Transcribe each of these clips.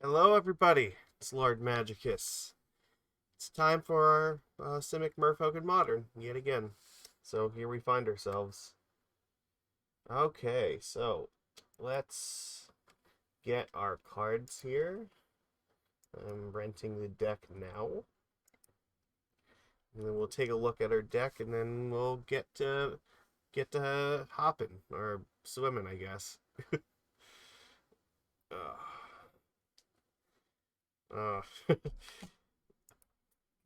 Hello, everybody. It's Lord Magicus. It's time for our Simic Merfolk and Modern yet again. So here we find ourselves. Okay, so let's get our cards here. I'm renting the deck now, and then we'll take a look at our deck, and then we'll get to hopping or swimming, I guess. Uh,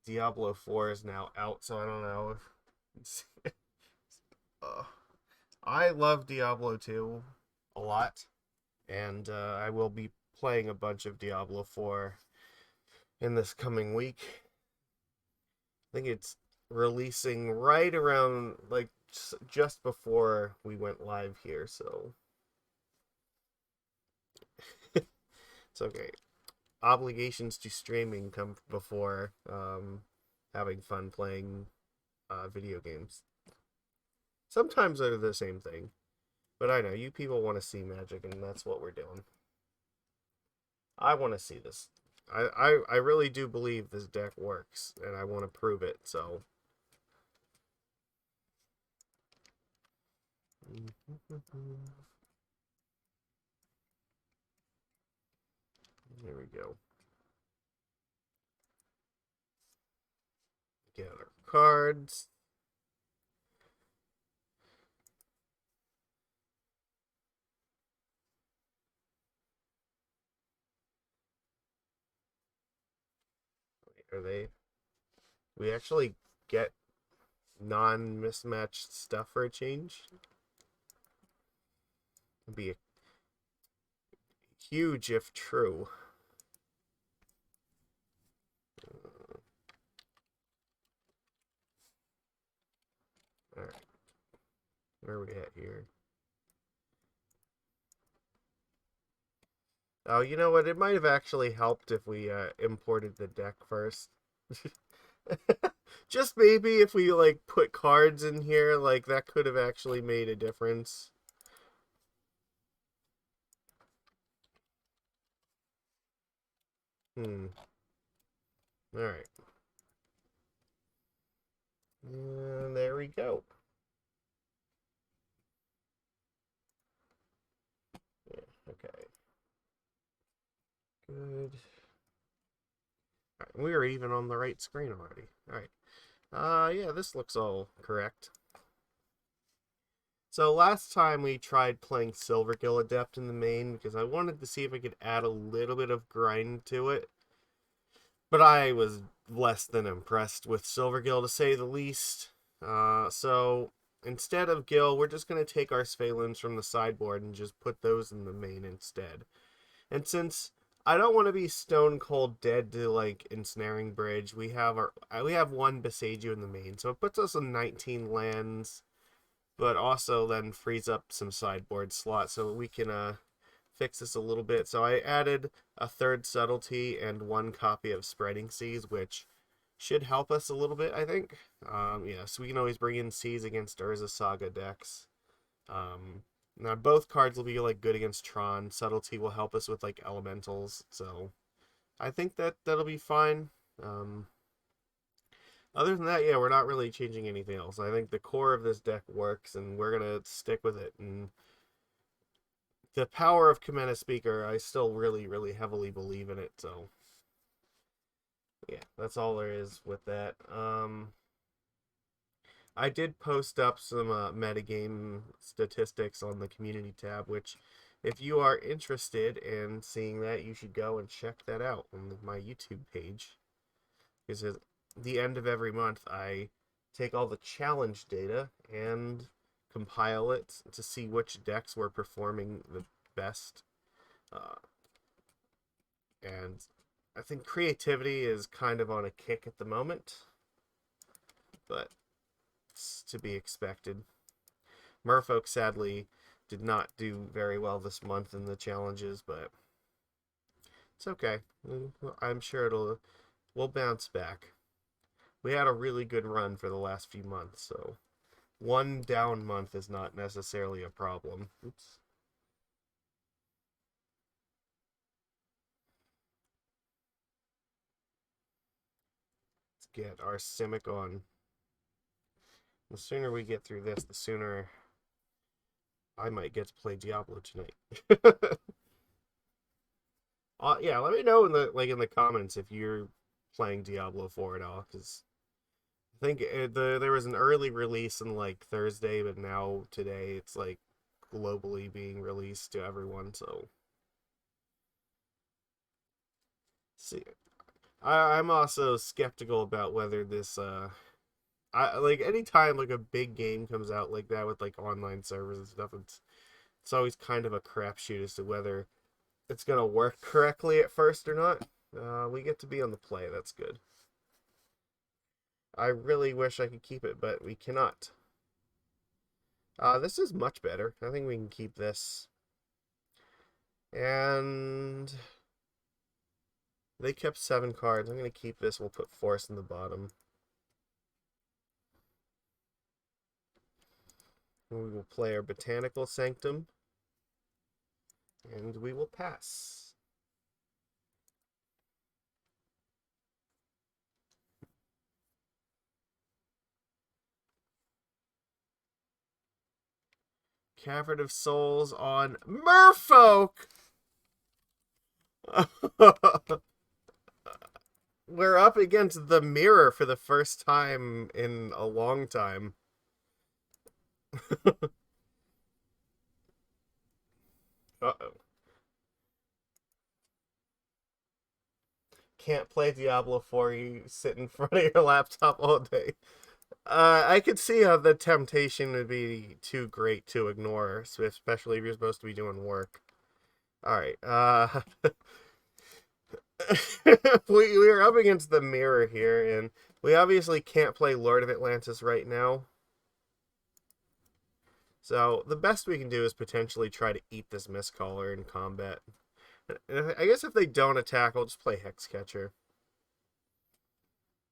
Diablo 4 is now out, so I don't know if uh, I love Diablo 2 a lot, and I will be playing a bunch of Diablo 4 in this coming week. I think it's releasing right around, like, just before we went live here, so it's okay. Obligations to streaming come before having fun playing video games. Sometimes they're the same thing. But I know, you people want to see magic, and that's what we're doing. I want to see this. I really do believe this deck works, and I want to prove it, so. There we go. Get our cards. Are they? We actually get non-mismatched stuff for a change. It'd be huge if true. Alright. Where are we at here? Oh, you know what? It might have actually helped if we imported the deck first. Just maybe if we like put cards in here, like that could have actually made a difference. All right. And there we go. Yeah, okay. Good. All right, we are even on the right screen already. All right. Yeah, this looks all correct. So last time we tried playing Silvergill Adept in the main because I wanted to see if I could add a little bit of grind to it. But I was less than impressed with Silvergill, to say the least. So instead of Gill, we're just going to take our Svyelun's from the sideboard and just put those in the main instead. And since I don't want to be stone cold dead to like Ensnaring Bridge, we have one Boseiju in the main, so it puts us on 19 lands, but also then frees up some sideboard slots so we can fix this a little bit. So I added a third Subtlety and one copy of Spreading Seas, which should help us a little bit, I think. Yeah, so we can always bring in Seas against Urza Saga decks. Now both cards will be like good against Tron. Subtlety will help us with like elementals, so I think that'll be fine. Other than that, yeah, we're not really changing anything else. I think the core of this deck works, and we're gonna stick with it. And the power of Kumena Speaker, I still really, really heavily believe in it. So yeah, that's all there is with that. I did post up some metagame statistics on the community tab, which if you are interested in seeing that, you should go and check that out on my YouTube page. Because at the end of every month, I take all the challenge data and compile it to see which decks were performing the best. And I think creativity is kind of on a kick at the moment, but it's to be expected. Merfolk sadly did not do very well this month in the challenges, but it's okay. I'm sure we'll bounce back. We had a really good run for the last few months, so one down month is not necessarily a problem. Oops. get our Simic on. The sooner we get through this, the sooner I might get to play Diablo tonight. Yeah, let me know in the comments if you're playing Diablo 4 at all, because I think there was an early release on like Thursday, but now today it's like globally being released to everyone. So, see, I'm also skeptical about whether this I like anytime like a big game comes out like that with like online servers and stuff, it's always kind of a crapshoot as to whether it's gonna work correctly at first or not. We get to be on the play. That's good. I really wish I could keep it, but we cannot. This is much better. I think we can keep this. And they kept 7 cards. I'm going to keep this. We'll put Force in the bottom. And we will play our Botanical Sanctum. And we will pass. Cavern of Souls on Merfolk! We're up against the mirror for the first time in a long time. Uh-oh. Can't play Diablo 4, you sit in front of your laptop all day. I could see how the temptation would be too great to ignore, especially if you're supposed to be doing work. Alright, we are up against the mirror here, and we obviously can't play Lord of Atlantis right now. So, the best we can do is potentially try to eat this Mistcaller in combat. I guess if they don't attack, I'll just play Hexcatcher.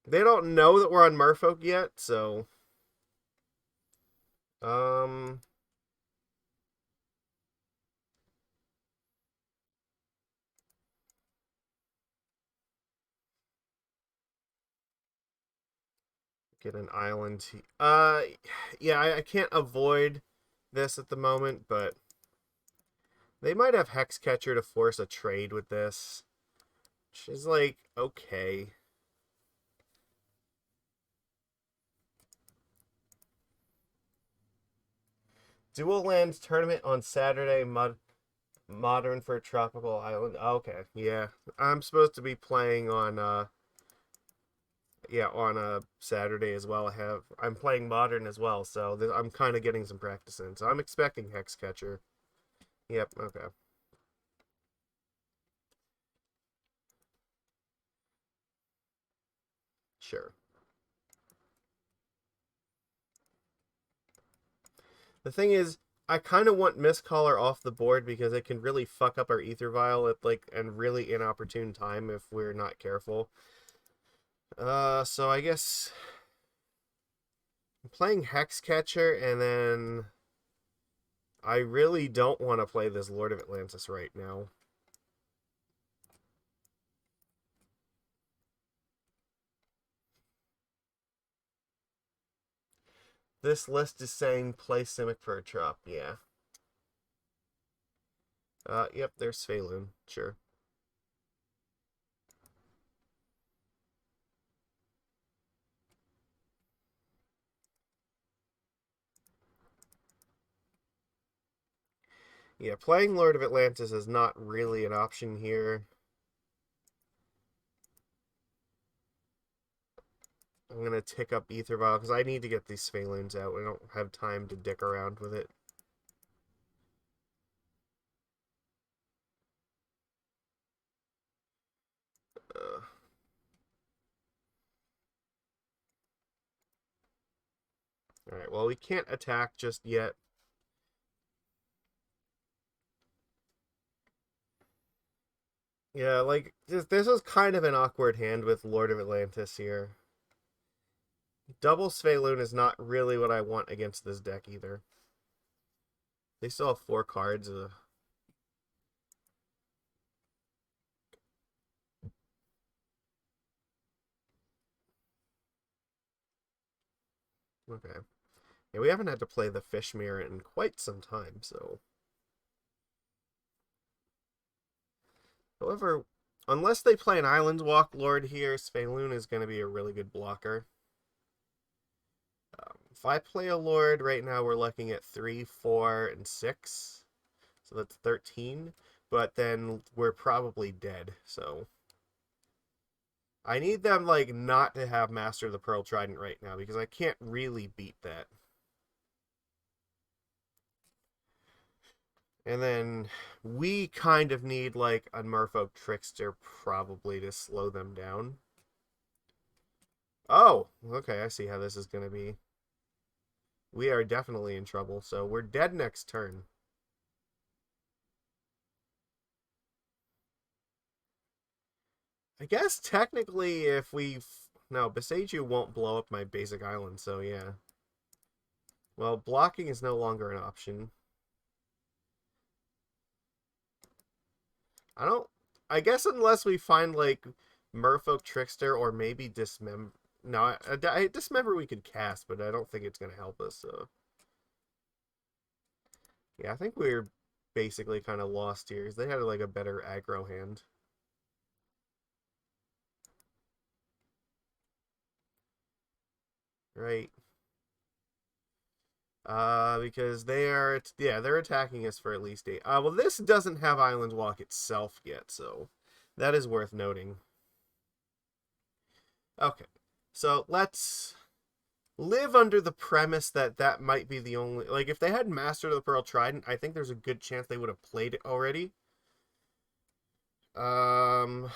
They don't know that we're on Merfolk yet, so... Get an island. Yeah, I can't avoid this at the moment, but... They might have Hexcatcher to force a trade with this. Which is like, okay. Dual lands tournament on Saturday, modern for tropical island. Okay, yeah. I'm supposed to be playing on on Saturday as well. I'm playing modern as well, so I'm kind of getting some practice in. So I'm expecting Hexcatcher. Yep, okay. Sure. The thing is, I kind of want Mistcaller off the board because it can really fuck up our Aether Vial at like a really inopportune time if we're not careful. So I guess I'm playing Hexcatcher, and then I really don't want to play this Lord of Atlantis right now. This list is saying play Simic for a Trop, yeah. Yep, there's Svyelun, sure. Yeah, playing Lord of Atlantis is not really an option here. I'm going to tick up Aether Vial because I need to get these Svyluns out. I don't have time to dick around with it. Alright, well, we can't attack just yet. Yeah, like, this is kind of an awkward hand with Lord of Atlantis here. Double Svyelun is not really what I want against this deck either. They still have 4 cards. Okay. Yeah, we haven't had to play the Fish Mirror in quite some time, so... However, unless they play an Island Walk Lord here, Svyelun is going to be a really good blocker. If I play a Lord, right now we're looking at 3, 4, and 6. So that's 13. But then we're probably dead, so... I need them, like, not to have Master of the Pearl Trident right now, because I can't really beat that. And then we kind of need, like, a Merfolk Trickster probably to slow them down. Oh, okay, I see how this is going to be. We are definitely in trouble, so we're dead next turn. I guess technically if we... No, Boseiju won't blow up my basic island, so yeah. Well, blocking is no longer an option. I don't... I guess unless we find, like, Merfolk Trickster or maybe Dismember... No, I Dismember we could cast, but I don't think it's going to help us, so... Yeah, I think we're basically kind of lost here, because they had, like, a better aggro hand. Right. Because they are, yeah, they're attacking us for at least 8. Well, this doesn't have Island Walk itself yet, so that is worth noting. Okay, so let's live under the premise that that might be the only, like, if they had Master of the Pearl Trident, I think there's a good chance they would have played it already. Um,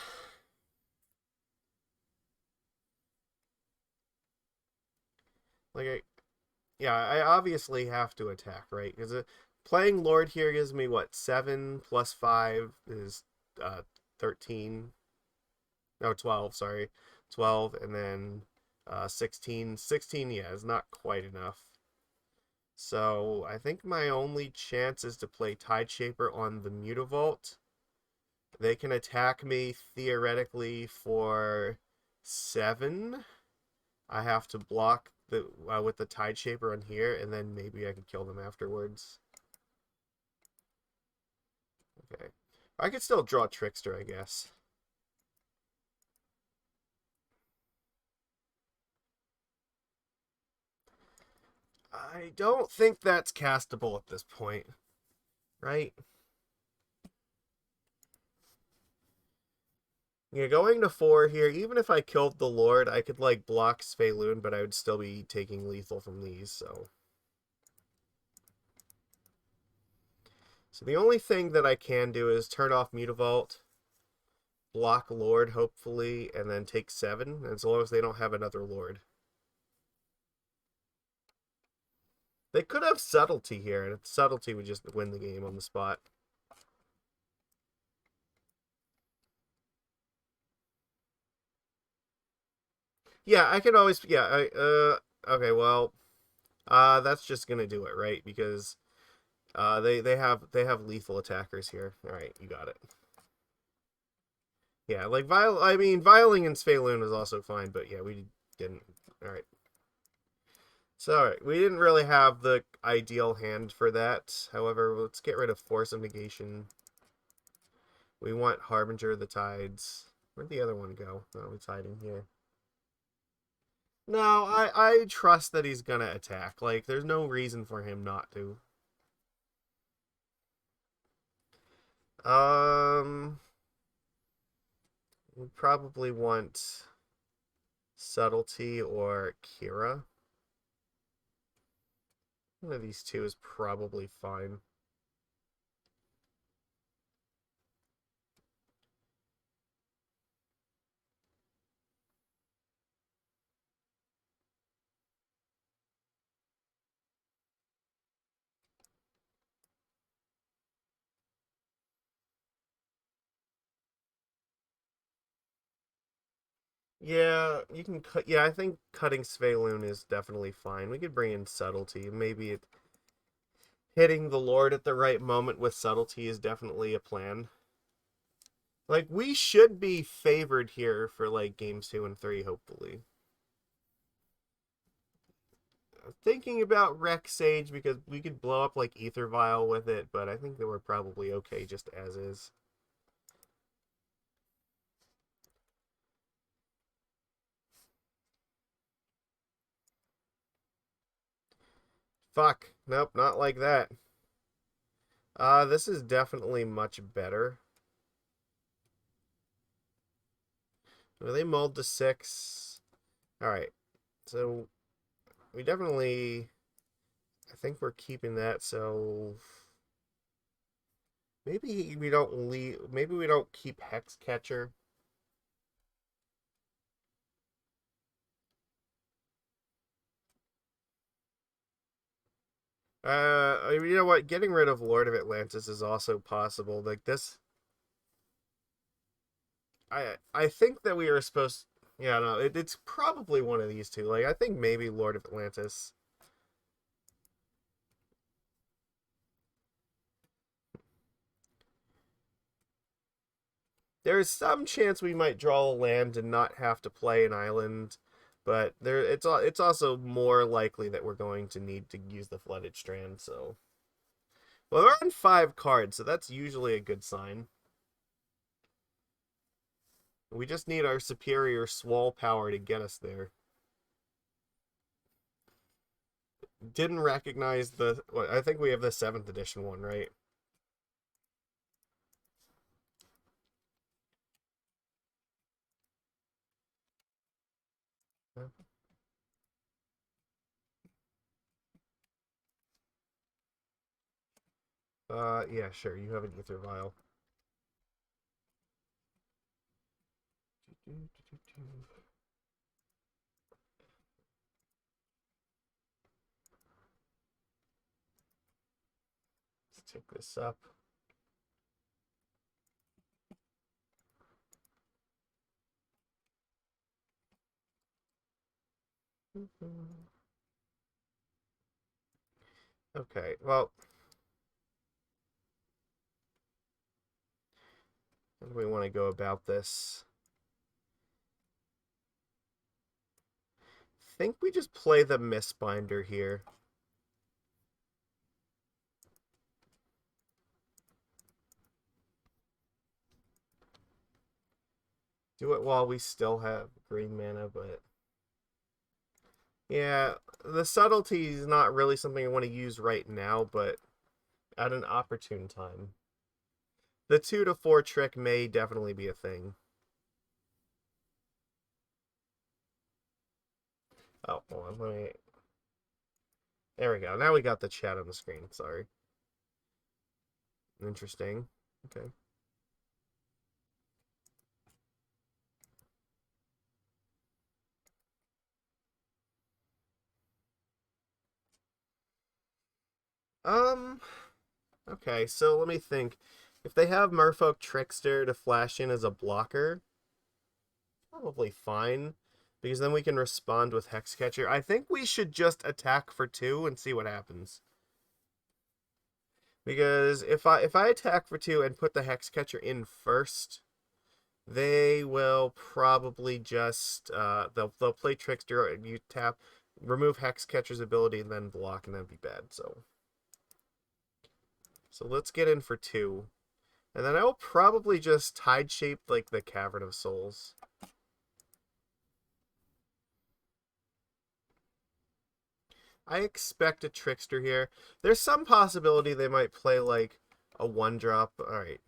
like, yeah, I obviously have to attack, right? Because playing Lord here gives me, what, 7 plus 5 is 13. No, 12, sorry. 12, and then 16. 16, yeah, is not quite enough. So I think my only chance is to play Tideshaper on the Mutavault. They can attack me theoretically for 7. I have to block the with the Tideshaper on here, and then maybe I can kill them afterwards. Okay. I could still draw Trickster, I guess. I don't think that's castable at this point, right? Yeah, going to 4 here, even if I killed the Lord, I could, like, block Svyelun, but I would still be taking lethal from these, so... So the only thing that I can do is turn off Mutavault, block Lord, hopefully, and then take 7, as long as they don't have another Lord. They could have Subtlety here, and Subtlety would just win the game on the spot. Yeah, I can always... Yeah, okay, well... that's just gonna do it, right? Because... they have lethal attackers here. All right, you got it. Yeah, like I mean, Vialing and Svyelun was also fine, but yeah, we didn't. All right. So all right, we didn't really have the ideal hand for that. However, let's get rid of Force of Negation. We want Harbinger of the Tides. Where'd the other one go? Oh, it's hiding here. No, I trust that he's gonna attack. Like, there's no reason for him not to. We probably want Subtlety or Kira. One of these two is probably fine. Yeah, you can cut. Yeah, I think cutting Svyelun is definitely fine. We could bring in Subtlety. Maybe hitting the Lord at the right moment with Subtlety is definitely a plan. Like, we should be favored here for, like, games 2 and 3, hopefully. thinking about Rec Sage because we could blow up like Aether Vial with it, but I think that we're probably okay just as is. Fuck. Nope, not like that. This is definitely much better. Well, they mulled to 6. Alright. So, we definitely... I think we're keeping that, so... Maybe we don't leave... Maybe we don't keep Hexcatcher. You know what? Getting rid of Lord of Atlantis is also possible. Like this... I think that we are supposed... Yeah, no, it's probably one of these two. Like, I think maybe Lord of Atlantis... There is some chance we might draw a land and not have to play an island, but it's also more likely that we're going to need to use the Flooded Strand. So, well, we're on 5 cards, so that's usually a good sign. We just need our superior swall power to get us there. Didn't recognize the. I think we have the 7th edition one, right? Yeah, sure. You have an Aether Vial. Let's take this up. Okay, well, how do we want to go about this? I think we just play the Mistbinder here. Do it while we still have green mana, but... Yeah, the Subtlety is not really something I want to use right now, but at an opportune time. The 2 to 4 trick may definitely be a thing. Oh, hold on, let me... There we go. Now we got the chat on the screen. Sorry. Interesting. Okay. Okay, so let me think. If they have Merfolk Trickster to flash in as a blocker, probably fine. Because then we can respond with Hexcatcher. I think we should just attack for 2 and see what happens. Because if I attack for 2 and put the Hexcatcher in first, they will probably just they'll play Trickster and you tap, remove Hexcatcher's ability and then block, and that'd be bad. So let's get in for 2. And then I will probably just tide shape like the Cavern of Souls. I expect a Trickster here. There's some possibility they might play like a 1-drop. Alright.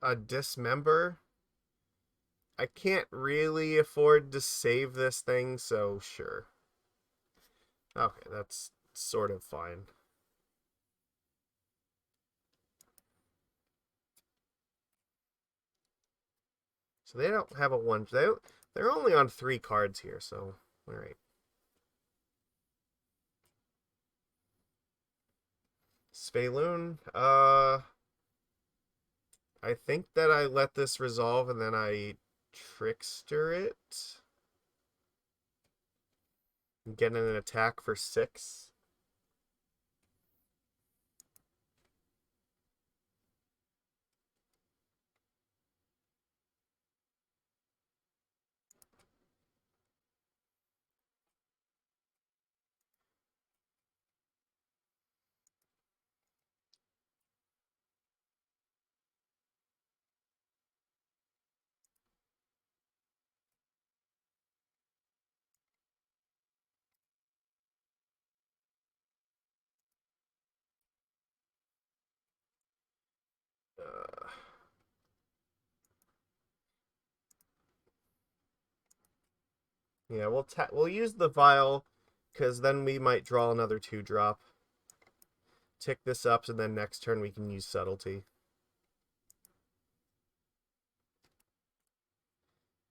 A Dismember. I can't really afford to save this thing, so sure. Okay, that's sort of fine. So they don't have a 1. They're only on 3 cards here, so alright. Svyelun, I think that I let this resolve and then I Trickster it. Get an attack for 6. Yeah, we'll use the vial, because then we might draw another 2-drop. Tick this up, and then next turn we can use Subtlety.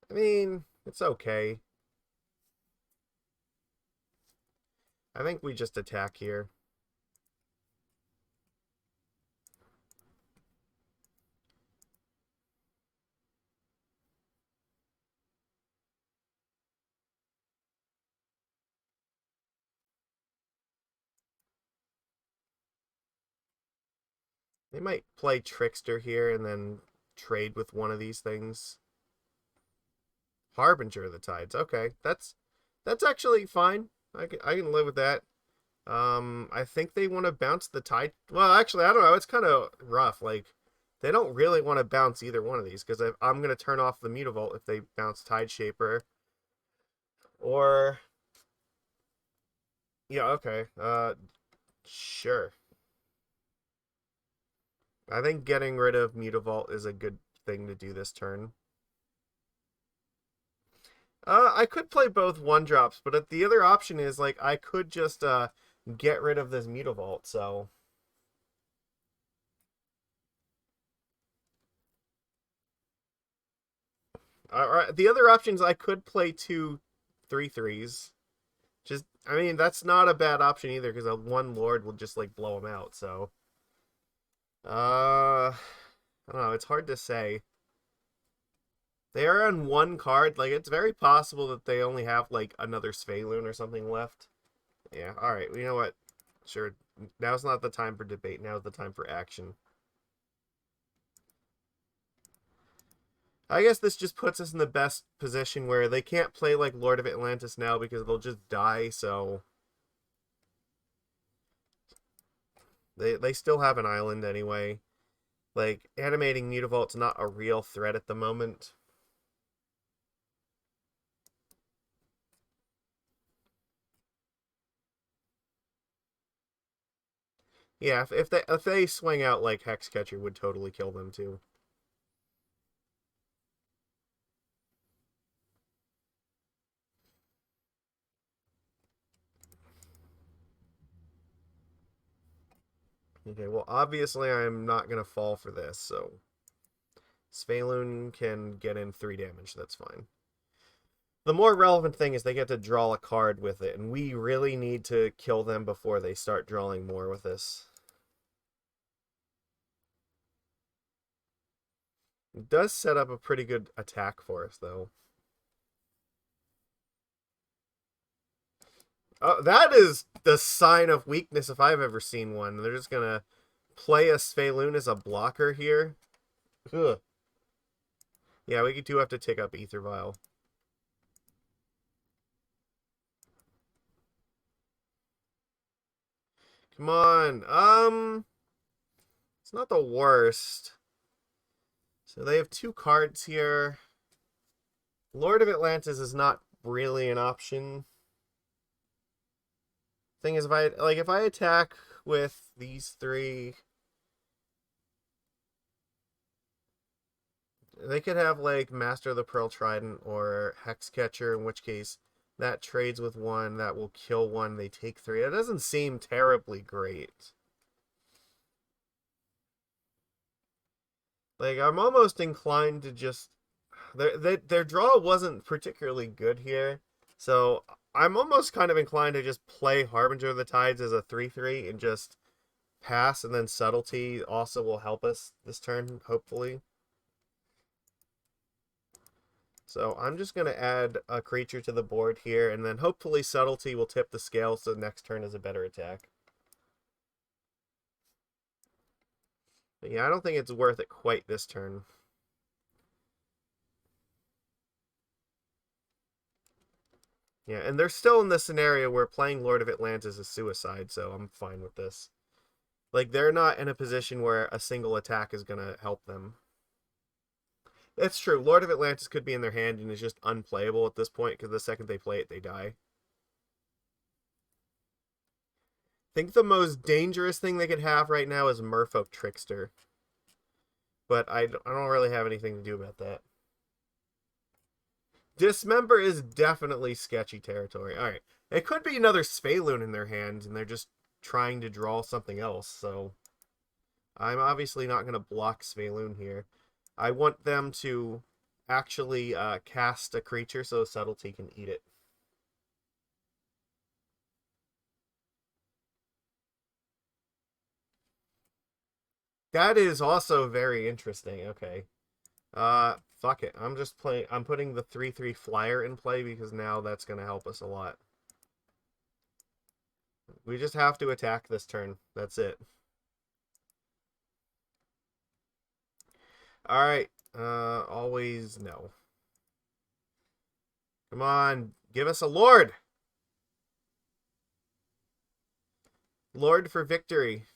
I mean, it's okay. I think we just attack here. They might play Trickster here and then trade with one of these things. Harbinger of the Tides. Okay, that's actually fine. I can live with that. I think they want to bounce the Tide. Well, actually, I don't know. It's kind of rough. Like, they don't really want to bounce either one of these, because I'm going to turn off the Mutavault if they bounce Tide Shaper. Or, yeah, okay. Sure. I think getting rid of Mutavault is a good thing to do this turn. I could play both 1-drops, but the other option is, like, I could just get rid of this Mutavault, so... Alright, the other options, I could play 2 3/3s. Just, I mean, that's not a bad option either, because a 1 Lord will just, like, blow them out, so... I don't know, it's hard to say. They are on 1 card, like, it's very possible that they only have, like, another Svyelun or something left. Yeah, alright, you know what? Sure, now's not the time for debate, now's the time for action. I guess this just puts us in the best position where they can't play like Lord of Atlantis now because they'll just die, so... They still have an island anyway. Like, animating Mutavault's not a real threat at the moment. Yeah, if they swing out, like, Hexcatcher would totally kill them too. Okay, well, obviously I'm not going to fall for this, so... Svyelun can get in 3 damage, that's fine. The more relevant thing is they get to draw a card with it, and we really need to kill them before they start drawing more with this. It does set up a pretty good attack for us, though. Oh, that is the sign of weakness if I've ever seen one. They're just gonna play a Svyelun as a blocker here. Ugh. Yeah, we do have to take up Aether Vial. Come on. It's not the worst. So they have 2 cards here. Lord of Atlantis is not really an option. Thing is, if I attack with these 3, they could have, like, Master of the Pearl Trident or Hexcatcher, in which case that trades with 1, that will kill 1, they take 3. It doesn't seem terribly great. Like, I'm almost inclined to just... Their draw wasn't particularly good here, so I'm almost kind of inclined to just play Harbinger of the Tides as a 3/3 and just pass, and then Subtlety also will help us this turn, hopefully. So I'm just going to add a creature to the board here, and then hopefully Subtlety will tip the scale so the next turn is a better attack. But yeah, I don't think it's worth it quite this turn. Yeah, and they're still in the scenario where playing Lord of Atlantis is suicide, so I'm fine with this. Like, they're not in a position where a single attack is going to help them. It's true. Lord of Atlantis could be in their hand and is just unplayable at this point because the second they play it, they die. I think the most dangerous thing they could have right now is Merfolk Trickster. But I don't really have anything to do about that. Dismember is definitely sketchy territory. Alright. It could be another Svyelun in their hands and they're just trying to draw something else, so I'm obviously not going to block Svyelun here. I want them to actually cast a creature so Subtlety can eat it. That is also very interesting. Okay. Fuck it. I'm putting the 3/3 flyer in play because now that's going to help us a lot. We just have to attack this turn. That's it. Alright. Always no. Come on. Give us a Lord! Lord for victory.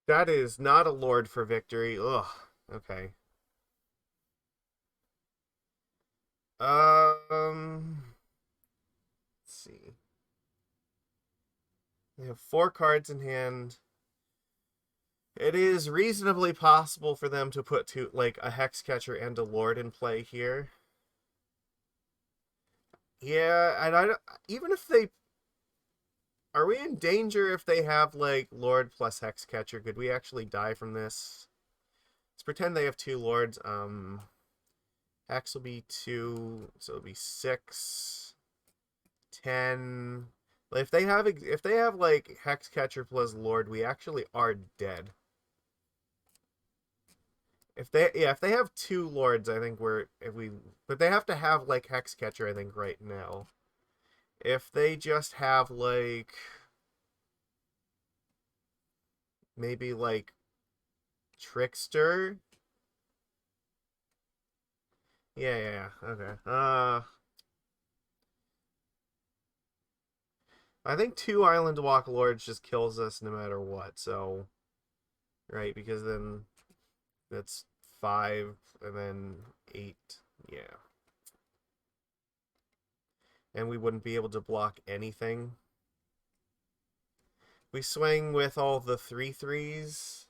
That is not a Lord for victory. Ugh. Okay. Let's see. They have 4 cards in hand. It is reasonably possible for them to put like a Hexcatcher and a Lord in play here. Yeah, and I don't, even if they are we in danger if they have like Lord plus Hexcatcher? Could we actually die from this? Let's pretend they have 2 Lords. Hex will be 2, so it'll be 6, 10. If they have like Hexcatcher plus Lord, we actually are dead. If they have 2 Lords, I think but they have to have like Hexcatcher, I think, right now. If they just have like maybe like Trickster. Yeah, okay. I think 2 Island Walk Lords just kills us no matter what, so right, because then that's 5 and then 8. Yeah. And we wouldn't be able to block anything. We swing with all the 3/3s.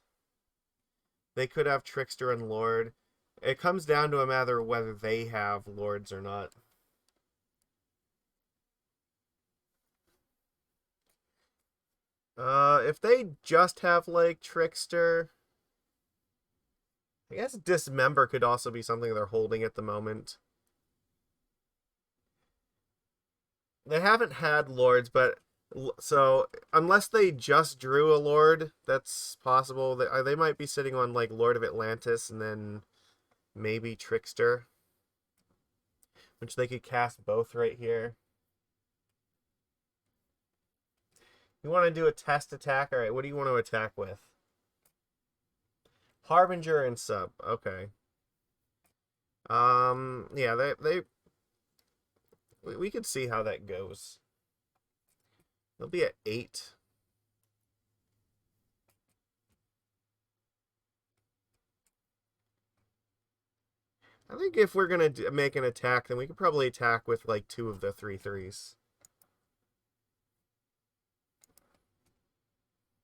They could have Trickster and Lord. It comes down to a matter of whether they have Lords or not. If they just have, like, Trickster, I guess Dismember could also be something they're holding at the moment. They haven't had Lords, but so unless they just drew a Lord, that's possible. They might be sitting on like Lord of Atlantis and then maybe Trickster, which they could cast both right here. You want to do a test attack? All right, what do you want to attack with? Harbinger and Sub. Okay. Yeah, we could see how that goes. They'll be at 8. I think if we're gonna make an attack, then we could probably attack with like 2 of the 3/3s.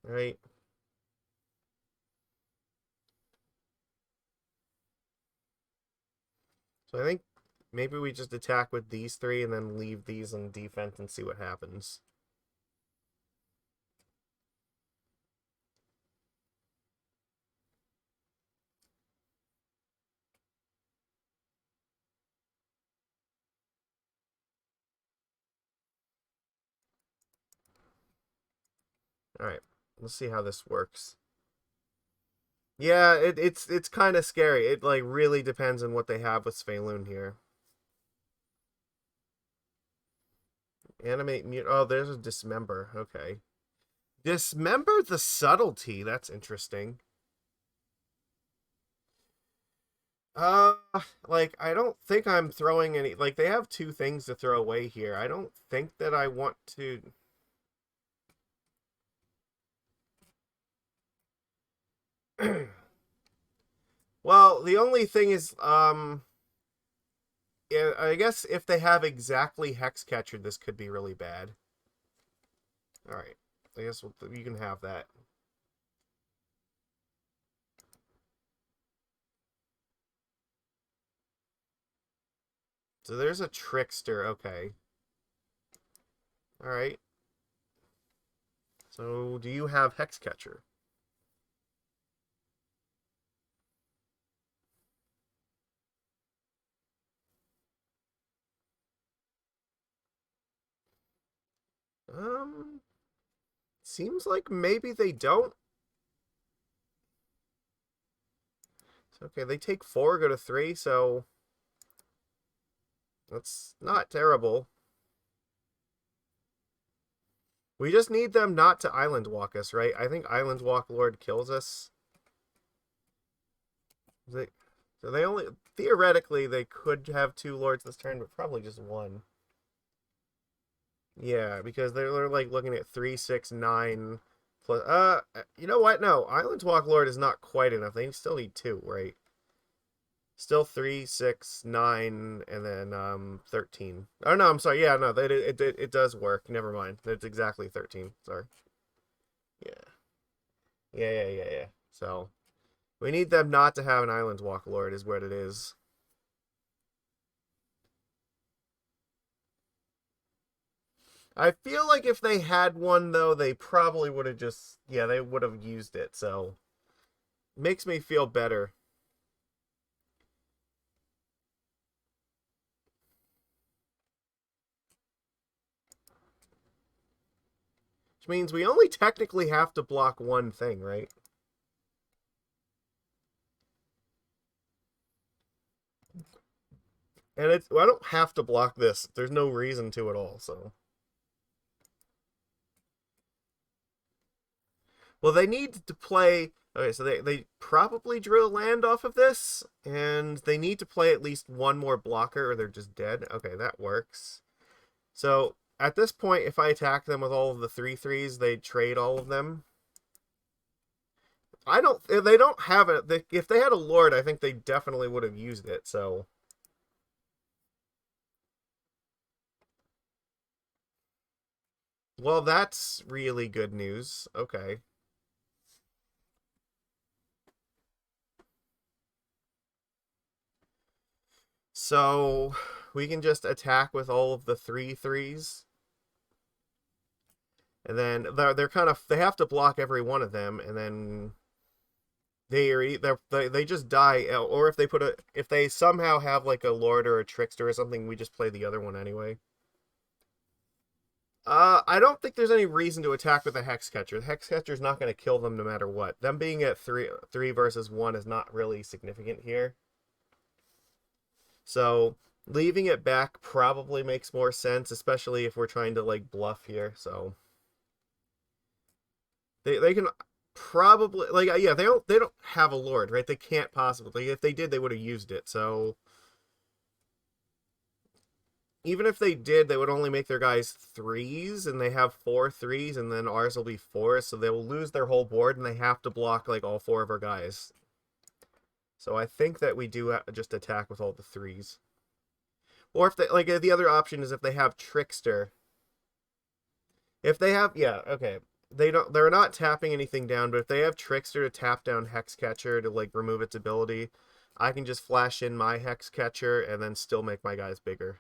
Right? So I think maybe we just attack with these 3 and then leave these in defense and see what happens. Alright, let's see how this works. Yeah, it's kind of scary. It like really depends on what they have with Svyelun here. Animate mute. Oh, there's a Dismember. Okay. Dismember the Subtlety. That's interesting. Uh, like, I don't think I'm throwing any... Like, they have two things to throw away here. I don't think that I want to... Well, the only thing is, yeah, I guess if they have exactly Hexcatcher, this could be really bad. Alright. I guess you can have that. So there's a Trickster, okay. Alright. So, do you have Hexcatcher? Seems like maybe they don't. Okay, they take 4, go to 3, so... That's not terrible. We just need them not to Island Walk us, right? I think Island Walk Lord kills us. So they only... Theoretically, they could have 2 Lords this turn, but probably just 1. Yeah, because they're like looking at 3, 6, 9... Plus, you know what? No, Island Walk Lord is not quite enough. They still need 2, right? Still 3, 6, 9, and then 13. Oh no, I'm sorry. Yeah, no, it does work. Never mind. It's exactly 13. Sorry. Yeah. Yeah. So we need them not to have an Island Walk Lord, is what it is. I feel like if they had one though, they probably would have just they would have used it. So makes me feel better. Which means we only technically have to block one thing, right? And I don't have to block this. There's no reason to at all, so. Well, they need to play... Okay, so they probably drew a land off of this, and they need to play at least one more blocker or they're just dead. Okay, that works. So, at this point, if I attack them with all of the 3/3s, they trade all of them. I don't... If they don't have it... If they had a Lord, I think they definitely would have used it, so... Well, that's really good news. Okay. So, we can just attack with all of the 3/3s. And then they're kind of... They have to block every one of them, and then... They just die, or if they somehow have like a Lord or a Trickster or something, we just play the other one anyway. I don't think there's any reason to attack with the Hexcatcher. The Hexcatcher's not going to kill them no matter what. Them being at three versus 1 is not really significant here. So leaving it back probably makes more sense, especially if we're trying to like bluff here. So they can probably like yeah, they don't have a Lord, right? They can't possibly. If they did, they would have used it. So even if they did, they would only make their guys 3s, and they have 4 3s, and then ours will be 4s, so they will lose their whole board, and they have to block like all 4 of our guys. So I think that we do just attack with all the 3s. Or if they like the other option is if they have Trickster. If they have okay. They're not tapping anything down, but if they have Trickster to tap down Hexcatcher to like remove its ability, I can just flash in my Hexcatcher and then still make my guys bigger.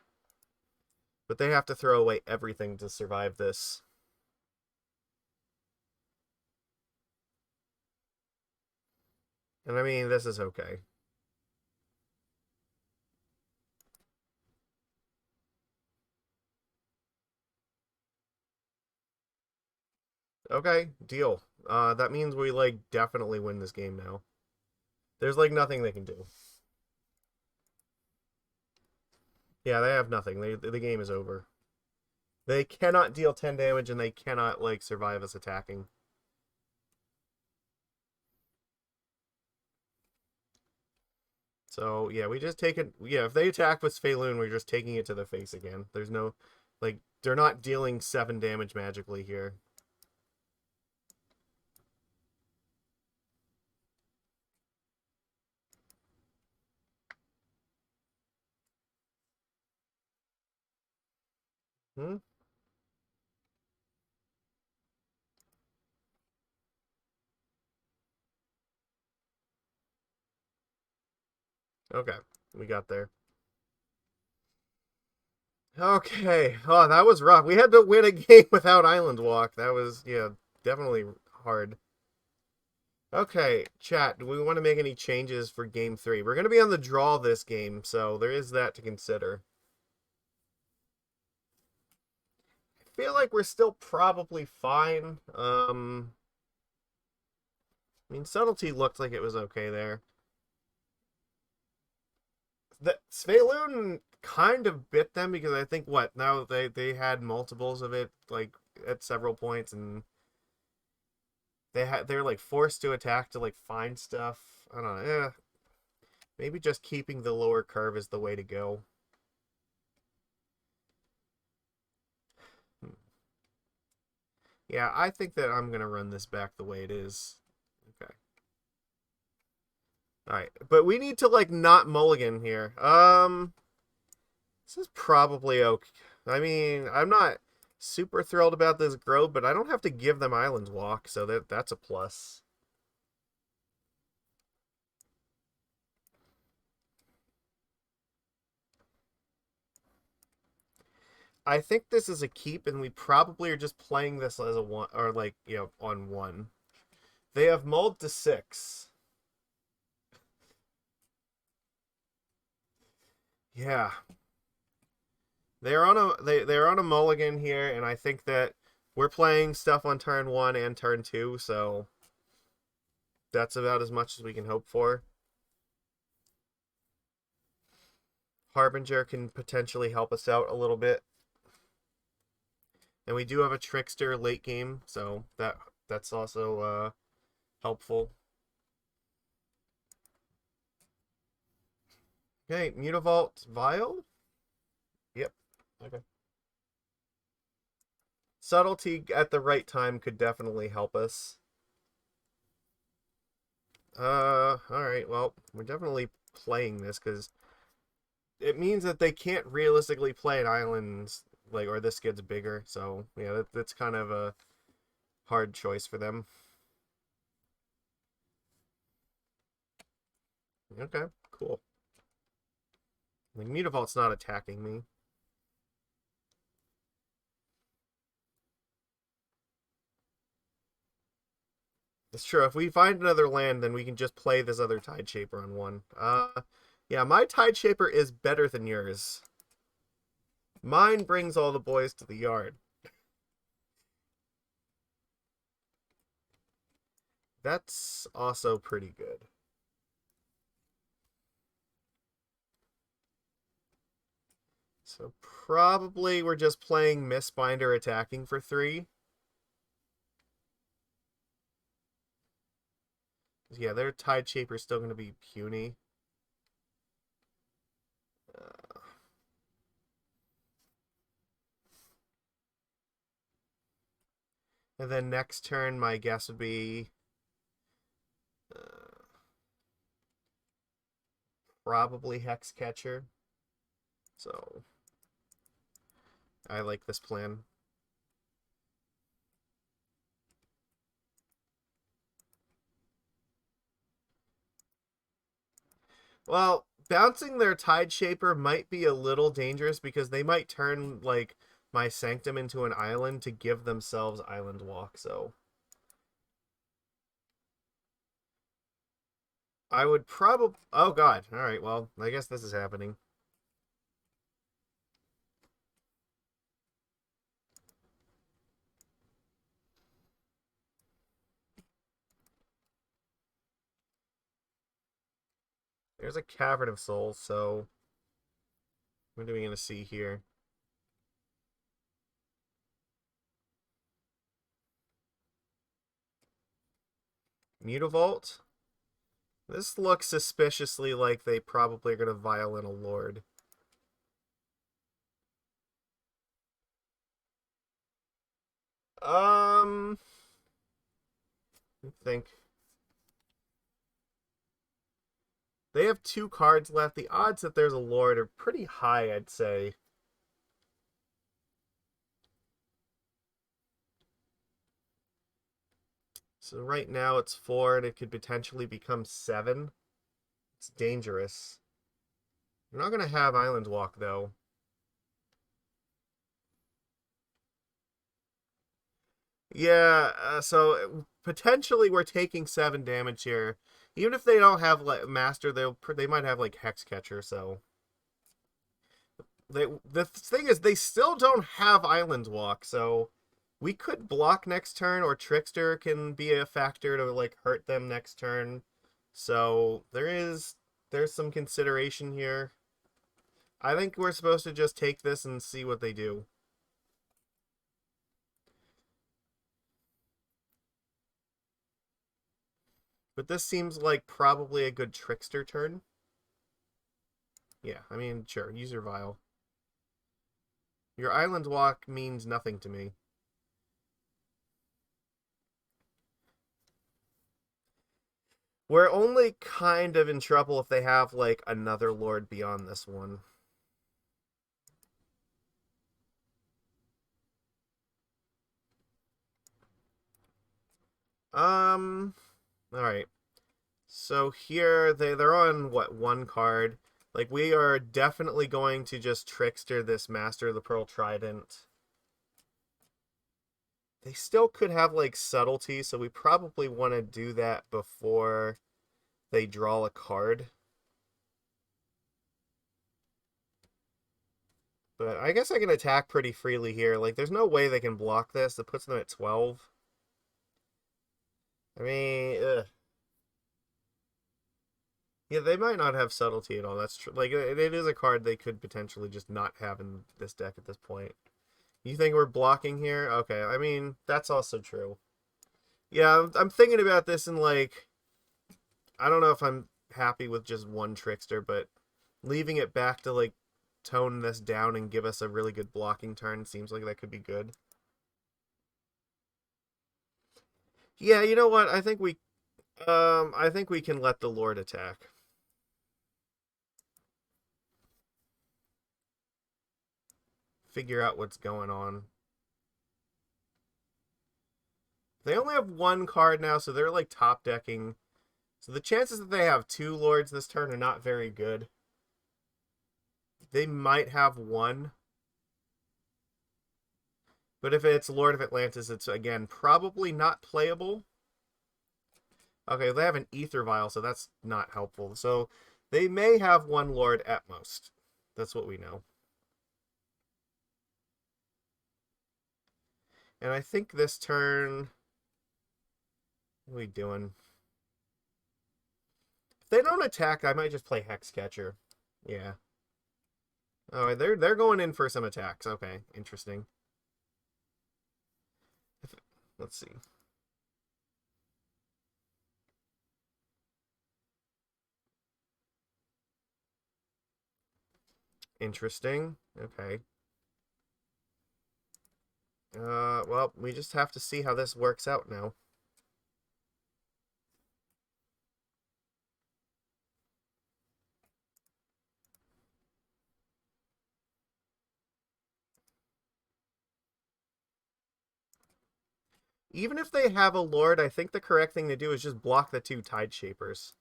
But they have to throw away everything to survive this. And I mean, this is okay. Okay, deal. That means we, like, definitely win this game now. There's, like, nothing they can do. Yeah, they have nothing. The game is over. They cannot deal 10 damage, and they cannot, like, survive us attacking. So, yeah, we just take it. Yeah, if they attack with Svyelun, we're just taking it to the face again. There's no, like, they're not dealing 7 damage magically here. Hmm? Okay, we got there. Okay. Oh, that was rough. We had to win a game without Island Walk. That was, yeah, definitely hard. Okay, chat, do we want to make any changes for game 3? We're going to be on the draw this game, so there is that to consider. I feel like we're still probably fine. I mean, Subtlety looked like it was okay there. The Svyelun kind of bit them because I think what now they had multiples of it like at several points, and they're like forced to attack to like find stuff. I don't know. Maybe just keeping the lower curve is the way to go. Yeah, I think that I'm gonna run this back the way it is. Okay. All right, but we need to like not mulligan here. This is probably okay. I mean, I'm not super thrilled about this grove, but I don't have to give them Islands Walk, so that's a plus. I think this is a keep, and we probably are just playing this as a one, or like, you know, on one. They have mulled to 6. Yeah, they're on a mulligan here, and I think that we're playing stuff on turn 1 and turn 2, so that's about as much as we can hope for. Harbinger can potentially help us out a little bit. And we do have a Trickster late game, so that's also helpful. Okay, Mutavault Vial? Yep. Okay. Subtlety at the right time could definitely help us. Alright, well, we're definitely playing this because it means that they can't realistically play an island, like, or this gets bigger, so yeah, that's kind of a hard choice for them. Okay, cool. Like, Mutavault's not attacking me. It's true. If we find another land, then we can just play this other Tide Shaper on one. Yeah, my Tide Shaper is better than yours. Mine brings all the boys to the yard. That's also pretty good. So probably we're just playing Mistbinder attacking for 3. Yeah, their Tide Shaper's still going to be puny. And then next turn, my guess would be probably Hexcatcher. So I like this plan. Well, bouncing their Tide Shaper might be a little dangerous because they might turn like my Sanctum into an island to give themselves Island Walk, so I would probably... Oh god. Alright, well, I guess this is happening. There's a Cavern of Souls, so what are we going to see here? Mutavault? This looks suspiciously like they probably are going to violin a Lord. I think they have 2 cards left. The odds that there's a Lord are pretty high, I'd say. So right now it's 4, and it could potentially become 7. It's dangerous. We're not going to have Island Walk, though. Yeah, so potentially we're taking 7 damage here. Even if they don't have like Master, they might have like Hexcatcher. So the thing is, they still don't have Island Walk. So we could block next turn, or Trickster can be a factor to like hurt them next turn. So there's some consideration here. I think we're supposed to just take this and see what they do. But this seems like probably a good Trickster turn. Yeah, I mean, sure, use your Vial. Your Island Walk means nothing to me. We're only kind of in trouble if they have, like, another Lord beyond this one. Alright. So here, they're on, what, 1 card? Like, we are definitely going to just Trickster this Master of the Pearl Trident. They still could have, like, Subtlety, so we probably want to do that before they draw a card. But I guess I can attack pretty freely here. Like, there's no way they can block this. It puts them at 12. I mean, ugh. Yeah, they might not have Subtlety at all. That's true. Like, it is a card they could potentially just not have in this deck at this point. You think we're blocking here? Okay, I mean, that's also true. Yeah, I'm thinking about this and, like, I don't know if I'm happy with just 1 Trickster, but leaving it back to, like, tone this down and give us a really good blocking turn seems like that could be good. Yeah, you know what? I think we can let the Lord attack. Figure out what's going on. They only have 1 card now, so they're like top decking. So the chances that they have 2 Lords this turn are not very good. They might have 1. But if it's Lord of Atlantis, it's, again, probably not playable. Okay, they have an Aether Vial, so that's not helpful. So they may have 1 Lord at most. That's what we know. And I think this turn... What are we doing? If they don't attack, I might just play Hexcatcher. Yeah. Oh, they're going in for some attacks. Okay, interesting. Let's see. Interesting. Okay. Well, we just have to see how this works out now. Even if they have a Lord, I think the correct thing to do is just block the 2 Tide Shapers.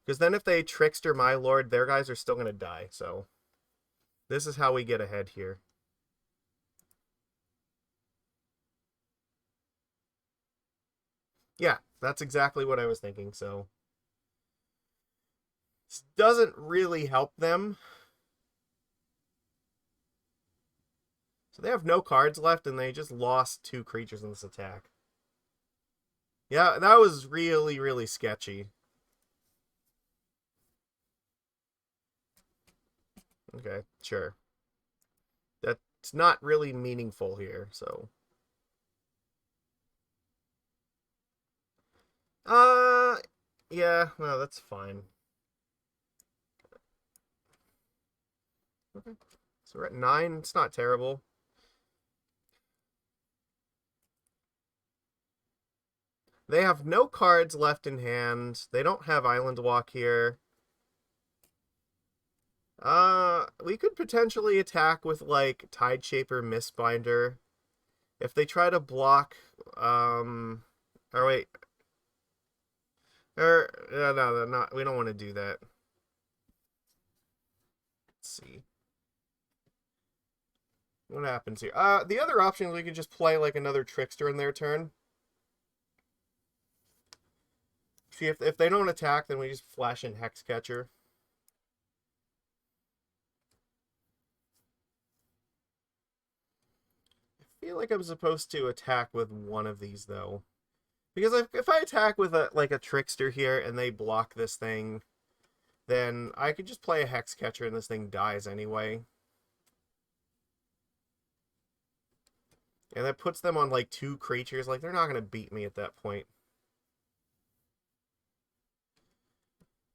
Because then if they Trickster my Lord, their guys are still going to die, so... This is how we get ahead here. Yeah, that's exactly what I was thinking, so... This doesn't really help them. So they have no cards left, and they just lost 2 creatures in this attack. Yeah, that was really, really sketchy. Okay, sure. That's not really meaningful here, so. Uh, yeah, no, that's fine. Okay. So we're at 9. It's not terrible. They have no cards left in hand. They don't have Island Walk here. We could potentially attack with, like, Tideshaper Mistbinder. If they try to block, or wait. No, they're not. We don't want to do that. Let's see. What happens here? The other option is we could just play, like, another Trickster in their turn. See, if they don't attack, then we just flash in Hexcatcher. I feel like I'm supposed to attack with one of these, though. Because if I attack with a Trickster here and they block this thing, then I could just play a Hexcatcher and this thing dies anyway. And that puts them on, like, 2 creatures. Like, they're not going to beat me at that point.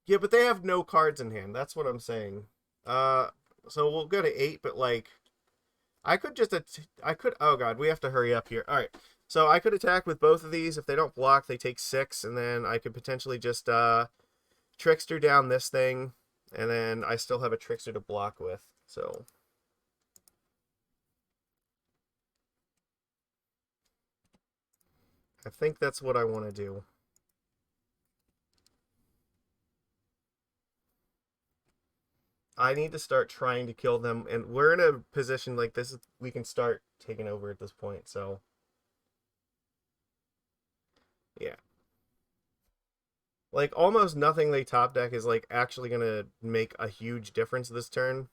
Yeah, but they have no cards in hand. That's what I'm saying. So we'll go to 8, but, like, I could just... Oh, God, we have to hurry up here. All right. So I could attack with both of these. If they don't block, they take 6, and then I could potentially just Trickster down this thing, and then I still have a Trickster to block with. So I think that's what I want to do. I need to start trying to kill them, and we're in a position like this. We can start taking over at this point, so yeah. Like, almost nothing they top deck is, like, actually going to make a huge difference this turn.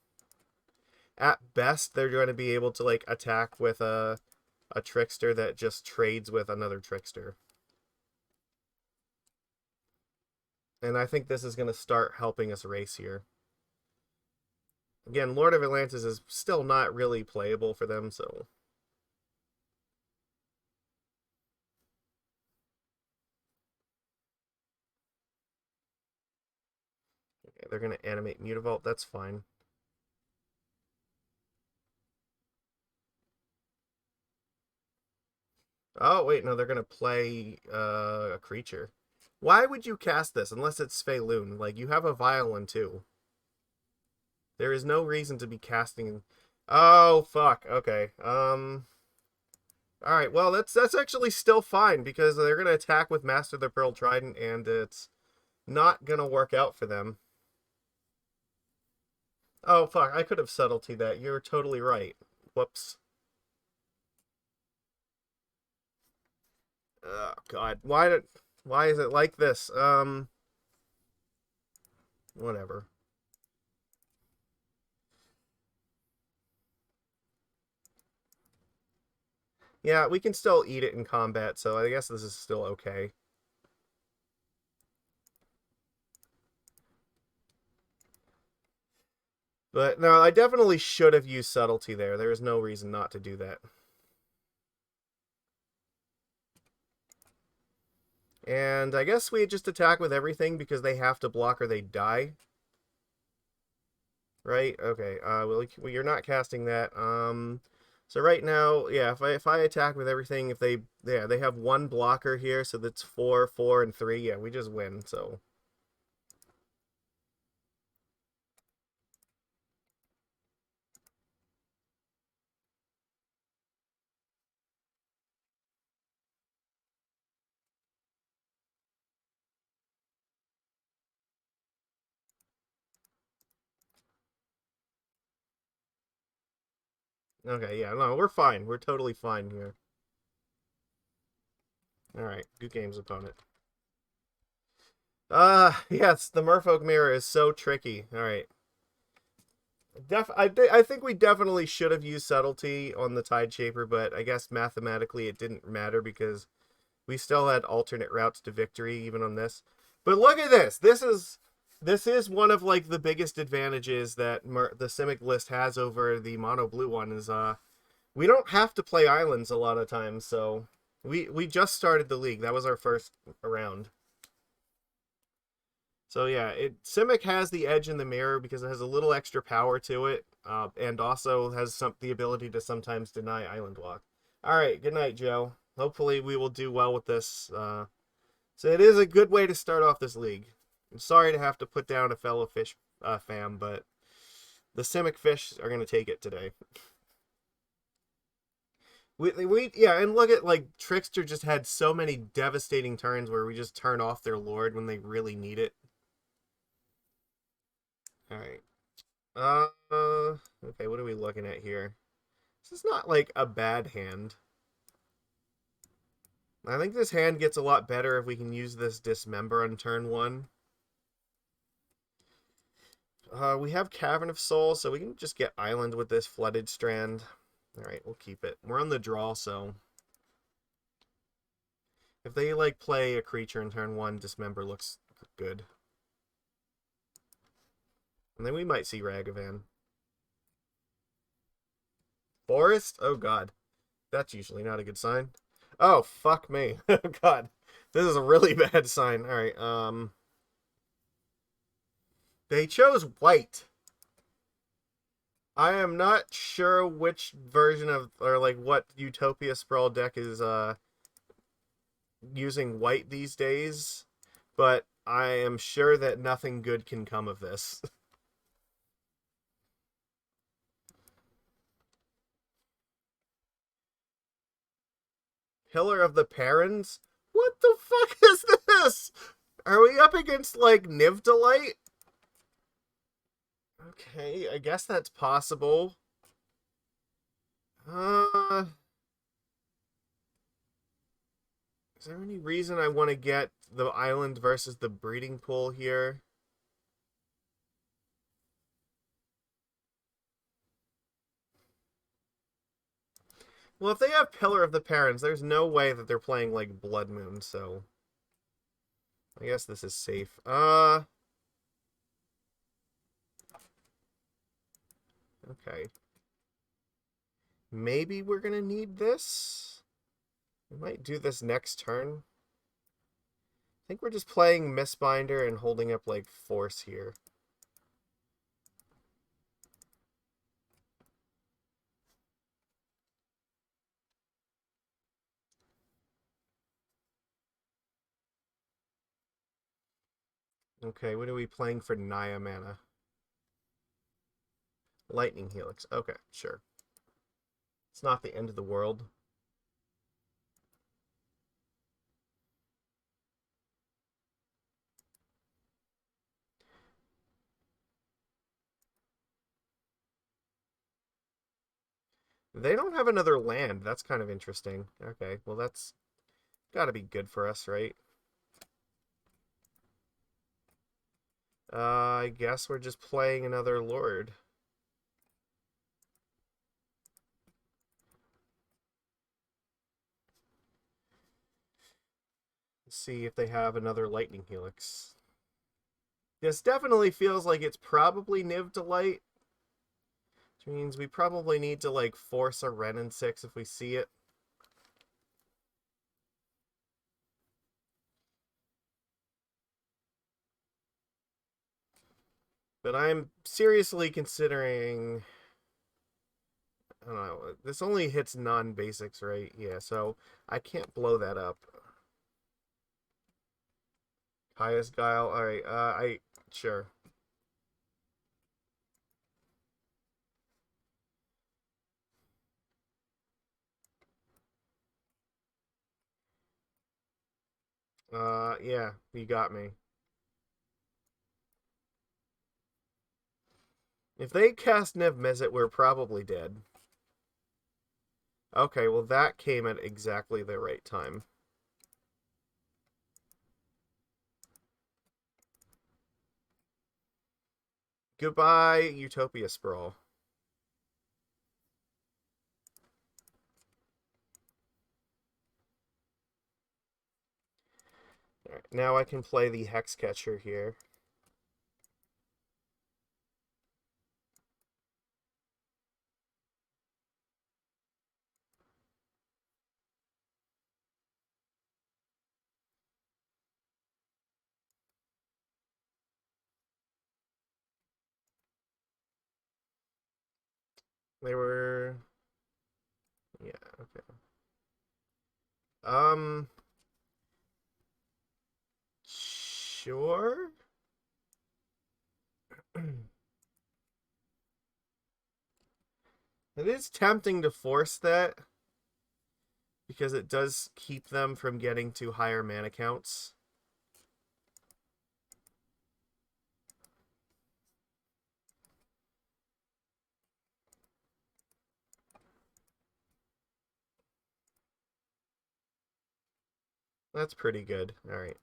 At best, they're going to be able to, like, attack with a Trickster that just trades with another Trickster. And I think this is going to start helping us race here. Again, Lord of Atlantis is still not really playable for them, so... Okay, they're going to animate Mutavault. That's fine. Oh, wait, no, they're going to play a creature. Why would you cast this unless it's Svyelun? Like, you have a Violin, too. There is no reason to be casting... Oh, fuck. Okay. Alright, well, that's actually still fine, because they're going to attack with Master the Pearl Trident, and it's not going to work out for them. Oh, fuck, I could have Subtlety that. You're totally right. Whoops. Oh, God. Why is it like this? Whatever. Yeah, we can still eat it in combat, so I guess this is still okay. But no, I definitely should have used Subtlety there. There is no reason not to do that. And I guess we just attack with everything because they have to block or they die. Right? Okay. Well, you're not casting that. So right now, yeah, if I attack with everything, if they have 1 blocker here, so that's 4, 4, and 3. Yeah, we just win. So. Okay, yeah, no, we're fine. We're totally fine here. Alright, good games, opponent. Yes, the Merfolk Mirror is so tricky. Alright. I think we definitely should have used Subtlety on the Tideshaper, but I guess mathematically it didn't matter because we still had alternate routes to victory even on this. But look at this. This is This is one of like the biggest advantages that the Simic list has over the mono blue one is we don't have to play islands a lot of times, so we just started the league. That was our first round. So yeah, Simic has the edge in the mirror because it has a little extra power to it, and also has the ability to sometimes deny island walk. All right, good night, Joe. Hopefully we will do well with this. So it is a good way to start off this league. I'm sorry to have to put down a fellow fish fam, but the Simic fish are gonna take it today. We yeah, and look at like Trickster just had so many devastating turns where we just turn off their lord when they really need it. All right. Okay, what are we looking at here? This is not like a bad hand. I think this hand gets a lot better if we can use this Dismember on turn 1. We have Cavern of Souls, so we can just get Island with this Flooded Strand. Alright, we'll keep it. We're on the draw, so... if they, like, play a creature in turn 1, Dismember looks good. And then we might see Ragavan. Forest? Oh, God. That's usually not a good sign. Oh, fuck me. Oh, God. This is a really bad sign. Alright, they chose white. I am not sure which version of, or like what Utopia Sprawl deck is using white these days, but I am sure that nothing good can come of this. Pillar of the Parents? What the fuck is this? Are we up against like Nivdalite? Okay, I guess that's possible. Is there any reason I want to get the island versus the breeding pool here? Well, if they have Pillar of the Parents, there's no way that they're playing like Blood Moon, so I guess this is safe. Okay. Maybe we're gonna need this. We might do this next turn. I think we're just playing Mistbinder and holding up like Force here. Okay, what are we playing for Naya mana? Lightning Helix. Okay, sure. It's not the end of the world. They don't have another land. That's kind of interesting. Okay, well that's gotta be good for us, right? I guess we're just playing another Lord. Let's see if they have another Lightning Helix. This definitely feels like it's probably Niv Delight. Which means we probably need to like force a Ren and 6 if we see it. But I'm seriously considering... I don't know. This only hits non-basics, right? Yeah, so I can't blow that up. Highest Guile. Alright, sure. Yeah, you got me. If they cast Niv Mizzet, we're probably dead. Okay, well that came at exactly the right time. Goodbye, Utopia Sprawl. Alright, now I can play the Hexcatcher here. They were... Yeah, okay. Sure. It is tempting to force that because it does keep them from getting to higher mana counts. That's pretty good. All right.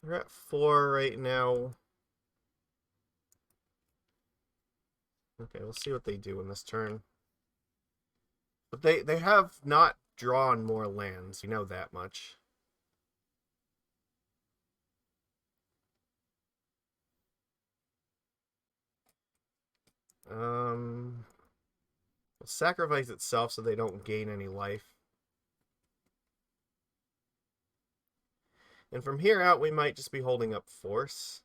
We're at 4 right now. Okay, we'll see what they do in this turn. But they have not drawn more lands. You know that much. Will sacrifice itself so they don't gain any life. And from here out, we might just be holding up force.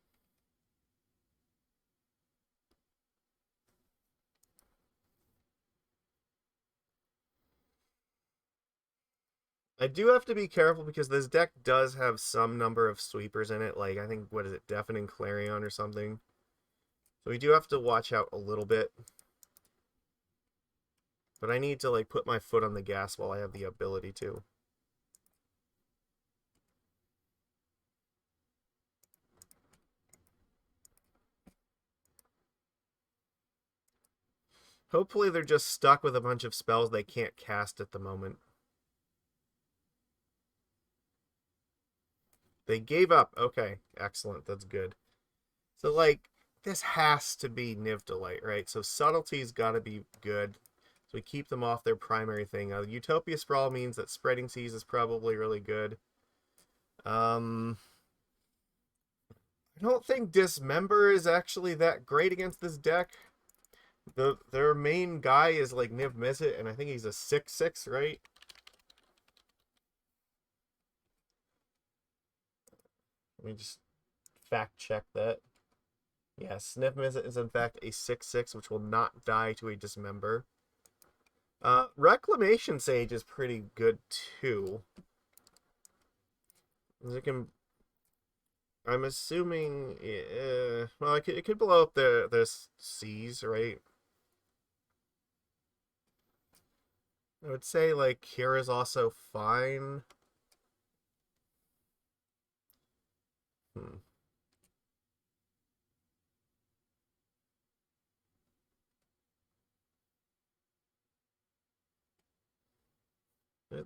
I do have to be careful because this deck does have some number of sweepers in it. Like, I think, what is it, Deafening Clarion or something? So we do have to watch out a little bit. But I need to, like, put my foot on the gas while I have the ability to. Hopefully they're just stuck with a bunch of spells they can't cast at the moment. They gave up. Okay, excellent. That's good. So, like, this has to be Nivdalite, right? So Subtlety's got to be good. So we keep them off their primary thing. Utopia Sprawl means that Spreading Seas is probably really good. I don't think Dismember is actually that great against this deck. Their main guy is like Niv Mizzet, and I think he's a 6/6, right? Let me just fact check that. Yes, Niv Mizzet is in fact a 6/6, which will not die to a Dismember. Reclamation Sage is pretty good too. It can, I'm assuming, well, it could blow up the seas, right? I would say like Kira is also fine. Hmm.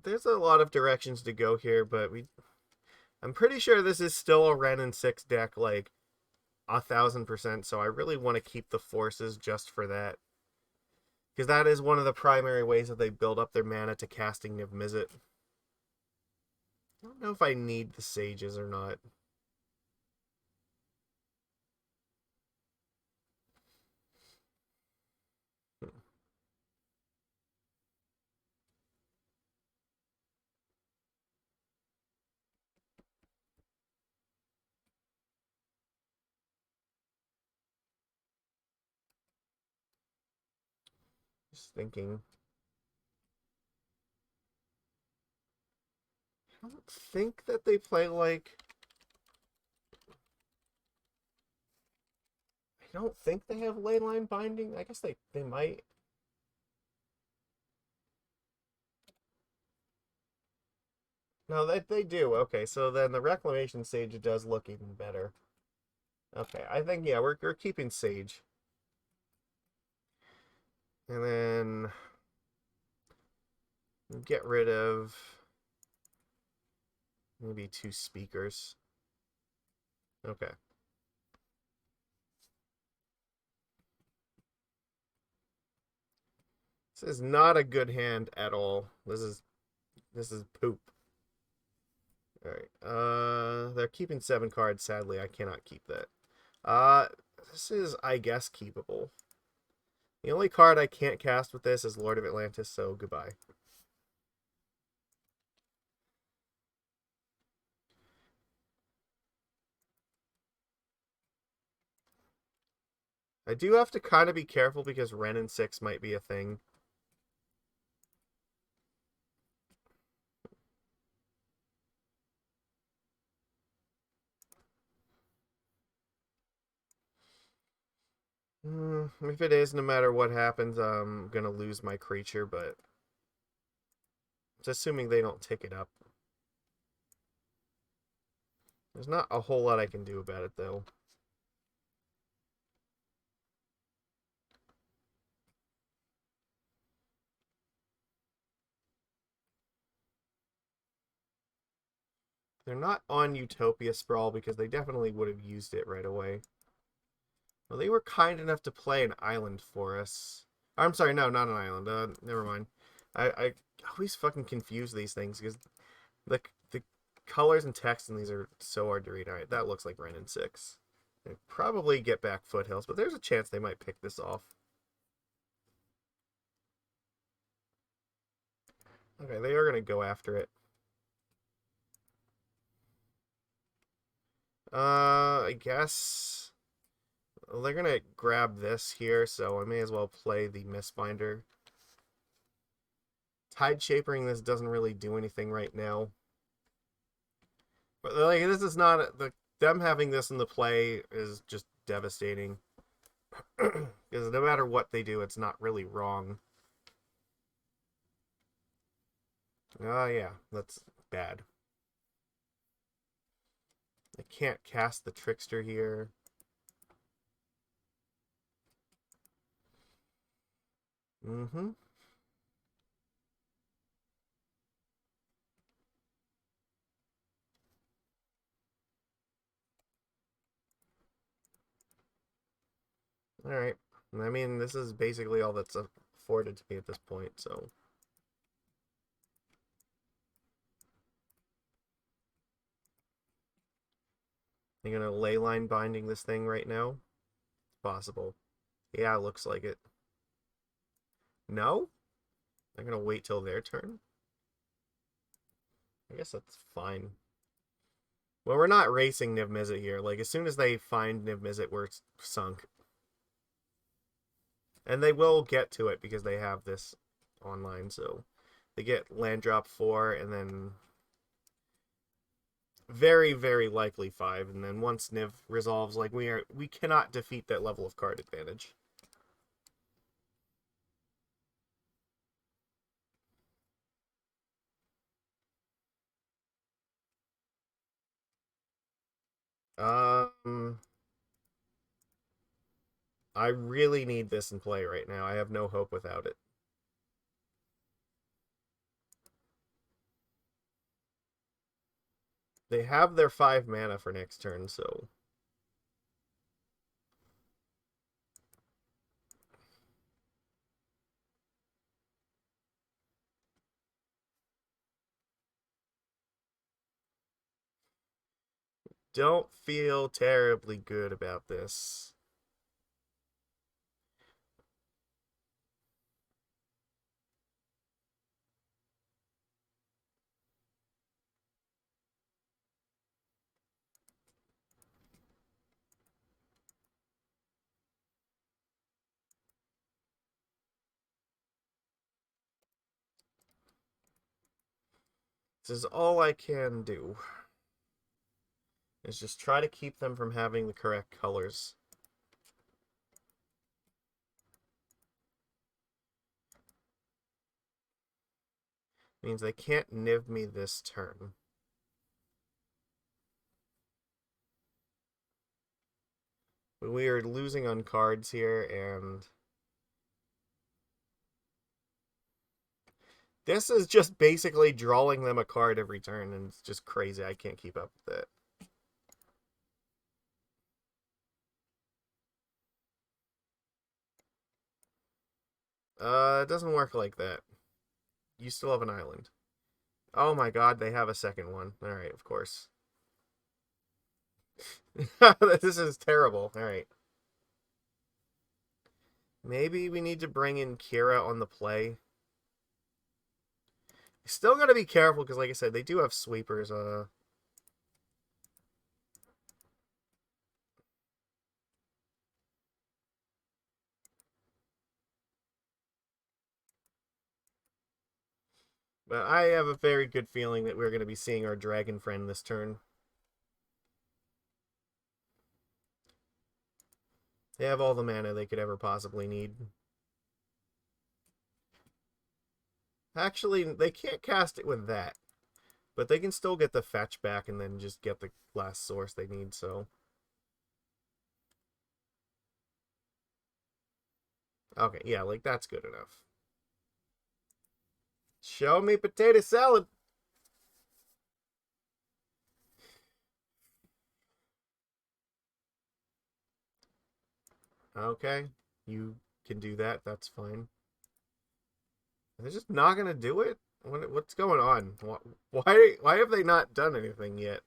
There's a lot of directions to go here, but I'm pretty sure this is still a Ren and 6 deck, like 1,000%. So I really want to keep the forces just for that, because that is one of the primary ways that they build up their mana to casting Niv Mizzet. I don't know if I need the sages or not. Just thinking. I don't think that they play like. I don't think they have Leyline Binding. I guess they might. No, they do. Okay, so then the Reclamation Sage does look even better. Okay, I think, yeah, we're keeping Sage. And then get rid of maybe 2 speakers. Okay. This is not a good hand at all. This is poop. All right. They're keeping 7 cards. Sadly, I cannot keep that. Uh, this is, I guess, keepable. The only card I can't cast with this is Lord of Atlantis, so goodbye. I do have to kind of be careful because Ren and 6 might be a thing. If it is, no matter what happens, I'm gonna lose my creature, but it's assuming they don't tick it up. There's not a whole lot I can do about it, though. They're not on Utopia Sprawl because they definitely would have used it right away. Well, they were kind enough to play an island for us. I'm sorry, no, not an island. Never mind. I always fucking confuse these things because the colors and text in these are so hard to read. All right, that looks like Ren and 6. They probably get back Foothills, but there's a chance they might pick this off. Okay, they are going to go after it. I guess they're going to grab this here, so I may as well play the Mistbinder. Tide Shapering this doesn't really do anything right now. But like, this is not them having this in the play is just devastating. Because no matter what they do, it's not really wrong. Yeah, that's bad. I can't cast the Trickster here. Mm-hmm. Alright. I mean, this is basically all that's afforded to me at this point, so... You gonna leyline binding this thing right now? Possible. Yeah, looks like it. No? I'm gonna wait till their turn? I guess that's fine. Well, we're not racing Niv Mizzet here. Like, as soon as they find Niv Mizzet, we're sunk. And they will get to it because they have this online, so... They get land drop 4, and then... Very, very likely 5, and then once Niv resolves, like, we cannot defeat that level of card advantage. Um... I really need this in play right now. I have no hope without it. They have their 5 mana for next turn, so... Don't feel terribly good about this. This is all I can do. Is just try to keep them from having the correct colors. Means they can't Niv me this turn. But we are losing on cards here, and... This is just basically drawing them a card every turn, and it's just crazy. I can't keep up with it. It doesn't work like that. You still have an island. Oh my god, they have a second one. Alright, of course. This is terrible. Alright. Maybe we need to bring in Kira on the play. Still gotta be careful, because like I said, they do have sweepers. But I have a very good feeling that we're going to be seeing our dragon friend this turn. They have all the mana they could ever possibly need. Actually, they can't cast it with that. But they can still get the fetch back and then just get the last source they need, so... Okay, yeah, like, that's good enough. Show me potato salad! Okay, you can do that, that's fine. They're just not gonna do it? What's going on? Why have they not done anything yet?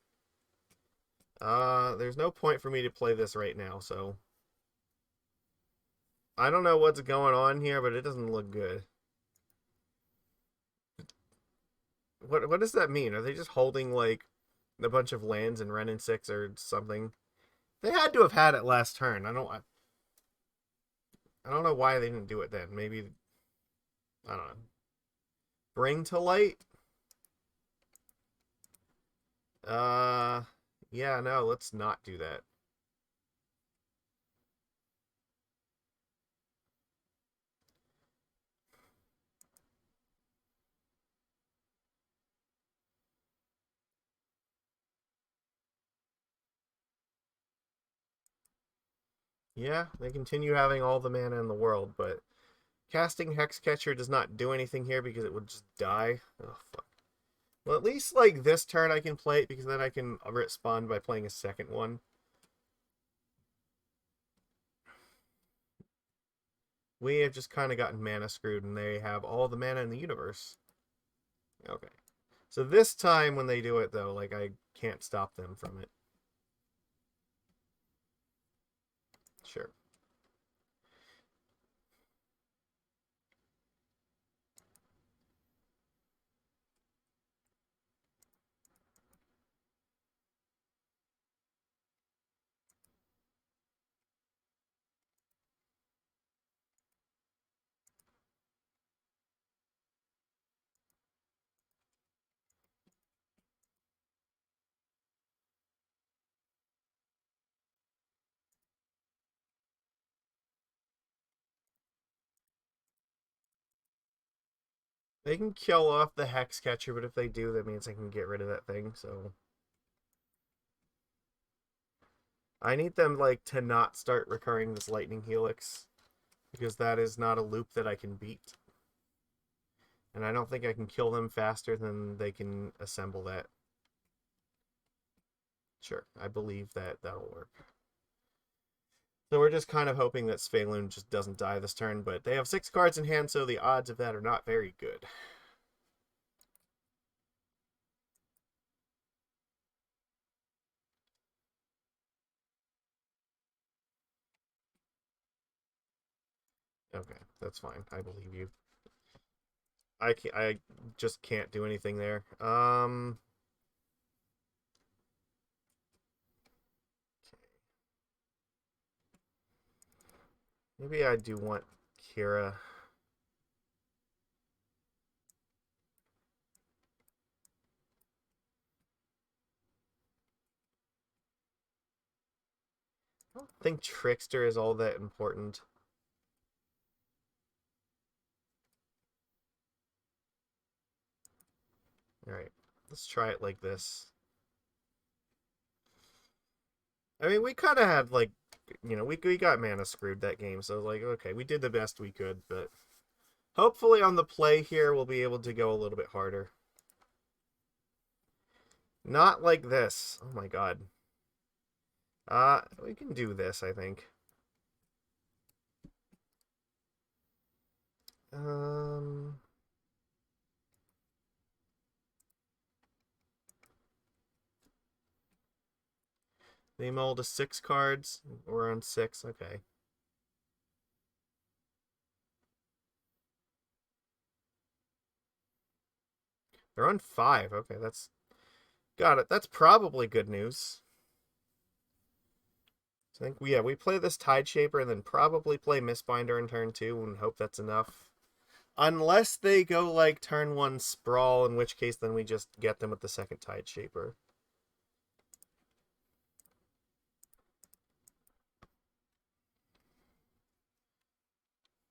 There's no point for me to play this right now, so... I don't know what's going on here, but it doesn't look good. What does that mean? Are they just holding, like, a bunch of lands in Ren and 6 or something? They had to have had it last turn. I don't know why they didn't do it then. Maybe, I don't know. Bring to light? Uh, yeah, no, let's not do that. Yeah, they continue having all the mana in the world, but casting Hexcatcher does not do anything here because it would just die. Oh, fuck. Well, at least, like, this turn I can play it because then I can respond by playing a second one. We have just kind of gotten mana screwed, and they have all the mana in the universe. Okay. So this time when they do it, though, like, I can't stop them from it. Sure. They can kill off the Hexcatcher, but if they do, that means I can get rid of that thing, so... I need them, like, to not start recurring this Lightning Helix, because that is not a loop that I can beat. And I don't think I can kill them faster than they can assemble that. Sure, I believe that that'll work. So we're just kind of hoping that Svyelun just doesn't die this turn, but they have 6 cards in hand, so the odds of that are not very good. Okay, that's fine. I believe you. I just can't do anything there. Maybe I do want Kira. I don't think Trickster is all that important. Alright, let's try it like this. I mean, we kind of had, like, you know, we got mana screwed that game, so, like, okay, we did the best we could, but hopefully on the play here we'll be able to go a little bit harder. Not like this. Oh my god. We can do this, I think. Um... They mull to 6 cards. We're on 6. Okay. They're on 5. Okay, that's... Got it. That's probably good news. So I think, yeah, we play this Tide Shaper and then probably play Mistbinder in turn 2 and hope that's enough. Unless they go, like, turn 1 Sprawl, in which case then we just get them with the second Tide Shaper.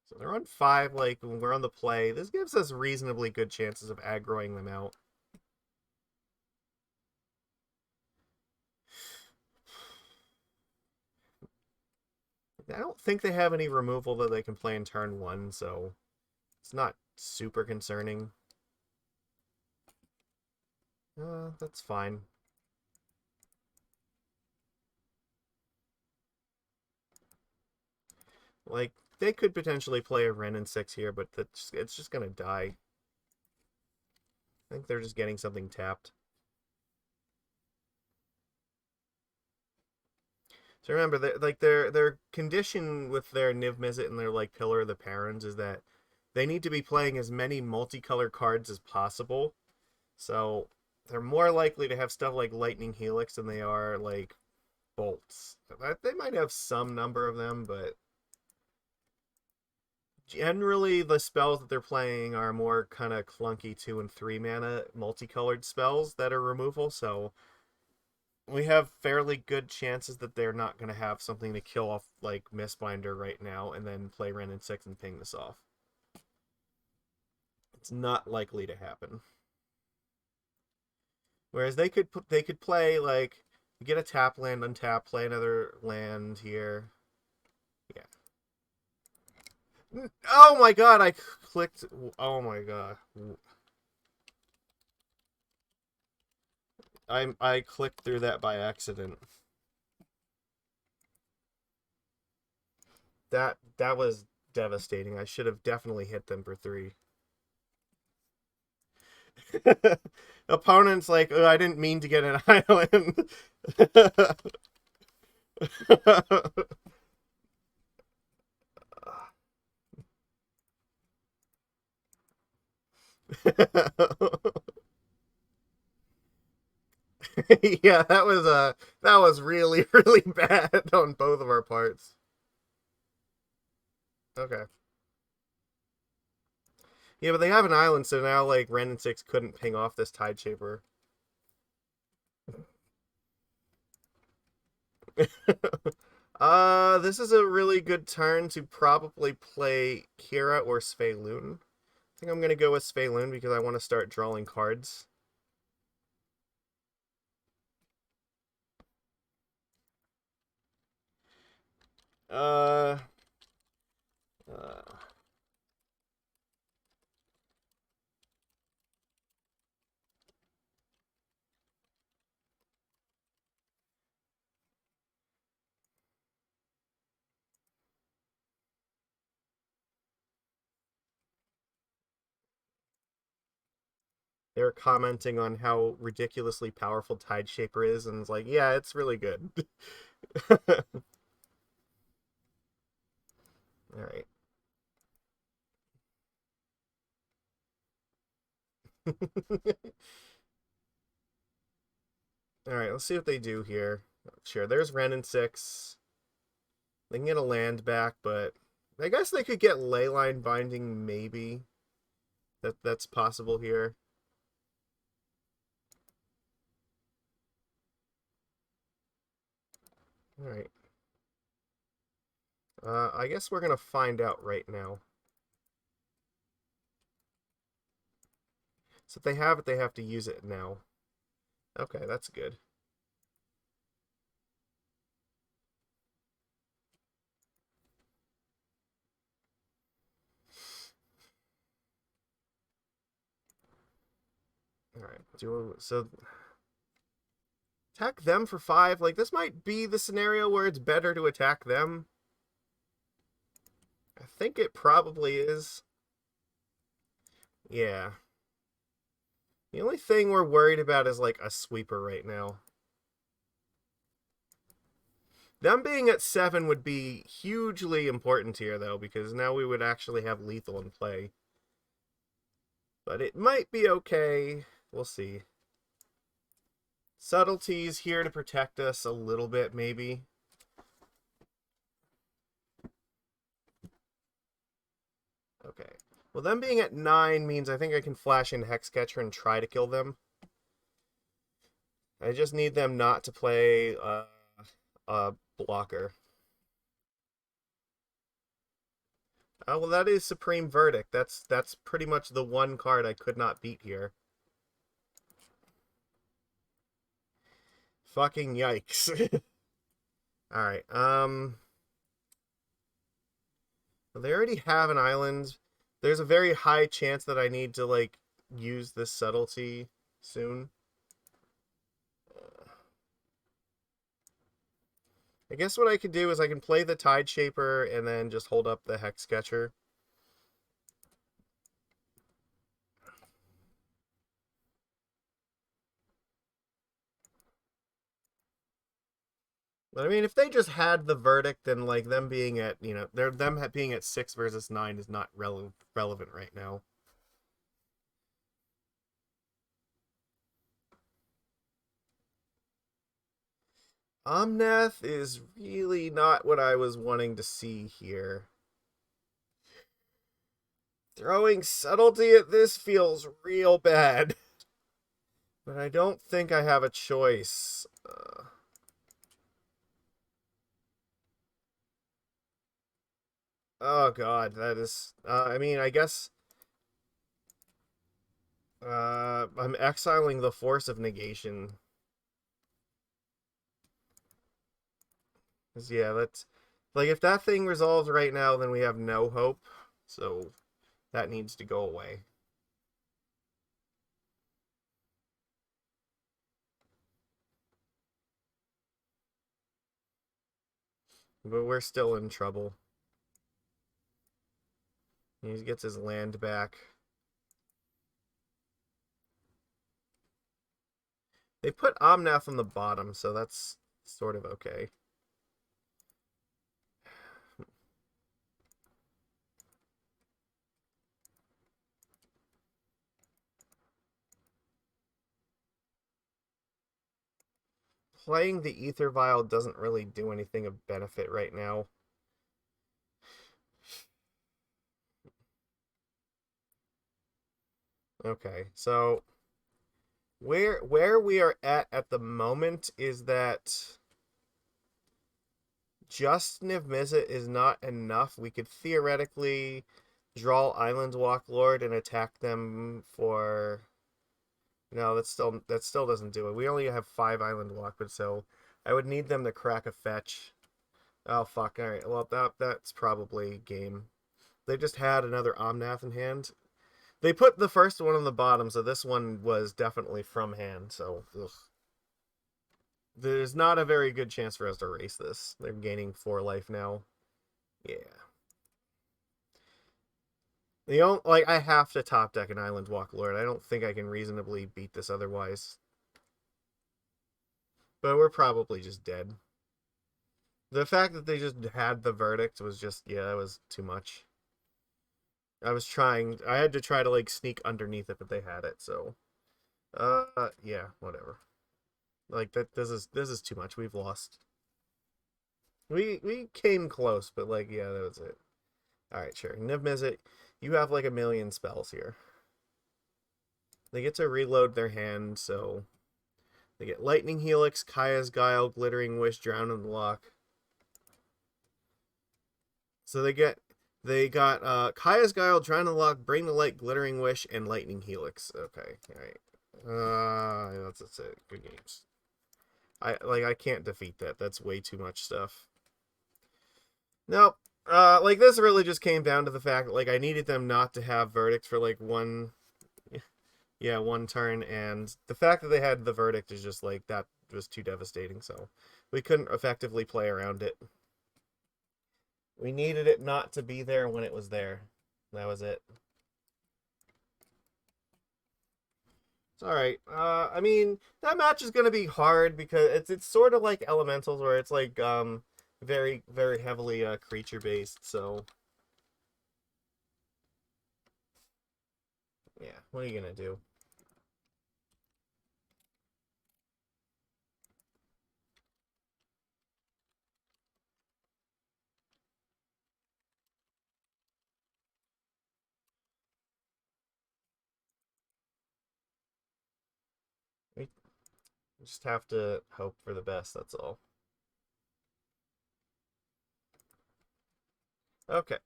So they're on 5, like, when we're on the play. This gives us reasonably good chances of aggroing them out. I don't think they have any removal that they can play in turn 1, so it's not super concerning. That's fine. Like, they could potentially play a Wrenn and 6 here, but it's just gonna die. I think they're just getting something tapped. So remember, their condition with their Niv Mizzet and their like Pillar of the Parents is that they need to be playing as many multicolored cards as possible. So they're more likely to have stuff like Lightning Helix than they are like bolts. They might have some number of them, but generally the spells that they're playing are more kind of clunky 2 and 3 mana multicolored spells that are removal, so we have fairly good chances that they're not going to have something to kill off like Mistbinder right now and then play Wrenn and 6 and ping this off. It's not likely to happen. Whereas they could play like get a tap land, untap, play another land here. Yeah. Oh my god, I clicked. Oh my god. I clicked through that by accident. That was devastating. I should have definitely hit them for 3. Opponent's like, oh, I didn't mean to get an island. Yeah, that was really really bad on both of our parts. Okay. Yeah, but they have an island, so now like Wrenn and 6 couldn't ping off this Tide Shaper. This is a really good turn to probably play Kira or Svyelun. I think I'm gonna go with Svyelun because I want to start drawing cards. Uh, uh they're commenting on how ridiculously powerful Tide Shaper is, and it's like, yeah, it's really good. All right. All right, let's see what they do here. Sure, there's Wrenn and 6. They can get a land back, but I guess they could get Leyline Binding, maybe. That's possible here. All right. I guess we're gonna find out right now. So if they have it, they have to use it now. Okay, that's good. All right. So attack them for 5. Like this might be the scenario where it's better to attack them. I think it probably is. Yeah. The only thing we're worried about is like a sweeper right now. Them being at 7 would be hugely important here, though, because now we would actually have lethal in play. But it might be okay. We'll see. Subtlety's here to protect us a little bit, maybe. Okay. Well, them being at 9 means I think I can flash in Hexcatcher and try to kill them. I just need them not to play a blocker. Oh, well, that is Supreme Verdict. That's pretty much the one card I could not beat here. Fucking yikes. Alright, well, they already have an island. There's a very high chance that I need to, like, use this subtlety soon. I guess what I could do is I can play the Tide Shaper and then just hold up the Hexcatcher. But I mean, if they just had the Verdict, then like them being at, you know, them being at 6 versus 9 is not relevant right now. Omnath is really not what I was wanting to see here. Throwing subtlety at this feels real bad. But I don't think I have a choice. Oh god, that is... I mean, I guess... I'm exiling the Force of Negation. Yeah, that's... Like, if that thing resolves right now, then we have no hope. So, that needs to go away. But we're still in trouble. He gets his land back. They put Omnath on the bottom, so that's sort of okay. Playing the Aether Vial doesn't really do anything of benefit right now. Okay, so where we are at the moment is that just Niv Mizzet is not enough. We could theoretically draw Island Walk Lord and attack them for... No, that still doesn't do it. We only have 5 Island Walk, but so I would need them to crack a fetch. Oh fuck! All right, well that's probably game. They just had another Omnath in hand. They put the first one on the bottom, so this one was definitely from hand. So ugh. There's not a very good chance for us to race this. They're gaining 4 life now. Yeah. The only, like, I have to top deck an Island Walk Lord. I don't think I can reasonably beat this otherwise. But we're probably just dead. The fact that they just had the Verdict was just, yeah, that was too much. I had to try to, like, sneak underneath it, but they had it, so. Yeah, whatever. Like, this is too much. We've lost. We came close, but, like, yeah, that was it. Alright, sure. Niv Mizzet, you have, like, a million spells here. They get to reload their hand, so they get Lightning Helix, Kaya's Guile, Glittering Wish, Drown in the Lock. So they got Kaya's Guile, Drown in the Lock, Bring the Light, Glittering Wish, and Lightning Helix. Okay, alright. That's it. Good games. I can't defeat that. That's way too much stuff. Nope. Like, this really just came down to the fact that, like, I needed them not to have Verdict for, like, one turn, and the fact that they had the Verdict is just, like, that was too devastating, so we couldn't effectively play around it. We needed it not to be there when it was there. That was it. It's alright. I mean, that match is gonna be hard because it's sort of like Elementals, where it's like, very, very heavily creature based, so yeah, what are you gonna do? We just have to hope for the best, that's all. Okay,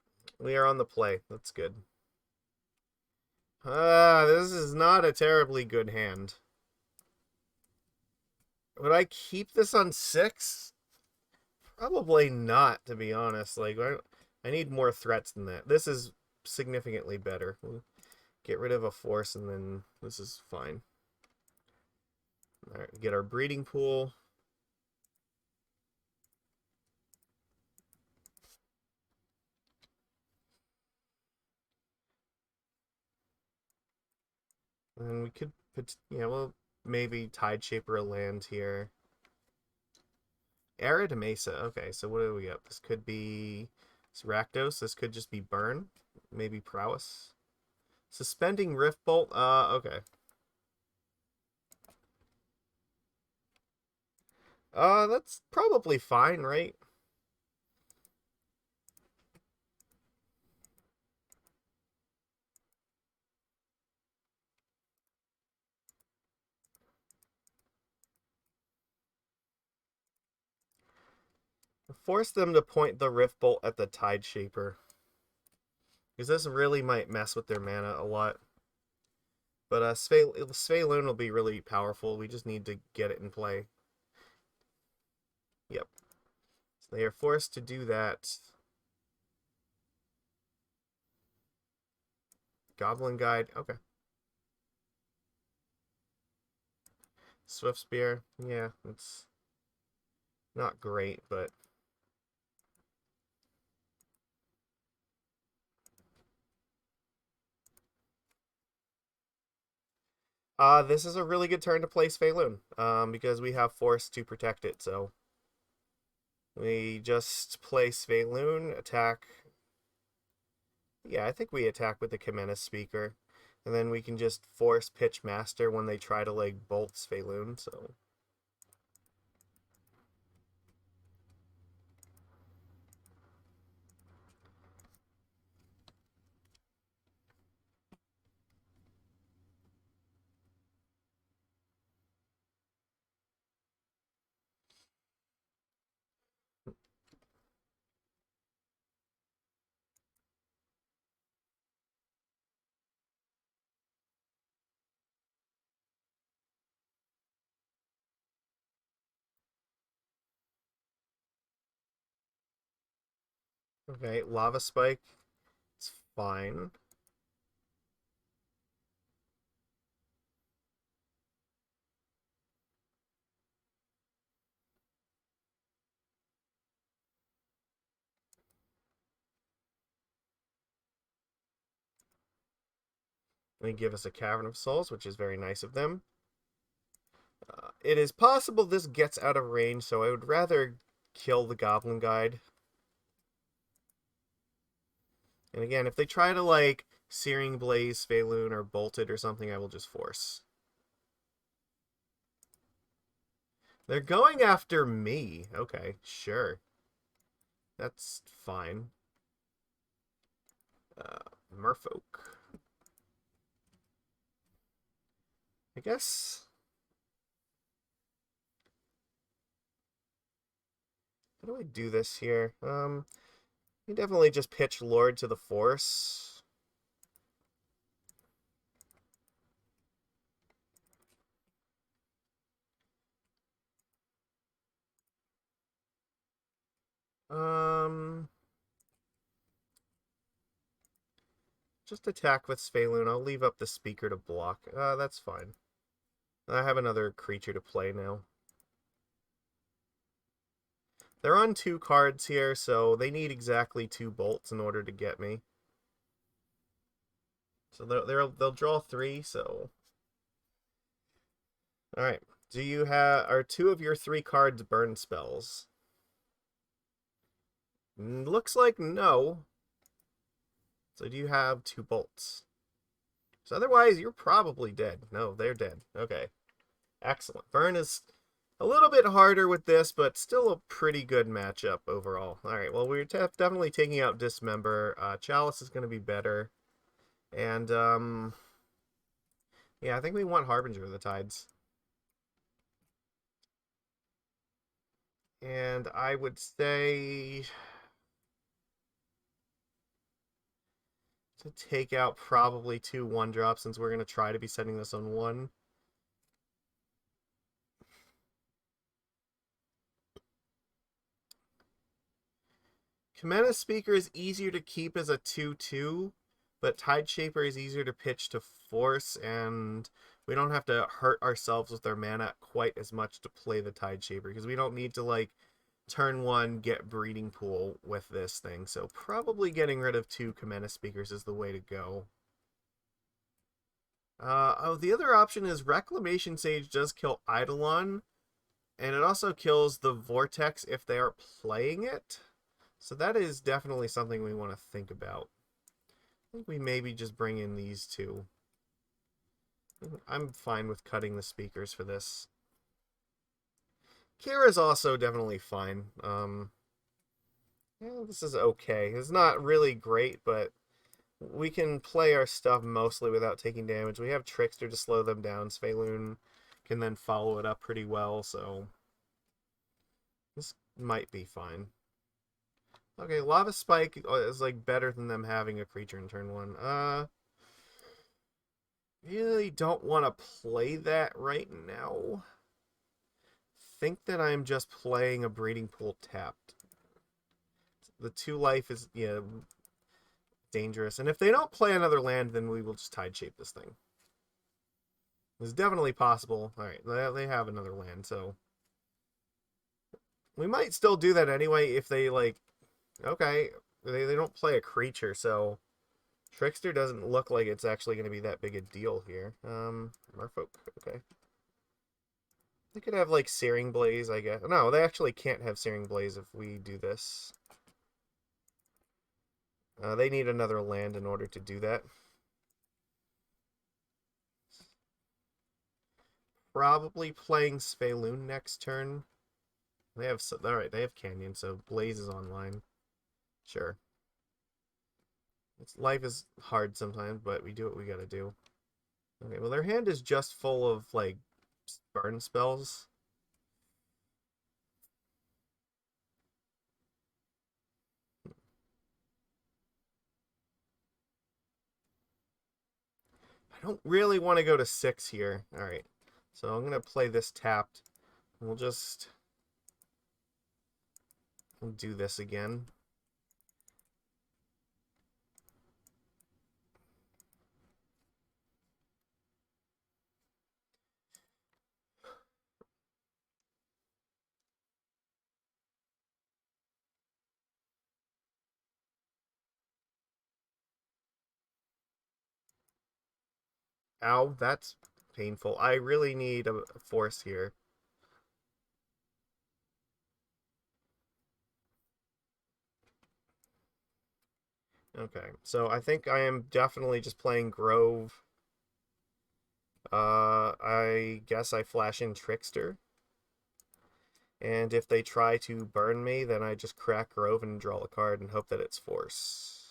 we are on the play. That's good. This is not a terribly good hand. Would I keep this on 6? Probably not, to be honest. Like, I need more threats than that. This is significantly better. We'll get rid of a force, and then this is fine. All right, get our breeding pool. And we could put, yeah, well, maybe Tide Shaper a land here. Arid Mesa. Okay, so what do we got? This could be Rakdos. This could just be Burn. Maybe Prowess. Suspending Rift Bolt. Okay. That's probably fine, right? Force them to point the Rift Bolt at the Tide Shaper. Because this really might mess with their mana a lot. But Svyelun will be really powerful. We just need to get it in play. Yep. So they are forced to do that. Goblin Guide. Okay. Swift Spear. Yeah, it's not great, but this is a really good turn to play Svyelun, because we have Force to protect it, so we just play Svyelun, attack. Yeah, I think we attack with the Kumena Speaker, and then we can just force Pitch Master when they try to, like, bolt Svyelun, so... Okay, Lava Spike. It's fine. They give us a Cavern of Souls, which is very nice of them. It is possible this gets out of range, so I would rather kill the Goblin Guide. And again, if they try to, like, Searing Blaze, Svyelun, or Bolted or something, I will just force. They're going after me. Okay, sure. That's fine. Merfolk. I guess... How do I do this here? You definitely just pitch Lord to the Force. Just attack with Svyelun. I'll leave up the Speaker to block. That's fine. I have another creature to play now. They're on 2 cards here, so they need exactly 2 bolts in order to get me. So they'll draw 3, so... Alright. Are 2 of your 3 cards burn spells? Looks like no. So do you have 2 bolts? So otherwise, you're probably dead. No, they're dead. Okay. Excellent. Burn is a little bit harder with this, but still a pretty good matchup overall. All right, well, we're definitely taking out Dismember. Chalice is going to be better. And, yeah, I think we want Harbinger of the Tides. And I would say to take out probably 2 1-drops since we're going to try to be setting this on 1. Kumena Speaker is easier to keep as a 2/2, but Tide Shaper is easier to pitch to Force, and we don't have to hurt ourselves with our mana quite as much to play the Tide Shaper, because we don't need to, like, turn 1, get Breeding Pool with this thing. So probably getting rid of 2 Kumena Speakers is the way to go. Oh, the other option is Reclamation Sage does kill Eidolon, and it also kills the Vortex if they are playing it. So that is definitely something we want to think about. I think we maybe just bring in these 2. I'm fine with cutting the speakers for this. Kira's also definitely fine. Yeah, this is okay. It's not really great, but we can play our stuff mostly without taking damage. We have Trickster to slow them down. Svyelun can then follow it up pretty well, so this might be fine. Okay, Lava Spike is like better than them having a creature in turn 1. Really don't want to play that right now. Think that I'm just playing a Breeding Pool tapped. The 2 life is, yeah, dangerous. And if they don't play another land, then we will just Tide Shape this thing. It's definitely possible. Alright, they have another land, so we might still do that anyway if they, like, okay, they don't play a creature, so Trickster doesn't look like it's actually going to be that big a deal here. Merfolk, okay. They could have, like, Searing Blaze, I guess. No, they actually can't have Searing Blaze if we do this. They need another land in order to do that. Probably playing Svyelun next turn. They have, alright, they have Canyon, so Blaze is online. Sure. Life is hard sometimes, but we do what we gotta do. Okay, well, their hand is just full of, like, burn spells. I don't really want to go to 6 here. Alright, so I'm going to play this tapped. We'll just do this again. Ow, that's painful. I really need a force here. Okay, so I think I am definitely just playing Grove. I guess I flash in Trickster. And if they try to burn me, then I just crack Grove and draw a card and hope that it's Force.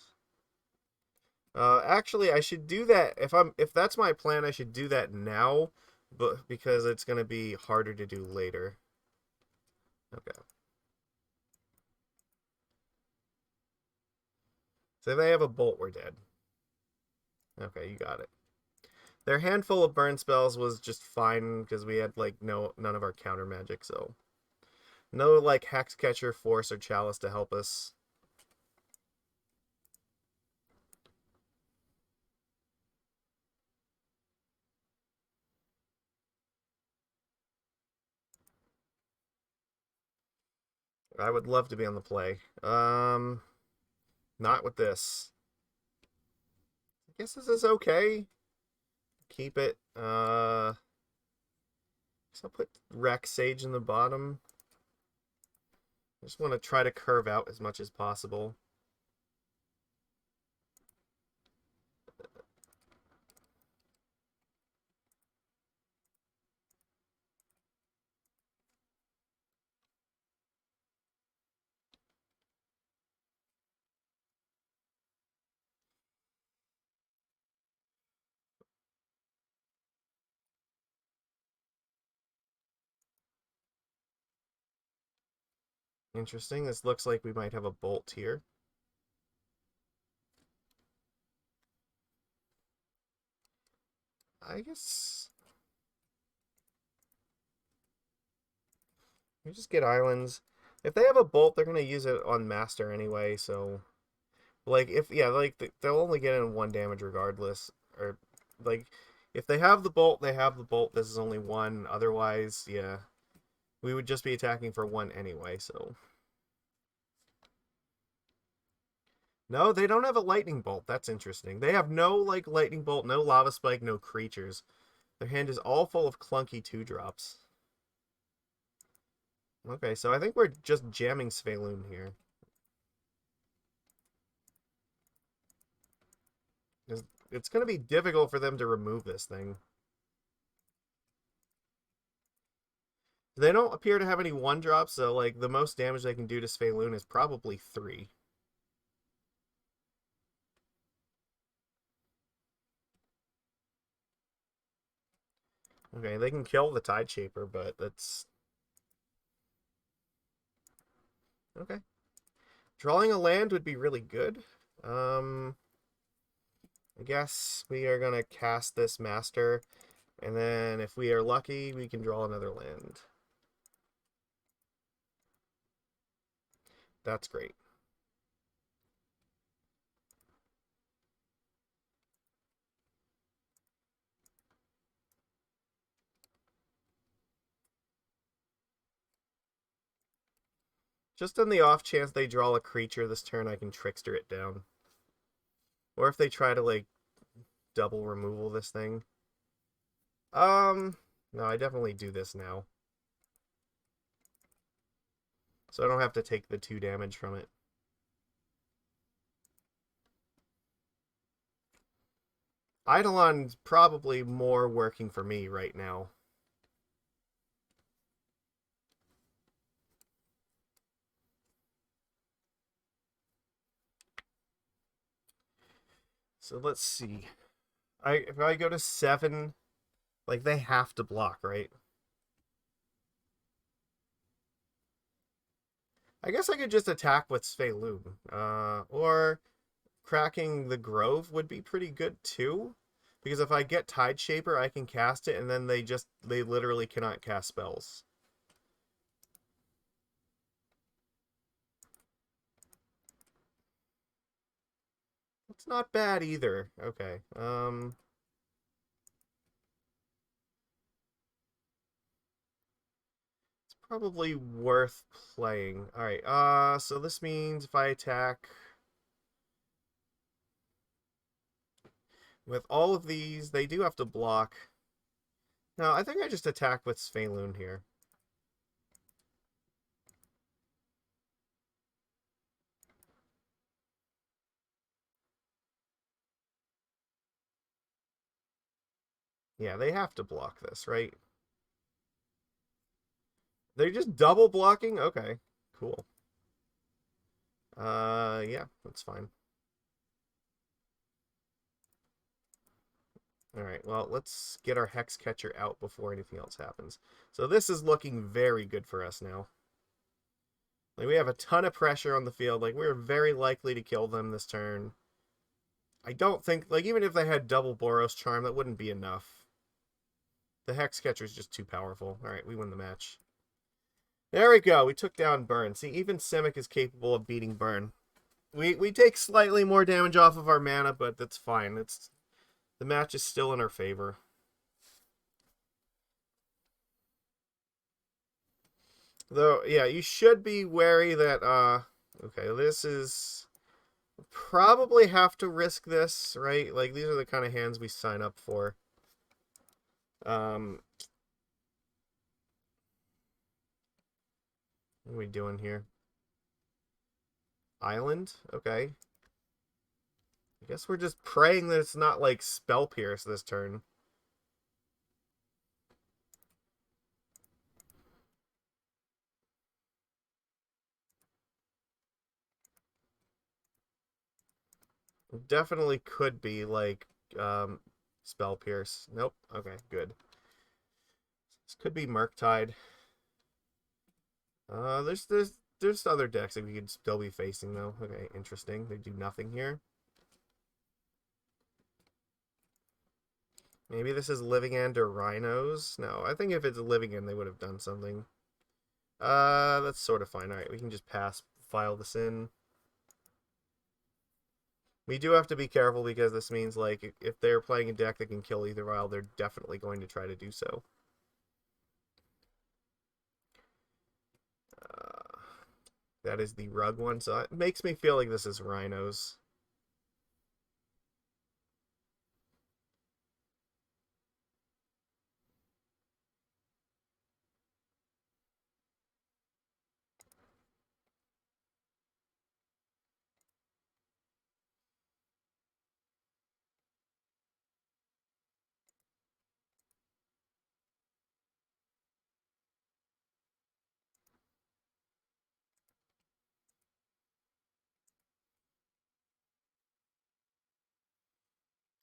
Actually, I should do that if that's my plan. I should do that now, but because it's gonna be harder to do later. Okay. So if they have a bolt, we're dead. Okay, you got it. Their handful of burn spells was just fine because we had like none of our counter magic, so no like Hexcatcher, Force, or Chalice to help us. I would love to be on the play. Not with this. I guess this is okay. Keep it. So I'll put Rex Sage in the bottom. I just want to try to curve out as much as possible. Interesting. This looks like we might have a bolt here. I guess we just get islands. If they have a bolt, they're gonna use it on master anyway. So, like, if yeah, like they'll only get in 1 damage regardless. Or like, if they have the bolt, they have the bolt. This is only 1. Otherwise, yeah, we would just be attacking for 1 anyway. So, no, they don't have a lightning bolt. That's interesting. They have no like lightning bolt, no lava spike, no creatures. Their hand is all full of clunky 2-drops. Okay, so I think we're just jamming Svyelun here. It's going to be difficult for them to remove this thing. They don't appear to have any 1-drops, so like the most damage they can do to Svyelun is probably 3. Okay, they can kill the Tide Shaper, but that's... Okay. Drawing a land would be really good. I guess we are going to cast this Master, and then if we are lucky, we can draw another land. That's great. Just on the off chance they draw a creature this turn, I can Trickster it down. Or if they try to, like, double removal this thing. No, I definitely do this now. So I don't have to take the 2 damage from it. Eidolon's probably more working for me right now. So let's see. If I go to 7, like they have to block, right? I guess I could just attack with Svyelun. Or cracking the Grove would be pretty good too. Because if I get Tide Shaper, I can cast it, and then they literally cannot cast spells. It's not bad either. Okay. It's probably worth playing. Alright, so this means if I attack with all of these, they do have to block. No, I think I just attack with Svyelun here. Yeah, they have to block this, right? They're just double blocking? Okay, cool. Yeah, that's fine. Alright, well, let's get our Hexcatcher out before anything else happens. So this is looking very good for us now. Like, we have a ton of pressure on the field. Like, we're very likely to kill them this turn. I don't think, like, even if they had double Boros Charm, that wouldn't be enough. The Hexcatcher is just too powerful. Alright, we win the match. There we go. We took down Burn. See, even Simic is capable of beating Burn. We take slightly more damage off of our mana, but that's fine. The match is still in our favor. Though, yeah, you should be wary that, okay, this is... Probably have to risk this, right? Like, these are the kind of hands we sign up for. What are we doing here? Island? Okay. I guess we're just praying that it's not like Spell Pierce this turn. Definitely could be like Spell Pierce. Nope. Okay, good. This could be Murktide. There's other decks that we could still be facing though. Okay, interesting. They do nothing here. Maybe this is Living End or Rhinos. No, I think if it's Living End, they would have done something. That's sort of fine. All right, we can just file this in. We do have to be careful because this means like if they're playing a deck that can kill Aether Vial, they're definitely going to try to do so. That is the rug one, so it makes me feel like this is Rhinos.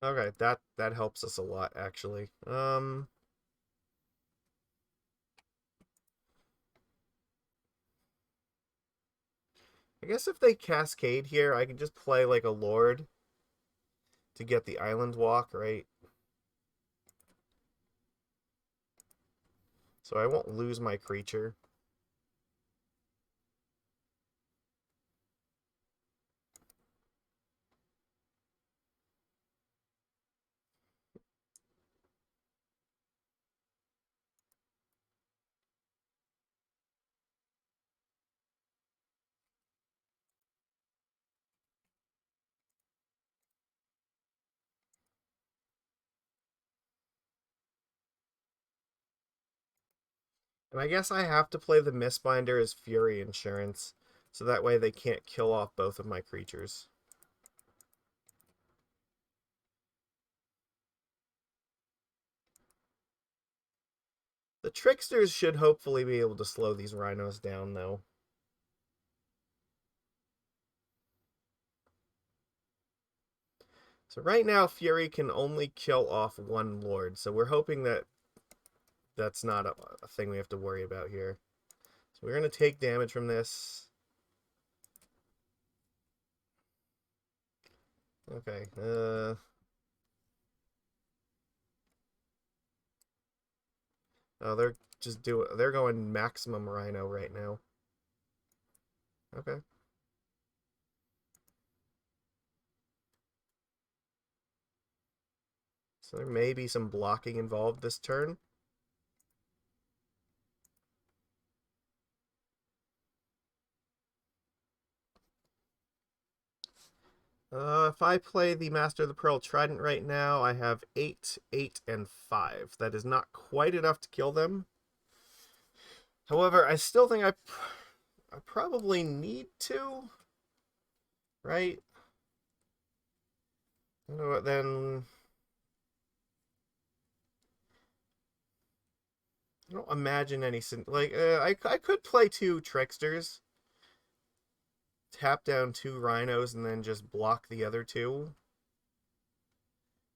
Okay, that helps us a lot actually. I guess if they cascade here, I can just play like a Lord to get the Island Walk, right? So I won't lose my creature. And I guess I have to play the Mistbinder as Fury Insurance, so that way they can't kill off both of my creatures. The Tricksters should hopefully be able to slow these Rhinos down, though. So right now, Fury can only kill off one Lord, so we're hoping that that's not a thing we have to worry about here. So we're going to take damage from this. Okay, oh, they're going maximum Rhino right now. Okay. So there may be some blocking involved this turn. If I play the Master of the Pearl Trident right now, I have 8, 8, and 5. That is not quite enough to kill them. However, I still think I probably need to, right? You know what, then I don't imagine any like I could play 2 Tricksters, tap down 2 Rhinos, and then just block the other 2.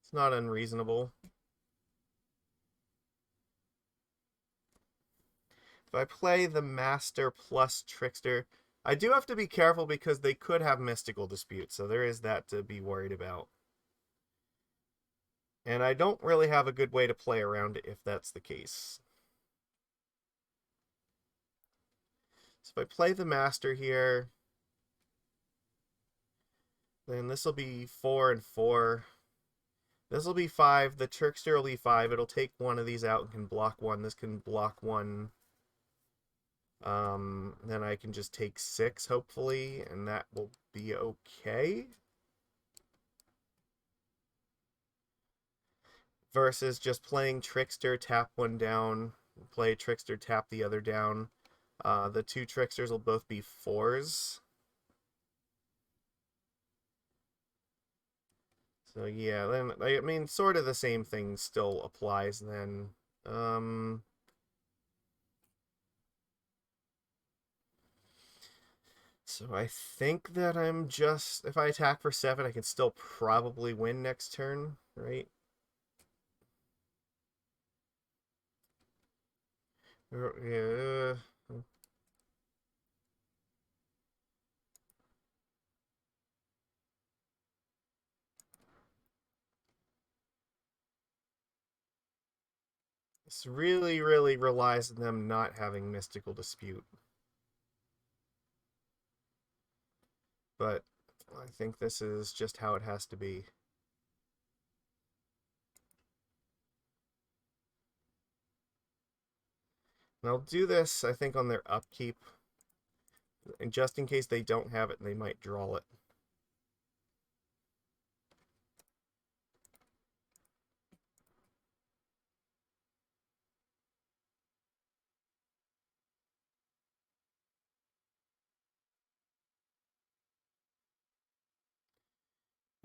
It's not unreasonable. If I play the Master plus Trickster, I do have to be careful because they could have Mystical Dispute, so there is that to be worried about. And I don't really have a good way to play around it if that's the case. So if I play the Master here, then this will be 4 and 4. This will be 5. The Trickster will be 5. It'll take one of these out and can block one. This can block one. Then I can just take 6, hopefully, and that will be okay. Versus just playing Trickster, tap one down, play Trickster, tap the other down. The 2 Tricksters will both be 4s. So yeah, then I mean, sort of the same thing still applies then. Um, so I think that I'm just, if I attack for 7, I can still probably win next turn, right? Yeah. This really, really relies on them not having Mystical Dispute. But I think this is just how it has to be. And I'll do this, I think, on their upkeep. And just in case they don't have it, they might draw it.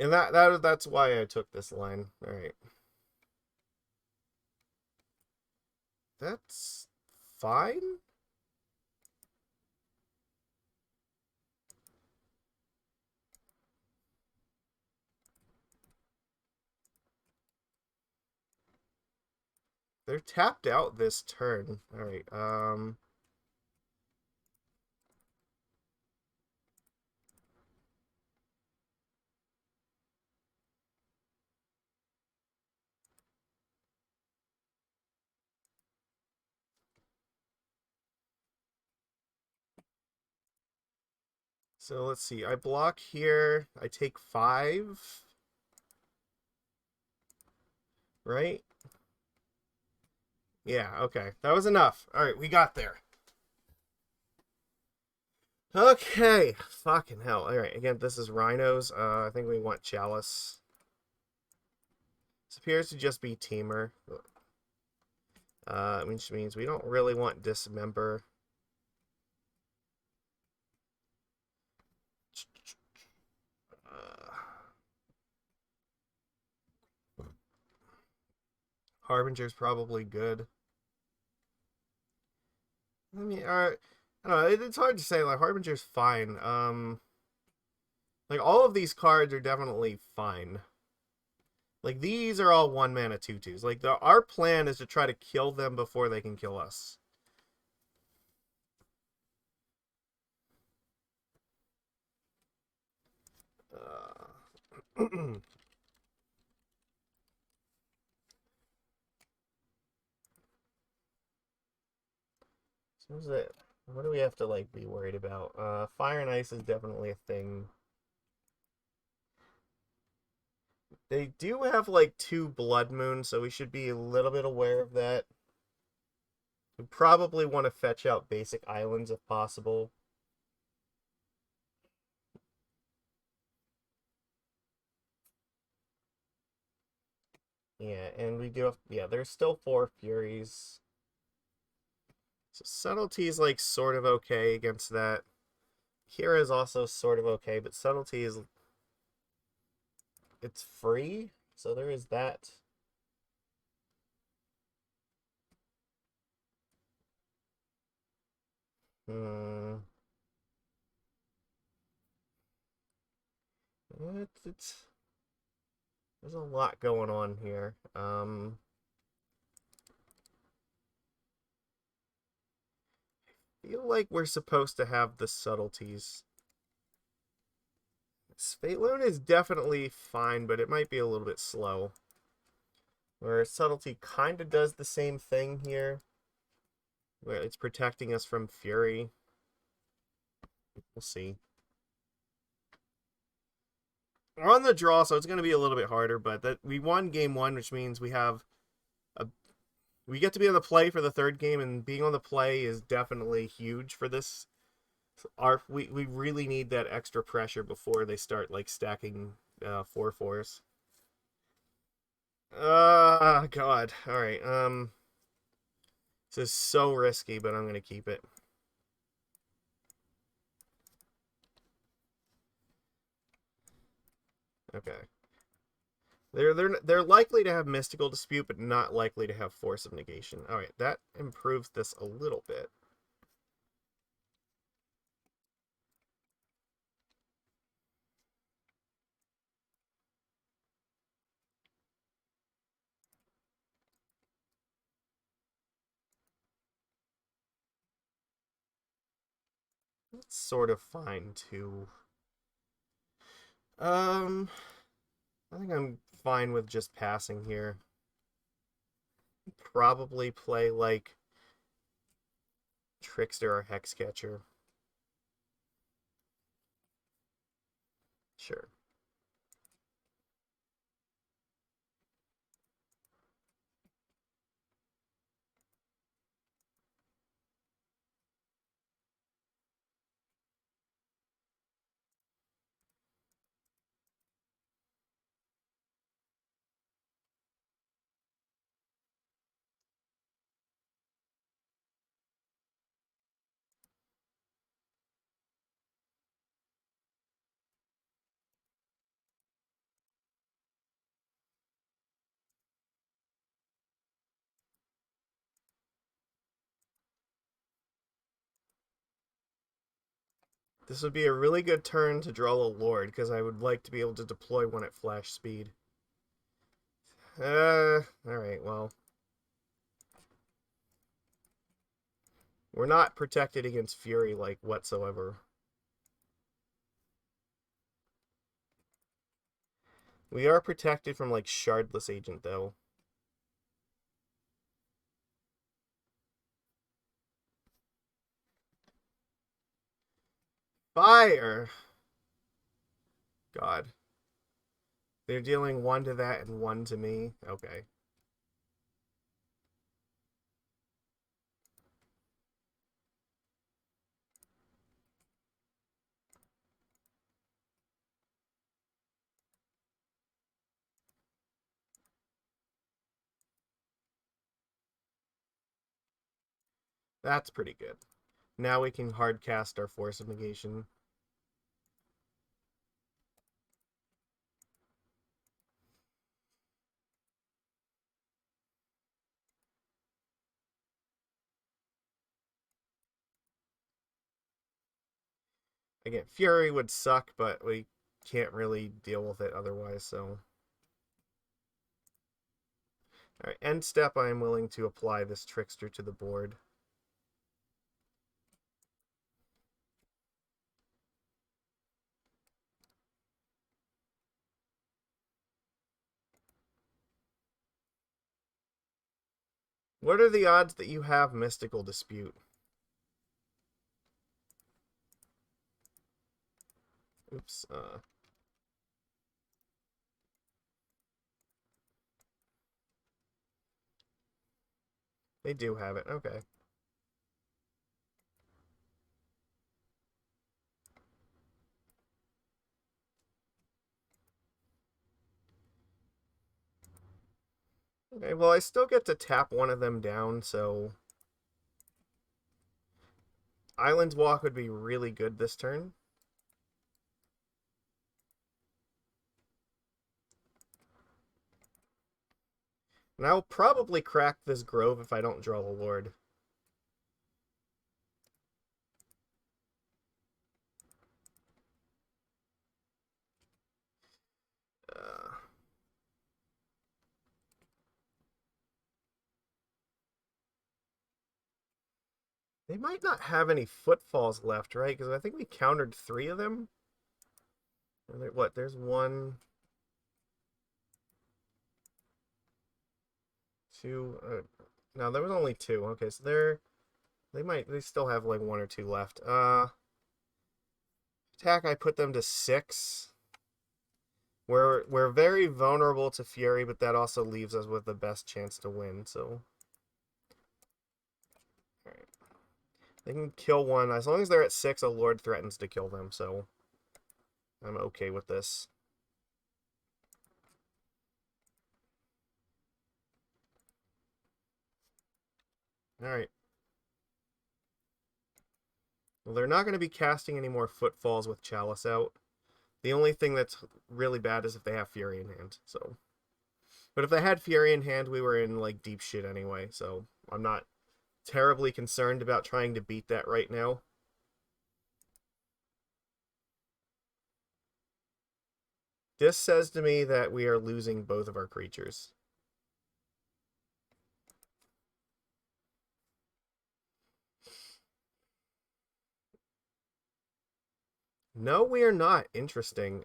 And that's why I took this line. All right. That's fine. They're tapped out this turn. All right. So let's see. I block here. I take 5. Right? Yeah, okay. That was enough. All right, we got there. Okay. Fucking hell. All right, again, this is Rhinos. I think we want Chalice. This appears to just be Teamer. Which means we don't really want Dismember. Harbinger's probably good. I mean, I don't know. It's hard to say. Like Harbinger's fine. Like all of these cards are definitely fine. Like these are all 1-mana 2/2s. Like our plan is to try to kill them before they can kill us. So what's that? What do we have to like be worried about? Fire and ice is definitely a thing. They do have like 2 blood moons, so we should be a little bit aware of that. We probably want to fetch out basic islands if possible. Yeah, and we do have, yeah, there's still 4 Furies. So Subtlety is like sort of okay against that. Kira is also sort of okay, but Subtlety is, it's free, so there is that. Hmm. It's there's a lot going on here. Feel like we're supposed to have the subtleties. Svyelun is definitely fine, but it might be a little bit slow. Where subtlety kind of does the same thing here, where it's protecting us from fury. We'll see. We're on the draw, so it's going to be a little bit harder, but that we won game 1, which means we have we get to be on the play for the 3rd game, and being on the play is definitely huge for this. We really need that extra pressure before they start like stacking 4/4s. God. All right. This is so risky, but I'm gonna keep it. Okay. They're likely to have Mystical Dispute, but not likely to have Force of Negation. All right, that improves this a little bit. It's sort of fine too. I think I'm fine with just passing here. Probably play like Trickster or Hexcatcher. Sure. This would be a really good turn to draw a Lord, because I would like to be able to deploy one at flash speed. Alright, well. We're not protected against Fury, like, whatsoever. We are protected from, like, Shardless Agent, though. Fire! God. They're dealing 1 to that and 1 to me? Okay. That's pretty good. Now we can hard cast our Force of Negation. Again, Fury would suck, but we can't really deal with it otherwise, so... Alright, end step, I am willing to apply this Trickster to the board. What are the odds that you have Mystical Dispute? Oops, They do have it, okay. Okay, well, I still get to tap one of them down, so... Island's Walk would be really good this turn. And I'll probably crack this Grove if I don't draw a Lord. They might not have any Footfalls left, right? Because I think we countered 3 of them. What? There's 1, 2. No, there was only 2. Okay, so they still have like 1 or 2 left. Attack. I put them to 6. We're very vulnerable to Fury, but that also leaves us with the best chance to win. So, all right, they can kill one as long as they're at 6. A Lord threatens to kill them, so I'm okay with this. All right. Well, they're not going to be casting any more Footfalls with Chalice out. The only thing that's really bad is if they have Fury in hand. So But if they had Fury in hand, we were in like deep shit anyway, so I'm not terribly concerned about trying to beat that right now. This says to me that we are losing both of our creatures. No, we are not. Interesting.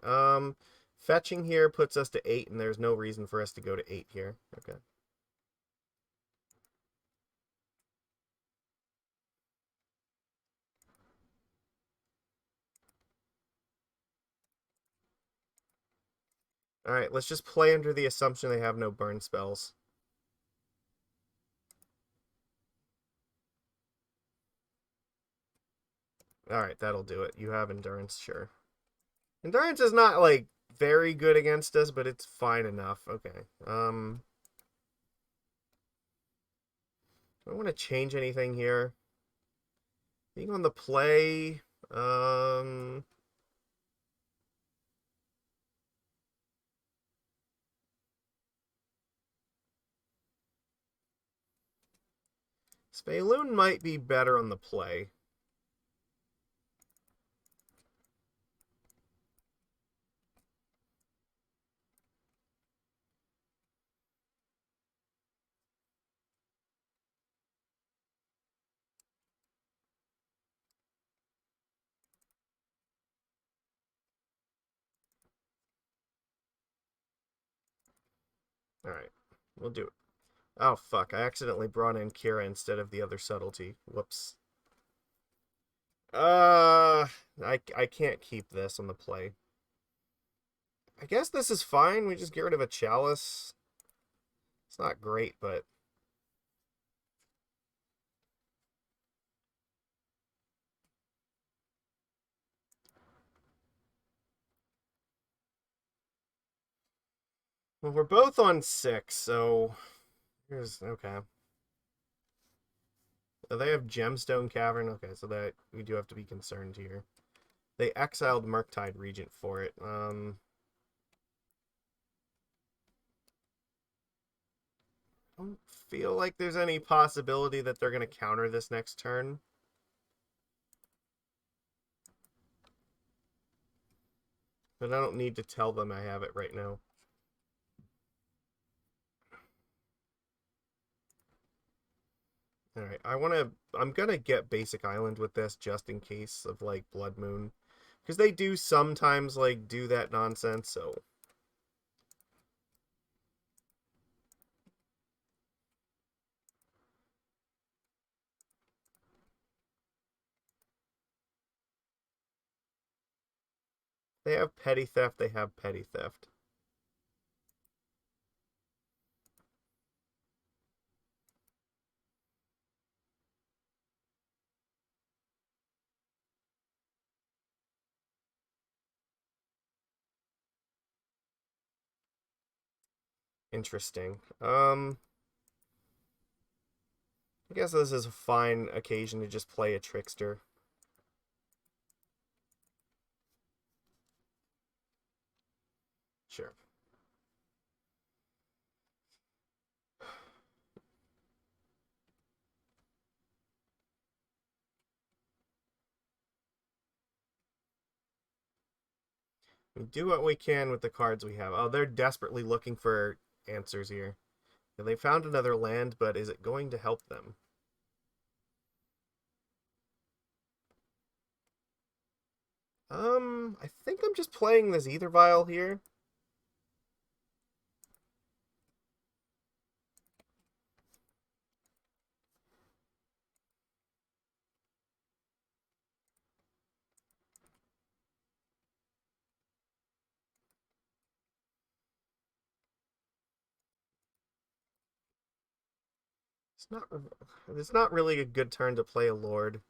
Fetching here puts us to 8, and there's no reason for us to go to 8 here. Okay. Alright, let's just play under the assumption they have no burn spells. Alright, that'll do it. You have Endurance, sure. Endurance is not, like, very good against us, but it's fine enough. Okay. I don't want to change anything here. Being on the play, Svyelun might be better on the play. Alright, we'll do it. Oh, fuck, I accidentally brought in Kira instead of the other Subtlety. Whoops. I can't keep this on the play. I guess this is fine. We just get rid of a Chalice. It's not great, but... Well, we're both on 6, so... Here's... Okay. Oh, they have Gemstone Cavern. Okay, so that we do have to be concerned here. They exiled Murktide Regent for it. I don't feel like there's any possibility that they're going to counter this next turn. But I don't need to tell them I have it right now. Alright, I'm gonna get Basic Island with this just in case of, like, Blood Moon. Because they do sometimes, like, do that nonsense, so... They have Petty Theft, they have Petty Theft. Interesting. I guess this is a fine occasion to just play a Trickster. Sure. We do what we can with the cards we have. Oh, they're desperately looking for answers here. They found another land, but is it going to help them? I think I'm just playing this Aether Vial here. It's not really a good turn to play a Lord.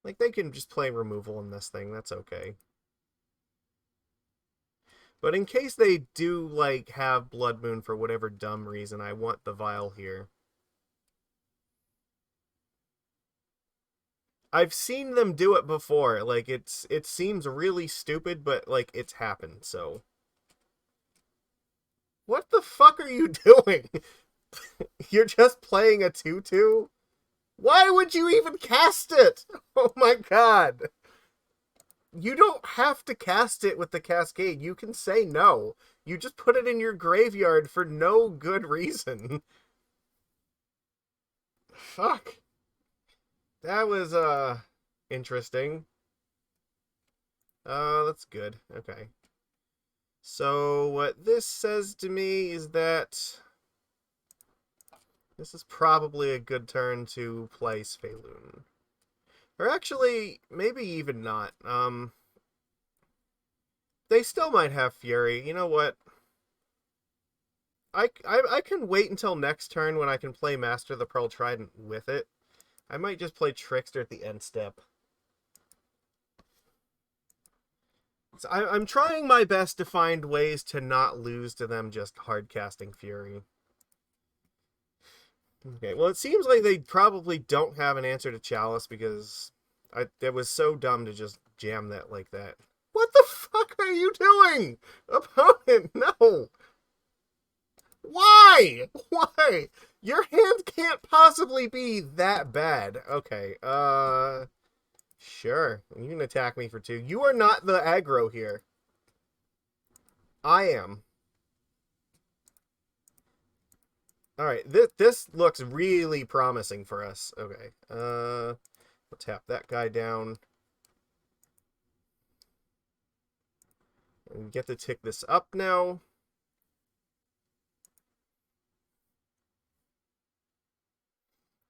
Like, they can just play removal in this thing, that's okay. But in case they do, like, have Blood Moon for whatever dumb reason, I want the Vial here. I've seen them do it before. Like, it seems really stupid, but, like, it's happened, so. What the fuck are you doing? You're just playing a 2/2? Why would you even cast it? Oh my god. You don't have to cast it with the Cascade. You can say no. You just put it in your graveyard for no good reason. Fuck. That was, interesting. That's good. Okay. So, what this says to me is that this is probably a good turn to play Svyelun. Or actually, maybe even not. They still might have Fury. You know what? I can wait until next turn when I can play Master the Pearl Trident with it. I might just play Trickster at the end step. So I'm trying my best to find ways to not lose to them just hard casting Fury. Okay, well, it seems like they probably don't have an answer to Chalice because it was so dumb to just jam that like that. What the fuck are you doing? Opponent, no! Why? Why? Your hand can't possibly be that bad. Okay, sure. You can attack me for 2. You are not the aggro here. I am. Alright, this looks really promising for us. Okay, we'll tap that guy down. And we get to tick this up now.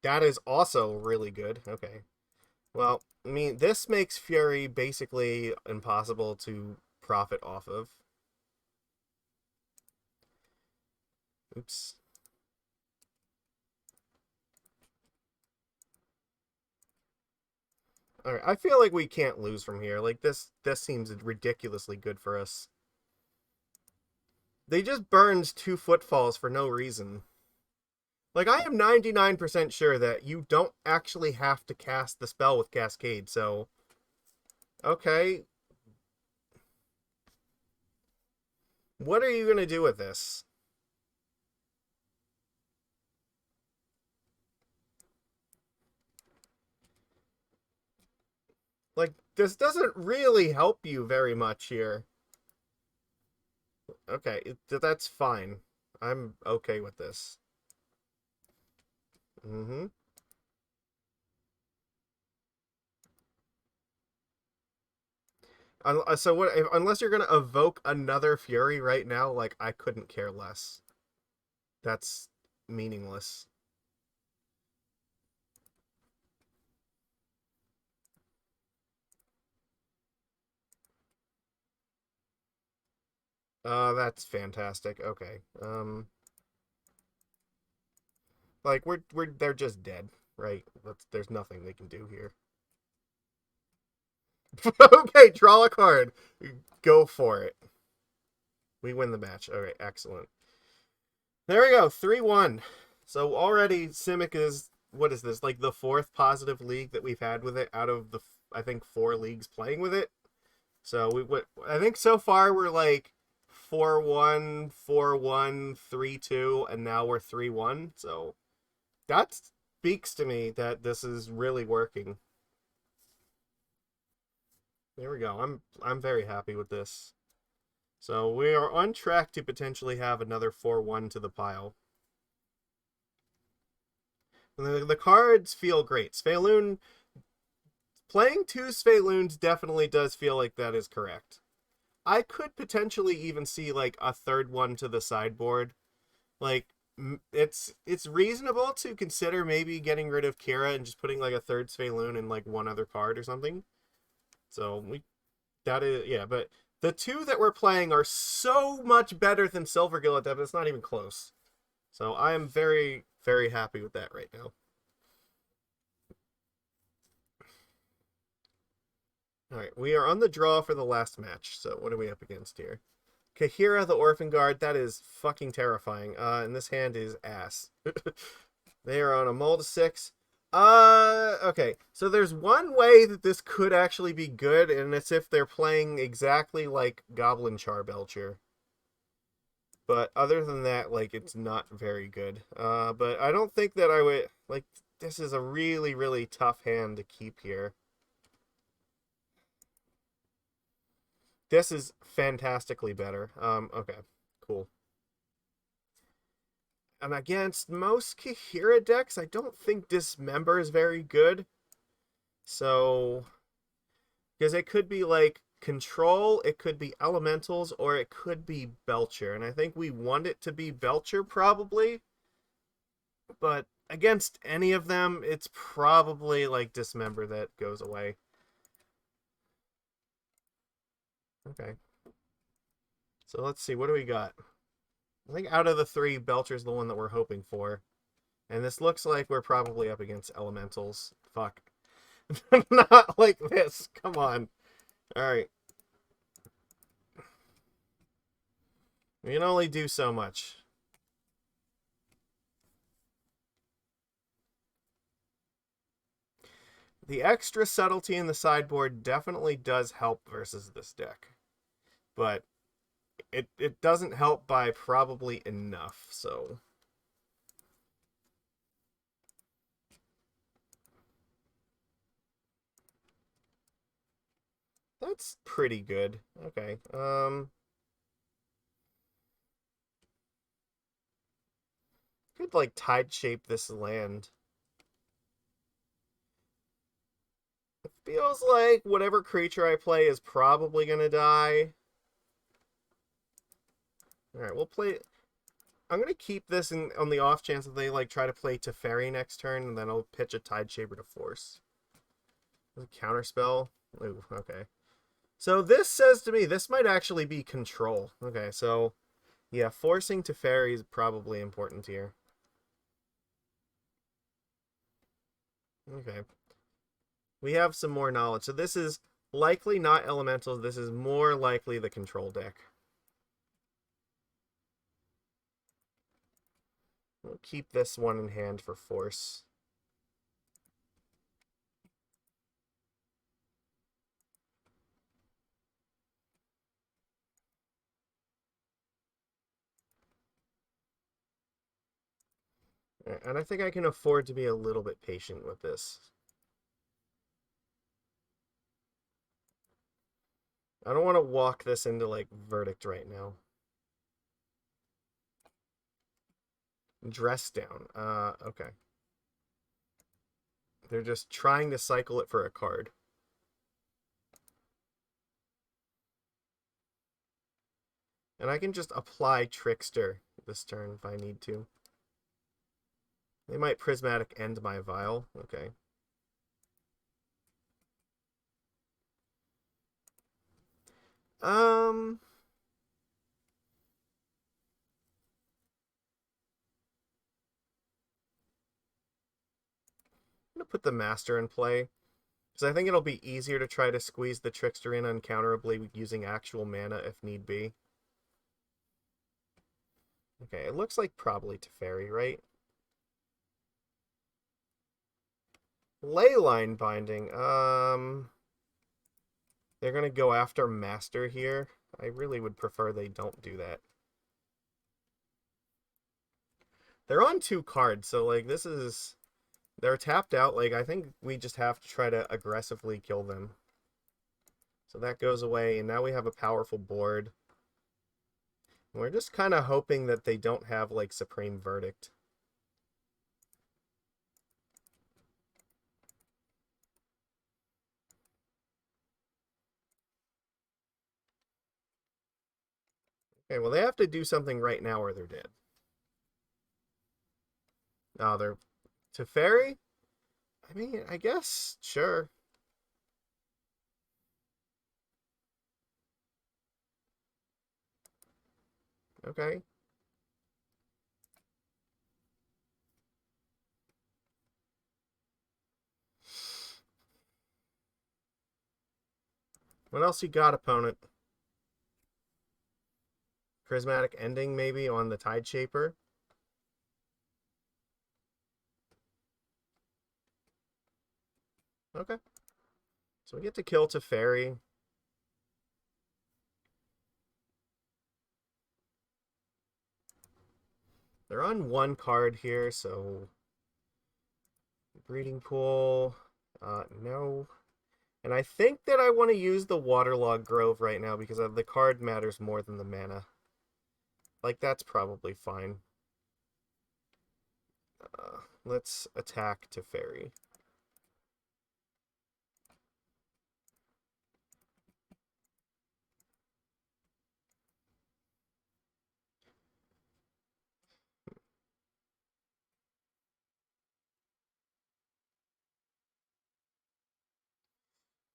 That is also really good. Okay. Well, I mean, this makes Fury basically impossible to profit off of. Oops. Alright, I feel like we can't lose from here. Like, this seems ridiculously good for us. They just burned 2 footfalls for no reason. Like, I am 99% sure that you don't actually have to cast the spell with Cascade, so... Okay. What are you going to do with this? Like, this doesn't really help you very much here. Okay, that's fine. I'm okay with this. Mm-hmm. So what? Unless you're gonna evoke another Fury right now, like, I couldn't care less. That's meaningless. That's fantastic. Okay. Like, they're just dead, right? There's nothing they can do here. Okay, draw a card. Go for it. We win the match. All right, excellent. There we go, 3-1. So already Simic is, what is this, like the 4th positive league that we've had with it out of the, I think, 4 leagues playing with it. So I think so far we're like 4-1, 4-1, 3-2, and now we're 3-1. So that speaks to me that this is really working. There we go. I'm very happy with this. So we are on track to potentially have another 4-1 to the pile. The cards feel great. Svyelun, playing 2 Sveiluns definitely does feel like that is correct. I could potentially even see like a 3rd one to the sideboard. Like, it's reasonable to consider maybe getting rid of Kira and just putting like a 3rd Svyelun in like one other card or something. So that is, yeah, but the 2 that we're playing are so much better than Silvergill at that, it's not even close. So I am very, very happy with that right now. Alright, we are on the draw for the last match. So what are we up against here? Kahira, the Orphan Guard. That is fucking terrifying. And this hand is ass. They are on a mull to 6. Okay. So there's one way that this could actually be good, and it's if they're playing exactly like Goblin Charbelcher. But other than that, like, it's not very good. But I don't think that I would, like, this is a really, really tough hand to keep here. This is fantastically better. Okay, cool. And against most Kahira decks, I don't think Dismember is very good. So, because it could be like Control, it could be Elementals, or it could be Belcher. And I think we want it to be Belcher probably. But against any of them, it's probably like Dismember that goes away. Okay. So let's see, what do we got? I think out of the three, Belcher's the one that we're hoping for. And this looks like we're probably up against Elementals. Fuck. Not like this. Come on. Alright. We can only do so much. The extra subtlety in the sideboard definitely does help versus this deck. But it doesn't help by probably enough, so... That's pretty good. Okay. Could, like, tide shape this land. It feels like whatever creature I play is probably gonna die. Alright, we'll play... I'm gonna keep this on the off chance that they, like, try to play Teferi next turn, and then I'll pitch a Tide Shaper to force. Counterspell? Ooh, okay. So this says to me, this might actually be control. Okay, so... Yeah, forcing Teferi is probably important here. Okay. We have some more knowledge. So this is likely not elementals. This is more likely the control deck. We'll keep this one in hand for force. And I think I can afford to be a little bit patient with this. I don't want to walk this into, like, Verdict right now. Dress down. Okay. They're just trying to cycle it for a card. And I can just apply Trickster this turn if I need to. They might Prismatic end my Vial. Okay. I'm gonna put the Master in play. Because I think it'll be easier to try to squeeze the Trickster in uncounterably using actual mana if need be. Okay, it looks like probably Teferi, right? Leyline Binding. They're going to go after Master here. I really would prefer they don't do that. They're on 2 cards, so, like, this is... They're tapped out. Like, I think we just have to try to aggressively kill them. So that goes away, and now we have a powerful board. We're just kind of hoping that they don't have, like, Supreme Verdict. Okay, well, they have to do something right now or they're dead. Oh, they're... Teferi? I mean, I guess, sure. Okay. What else you got, opponent? Prismatic Ending, maybe, on the Tide Shaper? Okay. So we get to kill Teferi. They're on one card here, so breeding pool. No. And I think that I want to use the Waterlogged Grove right now because the card matters more than the mana. Like, that's probably fine. Let's attack Teferi.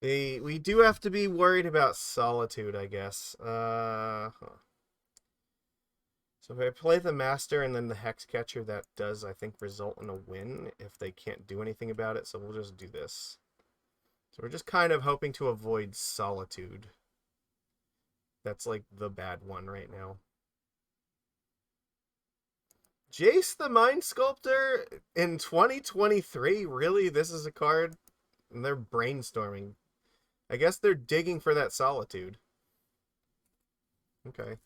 We do have to be worried about Solitude, I guess. So if I play the Master and then the Hexcatcher, that does, I think, result in a win if they can't do anything about it, so we'll just do this. So we're just kind of hoping to avoid Solitude. That's like the bad one right now. Jace the Mind Sculptor in 2023? Really? This is a card? And they're brainstorming. I guess they're digging for that Solitude. Okay.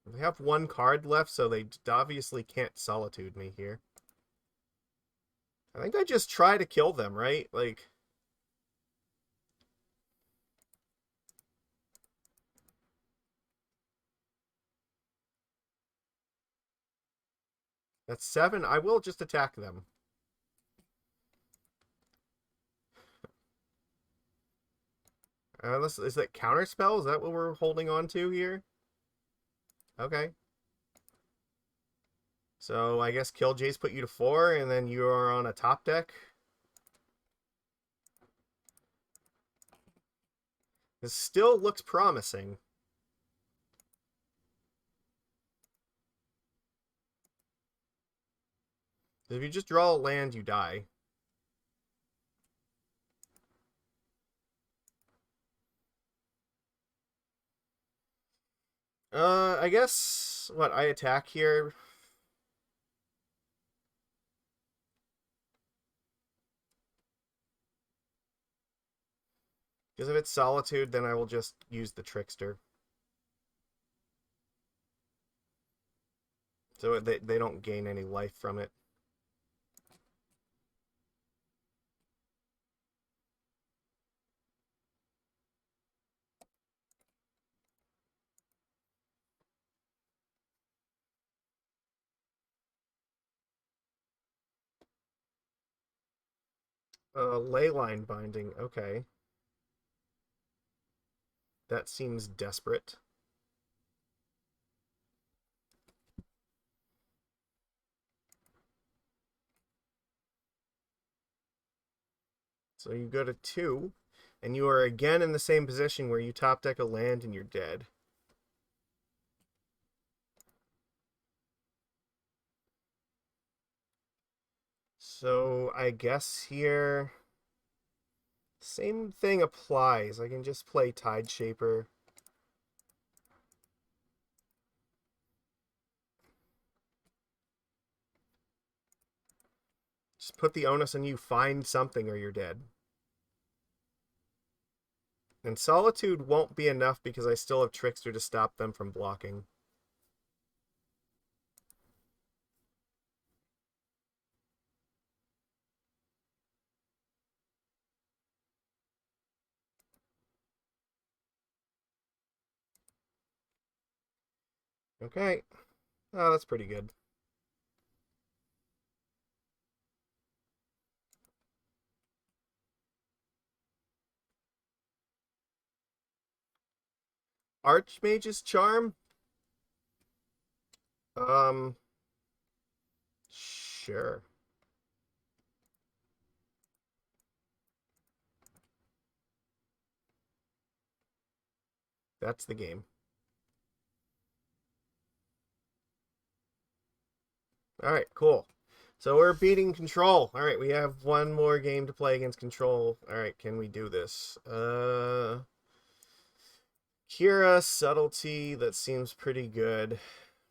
They have one card left, so they obviously can't Solitude me here. I think I just try to kill them, right? Like... That's 7. I will just attack them. Is that counterspell? Is that what we're holding on to here? Okay. So I guess kill Jace put you to 4, and then you are on a top deck. This still looks promising. If you just draw a land, you die. I guess, what, I attack here? Because if it's Solitude, then I will just use the Trickster. So they don't gain any life from it. Leyline Binding, okay. That seems desperate. So you go to 2, and you are again in the same position where you top deck a land and you're dead. So I guess here, same thing applies. I can just play Tide Shaper. Just put the onus on you, find something or you're dead. And Solitude won't be enough because I still have Trickster to stop them from blocking. Okay. Oh, that's pretty good. Archmage's Charm? Sure. That's the game. Alright, cool. So we're beating Control. Alright, we have one more game to play against Control. Alright, can we do this? Kira, Subtlety, that seems pretty good.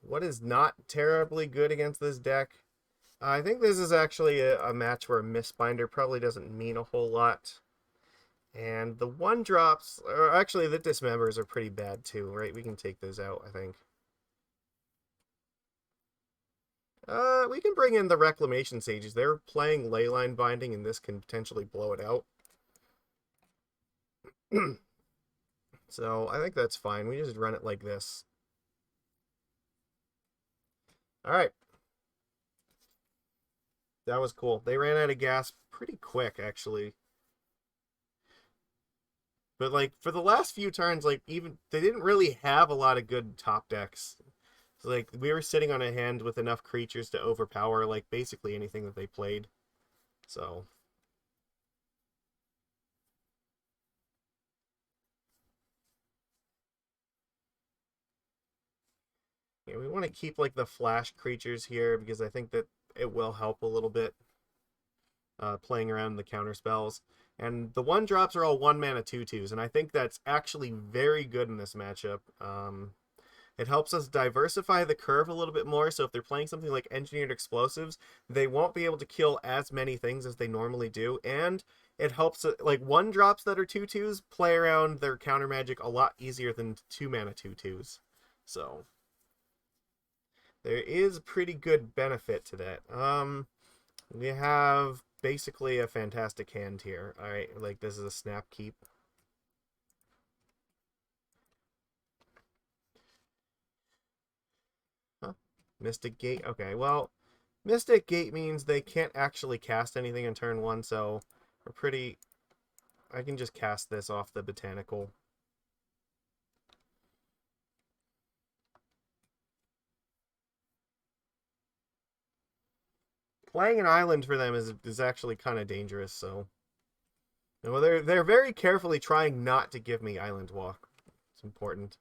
What is not terribly good against this deck? I think this is actually a match where Mistbinder probably doesn't mean a whole lot. And the one drops, or actually the Dismembers are pretty bad too, right? We can take those out, I think. We can bring in the Reclamation Sages. They're playing Leyline Binding, and this can potentially blow it out. So I think that's fine. We just run it like this. Alright. That was cool. They ran out of gas pretty quick, actually. But, like, for the last few turns, like, even they didn't really have a lot of good top decks. So, like, we were sitting on a hand with enough creatures to overpower, like, basically anything that they played. So... yeah, we want to keep, like, the flash creatures here, because I think that it will help a little bit. Playing around the counter spells. And the 1-drops are all 1-mana 2/2s, and I think that's actually very good in this matchup. It helps us diversify the curve a little bit more, so if they're playing something like Engineered Explosives, they won't be able to kill as many things as they normally do, and it helps, like, 1-drops that are 2/2s play around their counter magic a lot easier than 2-mana 2/2s. So, there is pretty good benefit to that. We have basically a fantastic hand here. Alright, like, this is a snap keep. Huh? Mystic Gate? Okay, well, Mystic Gate means they can't actually cast anything in turn 1, so we're pretty... I can just cast this off the Botanical. Playing an island for them is actually kind of dangerous, so... well, they're very carefully trying not to give me Island Walk. It's important.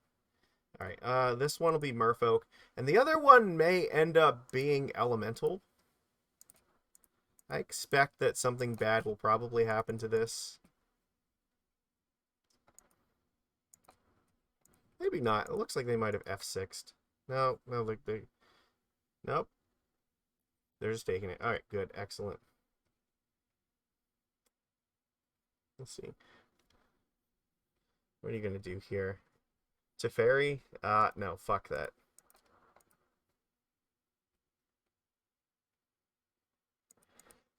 Alright, this one will be Merfolk. And the other one may end up being Elemental. I expect that something bad will probably happen to this. Maybe not. It looks like they might have F6'd. No, like they... nope. They're just taking it. Alright, good. Excellent. Let's see. What are you going to do here? Teferi? No, fuck that.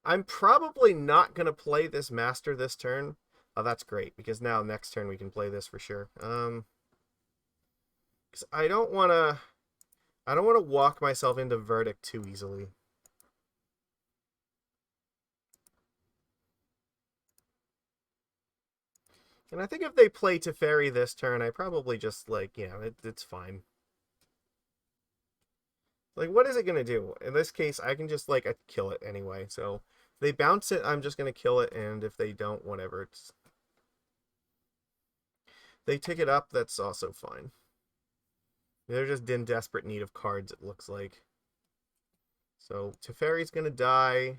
I'm probably not going to play this Master this turn. Oh, that's great, because now next turn we can play this for sure. Because I don't want to walk myself into Verdict too easily. And I think if they play Teferi this turn, I probably just, like, yeah, it's fine. Like, what is it going to do? In this case, I can just, like, kill it anyway. So, if they bounce it, I'm just going to kill it, and if they don't, whatever. They tick it up, that's also fine. They're just in desperate need of cards, it looks like. So, Teferi's going to die.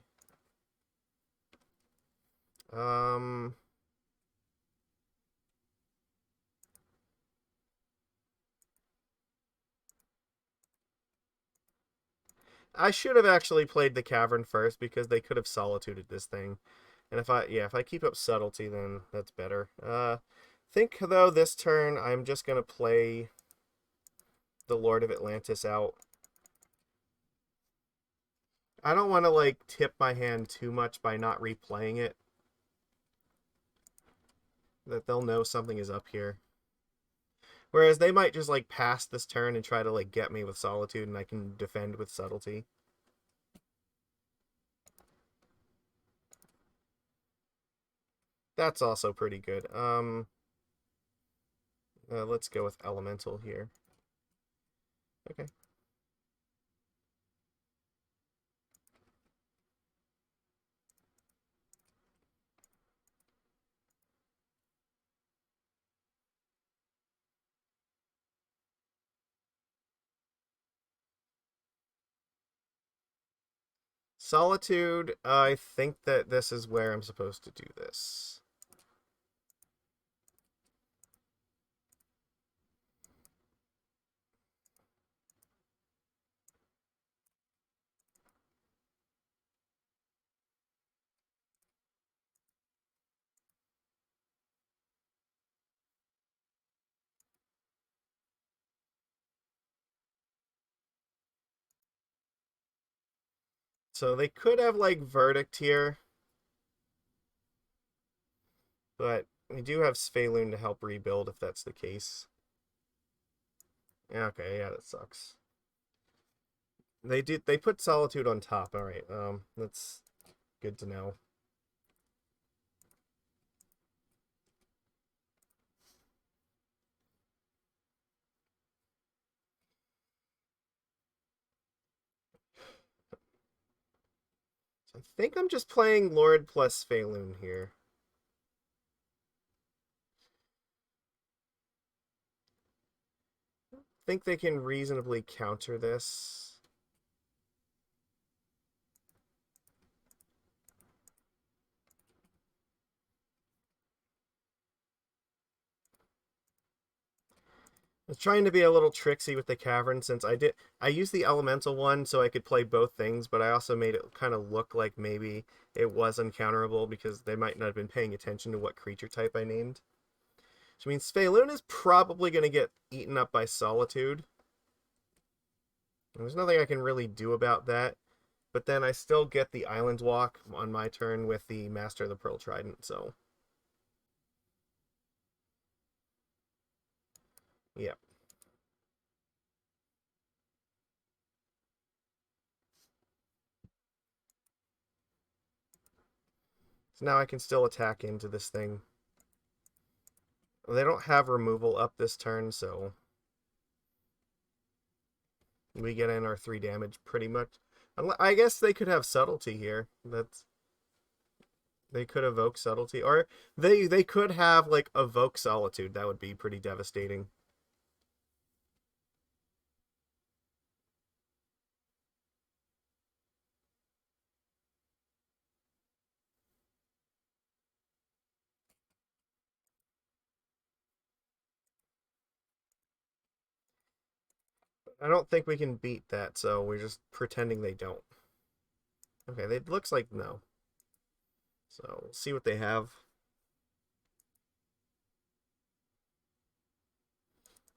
I should have actually played the Cavern first, because they could have solituded this thing. And if I keep up Subtlety, then that's better. Think, though, this turn, I'm just going to play the Lord of Atlantis out. I don't want to, like, tip my hand too much by not replaying it. That they'll know something is up here. Whereas they might just, like, pass this turn and try to, like, get me with Solitude, and I can defend with Subtlety. That's also pretty good. Let's go with Elemental here. Okay. Solitude, I think that this is where I'm supposed to do this. So they could have, like, Verdict here. But we do have Svyelun to help rebuild if that's the case. Yeah, okay, yeah, that sucks. They put Solitude on top. Alright, that's good to know. So I think I'm just playing Lord plus Svyelun here. I think they can reasonably counter this. I was trying to be a little tricksy with the Cavern since I used the elemental one so I could play both things, but I also made it kind of look like maybe it was uncounterable because they might not have been paying attention to what creature type I named. Which means Svyelun is probably going to get eaten up by Solitude. There's nothing I can really do about that. But then I still get the Island Walk on my turn with the Master of the Pearl Trident, so... Yep. So now I can still attack into this thing. They don't have removal up this turn, so... we get in our 3 damage pretty much. I guess they could have Subtlety here. They could evoke Subtlety. Or they could have, like, evoke Solitude. That would be pretty devastating. I don't think we can beat that, so we're just pretending they don't. Okay, it looks like no. So, we'll see what they have.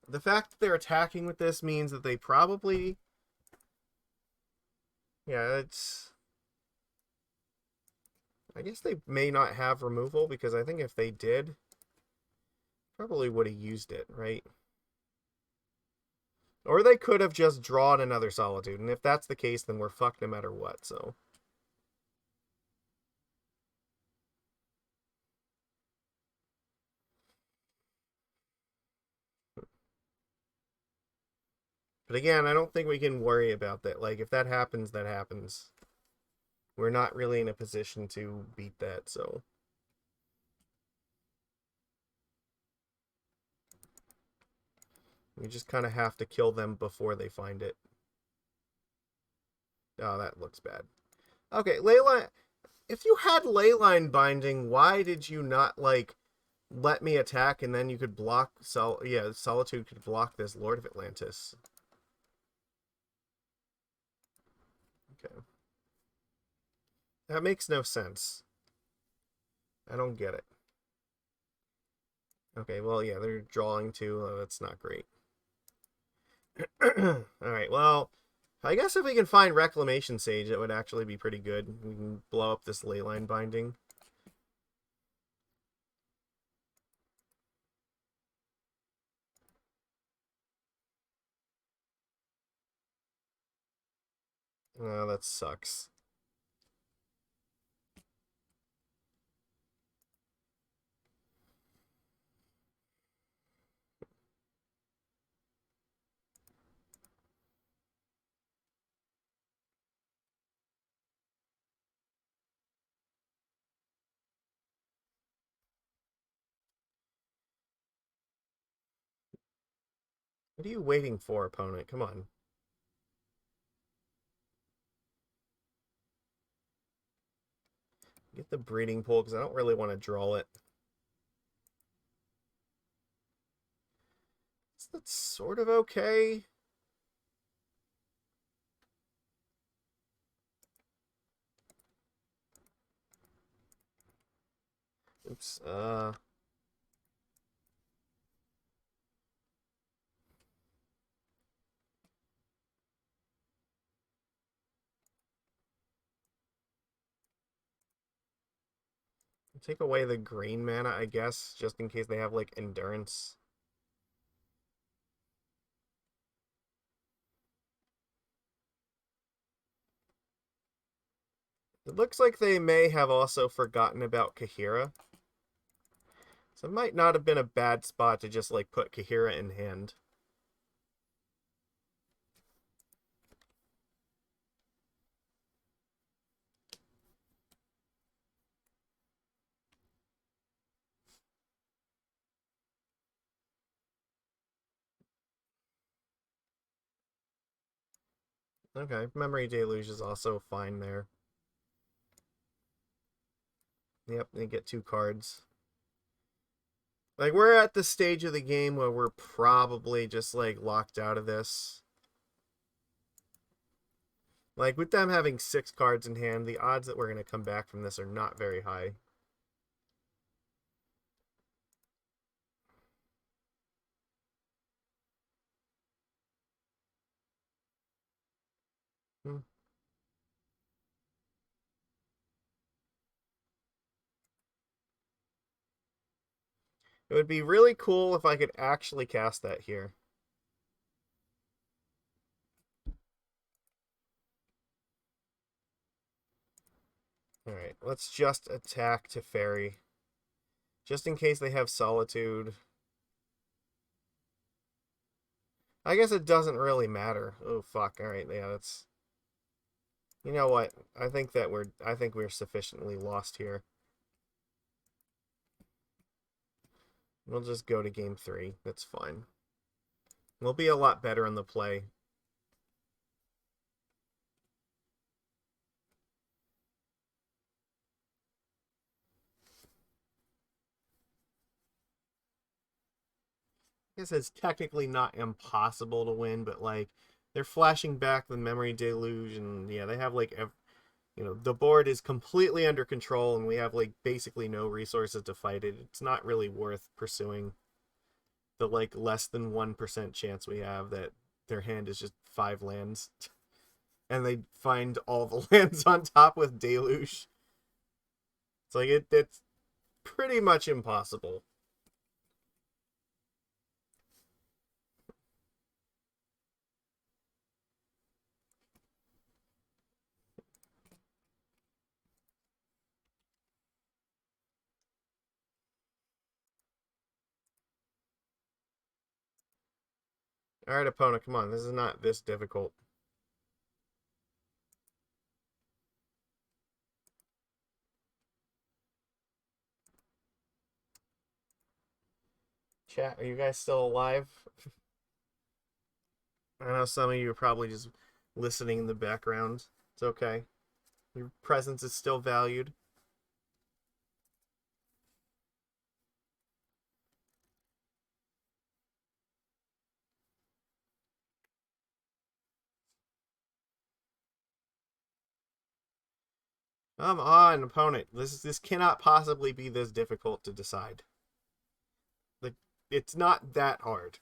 The fact that they're attacking with this means that they probably... yeah, it's... I guess they may not have removal, because I think if they did, probably would have used it, right? Or they could have just drawn another Solitude, and if that's the case, then we're fucked no matter what, so... But again, I don't think we can worry about that. Like, if that happens, that happens. We're not really in a position to beat that, so... we just kind of have to kill them before they find it. Oh, that looks bad. Okay, Leyline... if you had Leyline Binding, why did you not, like, let me attack and then you could block... Solitude could block this Lord of Atlantis. Okay. That makes no sense. I don't get it. Okay, well, yeah, they're drawing too. That's not great. Alright, well, I guess if we can find Reclamation Sage, it would actually be pretty good. We can blow up this Leyline Binding. Oh, that sucks. What are you waiting for, opponent? Come on. Get the breeding pool, because I don't really want to draw it. That's sort of okay. Oops, Take away the green mana, I guess, just in case they have, like, endurance. It looks like they may have also forgotten about Kahira. So it might not have been a bad spot to just, like, put Kahira in hand. Okay, Memory Deluge is also fine there. Yep, they get 2 cards. Like, we're at the stage of the game where we're probably just, like, locked out of this. Like, with them having 6 cards in hand, the odds that we're going to come back from this are not very high. Hmm. It would be really cool if I could actually cast that here. Alright, let's just attack Teferi. Just in case they have Solitude. I guess it doesn't really matter. Oh, fuck. Alright, yeah, that's... You know what? I think we're sufficiently lost here. We'll just go to game 3. That's fine. We'll be a lot better on the play. I guess it's technically not impossible to win, but, like, they're flashing back the Memory Deluge, and, yeah, they have, like, the board is completely under control, and we have, like, basically no resources to fight it. It's not really worth pursuing the, like, less than 1% chance we have that their hand is just 5 lands. And they find all the lands on top with Deluge. It's like, it's pretty much impossible. Alright, opponent, come on. This is not this difficult. Chat, are you guys still alive? I know some of you are probably just listening in the background. It's okay. Your presence is still valued. Come on, opponent. This cannot possibly be this difficult to decide. Like, it's not that hard.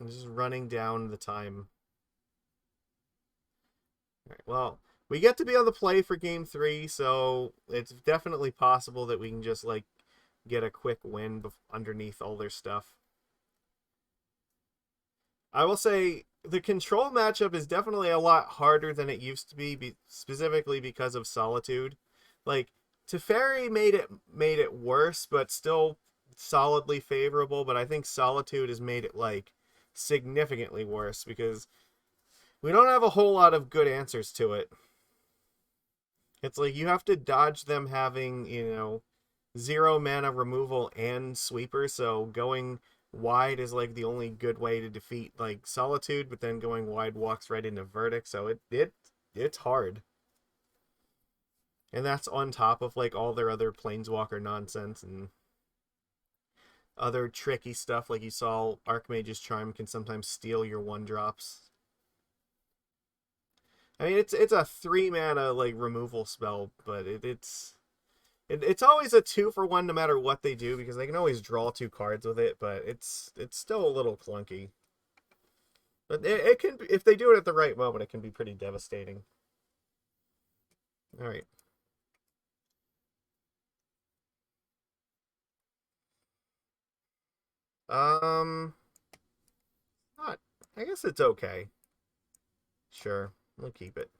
I'm just running down the time. All right, well, we get to be on the play for game 3, so it's definitely possible that we can just, like, get a quick win underneath all their stuff. I will say the control matchup is definitely a lot harder than it used to be, specifically because of Solitude. Like, Teferi made it worse, but still solidly favorable. But I think Solitude has made it, like, significantly worse because we don't have a whole lot of good answers to it. It's like you have to dodge them having, 0 mana removal and sweeper, so going wide is, like, the only good way to defeat, like, Solitude, but then going wide walks right into Verdict, so it's hard. And that's on top of, like, all their other Planeswalker nonsense and other tricky stuff, like you saw Archmage's Charm can sometimes steal your 1-drops. I mean, it's a 3 mana, like, removal spell, but it's always a 2-for-1 no matter what they do, because they can always draw 2 cards with it, but it's still a little clunky. But it can, if they do it at the right moment, it can be pretty devastating. Alright. Not. I guess it's okay. Sure. We'll keep it.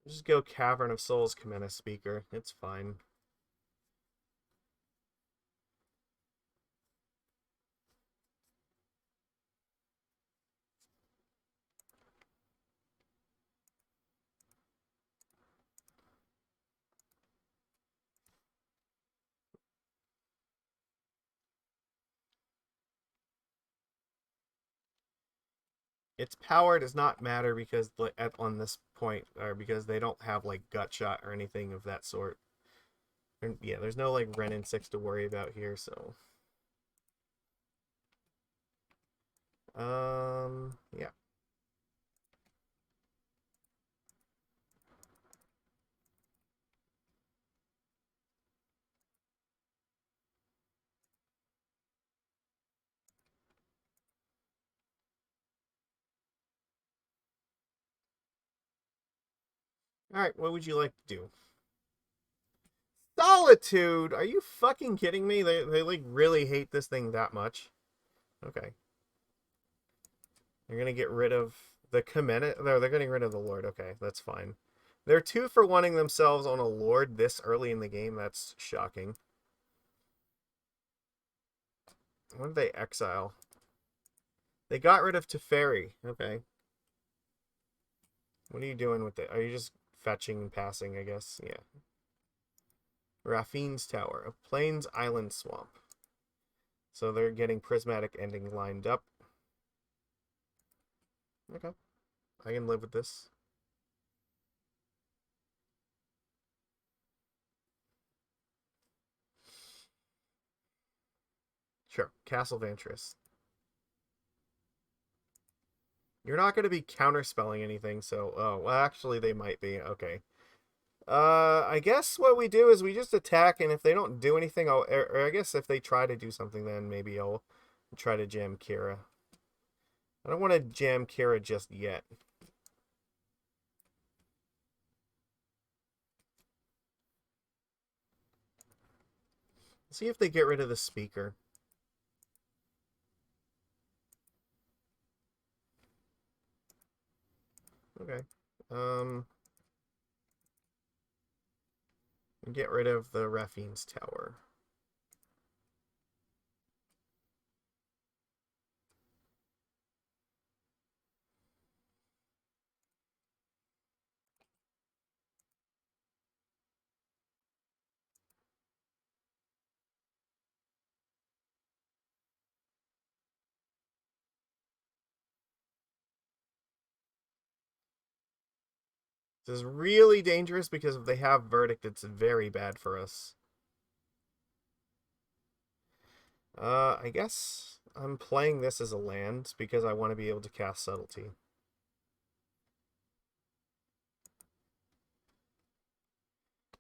Just go Cavern of Souls, Kumena Speaker. It's fine. Its power does not matter because on this point, or because they don't have like gut shot or anything of that sort. Yeah, there's no like Ren and 6 to worry about here, so yeah. Alright, what would you like to do? Solitude! Are you fucking kidding me? They like really hate this thing that much. Okay. They're gonna get rid of the Kumena. No, they're getting rid of the Lord. Okay, that's fine. They're 2 for wanting themselves on a Lord this early in the game. That's shocking. What did they exile? They got rid of Teferi. Okay. What are you doing with it? Are you just fetching and passing, I guess? Yeah. Raffine's Tower. A Plains Island Swamp. So they're getting Prismatic Ending lined up. Okay. I can live with this. Sure. Castle Vantress. You're not going to be counterspelling anything, so... Oh, well, actually, they might be. Okay. I guess what we do is we just attack, and if they don't do anything, or I guess if they try to do something, then maybe I'll try to jam Kira. I don't want to jam Kira just yet. See if they get rid of the speaker. Okay. Get rid of the Raffine's Tower. This is really dangerous because if they have Verdict, it's very bad for us. I guess I'm playing this as a land because I want to be able to cast Subtlety.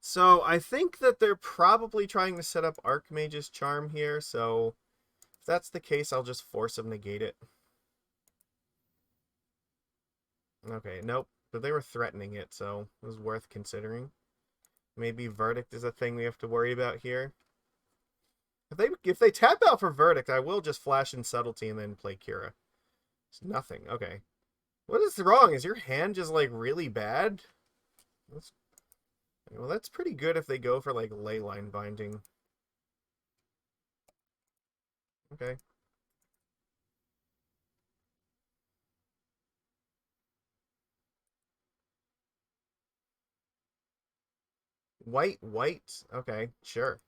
So I think that they're probably trying to set up Archmage's Charm here, so if that's the case, I'll just Force of Negate it. Okay, nope. But they were threatening it, so it was worth considering. Maybe Verdict is a thing we have to worry about here. If they tap out for Verdict, I will just flash in Subtlety and then play Kira. It's nothing. Okay. What is wrong? Is your hand just like really bad? Well, that's pretty good if they go for like Leyline Binding. Okay. White, white. Okay, sure.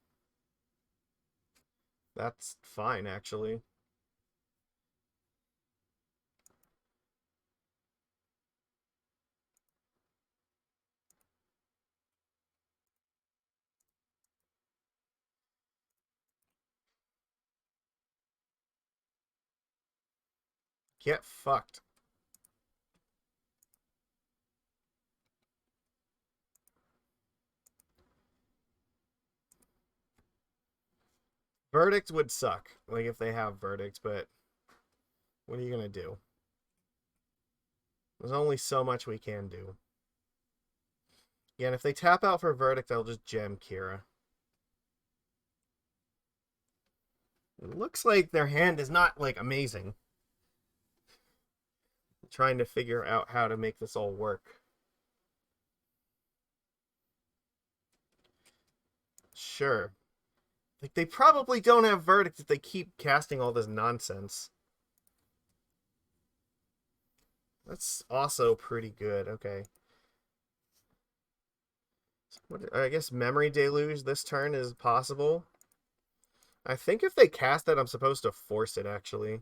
That's fine, actually. Get fucked. Verdict would suck, like, if they have Verdict, but what are you gonna do? There's only so much we can do. Yeah, and if they tap out for Verdict, I'll just gem Kira. It looks like their hand is not, like, amazing. I'm trying to figure out how to make this all work. Sure. Like, they probably don't have Verdict if they keep casting all this nonsense. That's also pretty good. Okay. I guess Memory Deluge this turn is possible. I think if they cast that, I'm supposed to force it, actually.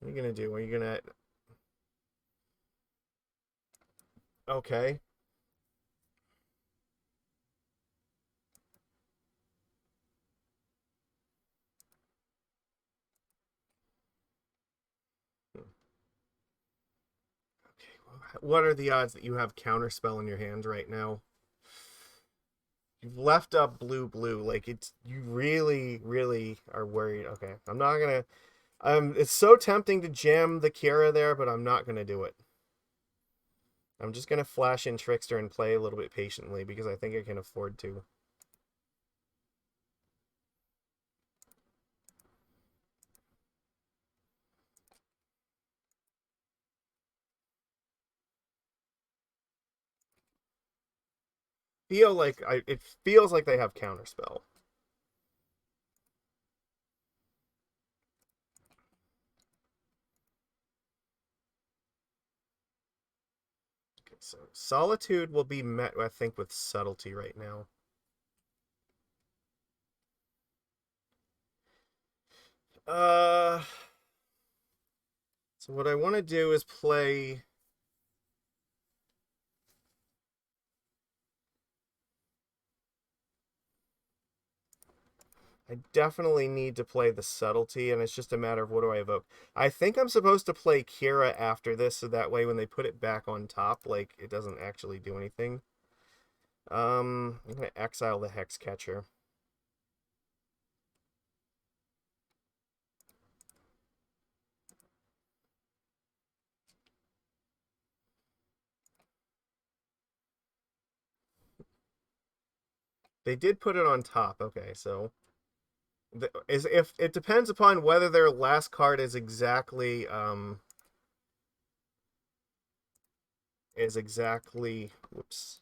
What are you going to do? Are you going to... Okay. What are the odds that you have Counterspell in your hand right now? You've left up blue. Like, it's... You really, really are worried. Okay. I'm not going to... It's so tempting to jam the Kira there, but I'm not going to do it. I'm just going to flash in Trickster and play a little bit patiently because I think I can afford to. It feels like they have Counterspell. Okay, so Solitude will be met, I think, with Subtlety right now. So what I want to do is play... I definitely need to play the Subtlety, and it's just a matter of what do I evoke. I think I'm supposed to play Kira after this, so that way when they put it back on top, like, it doesn't actually do anything. I'm going to exile the Hexcatcher. They did put it on top. Okay, so... if it depends upon whether their last card is exactly whoops.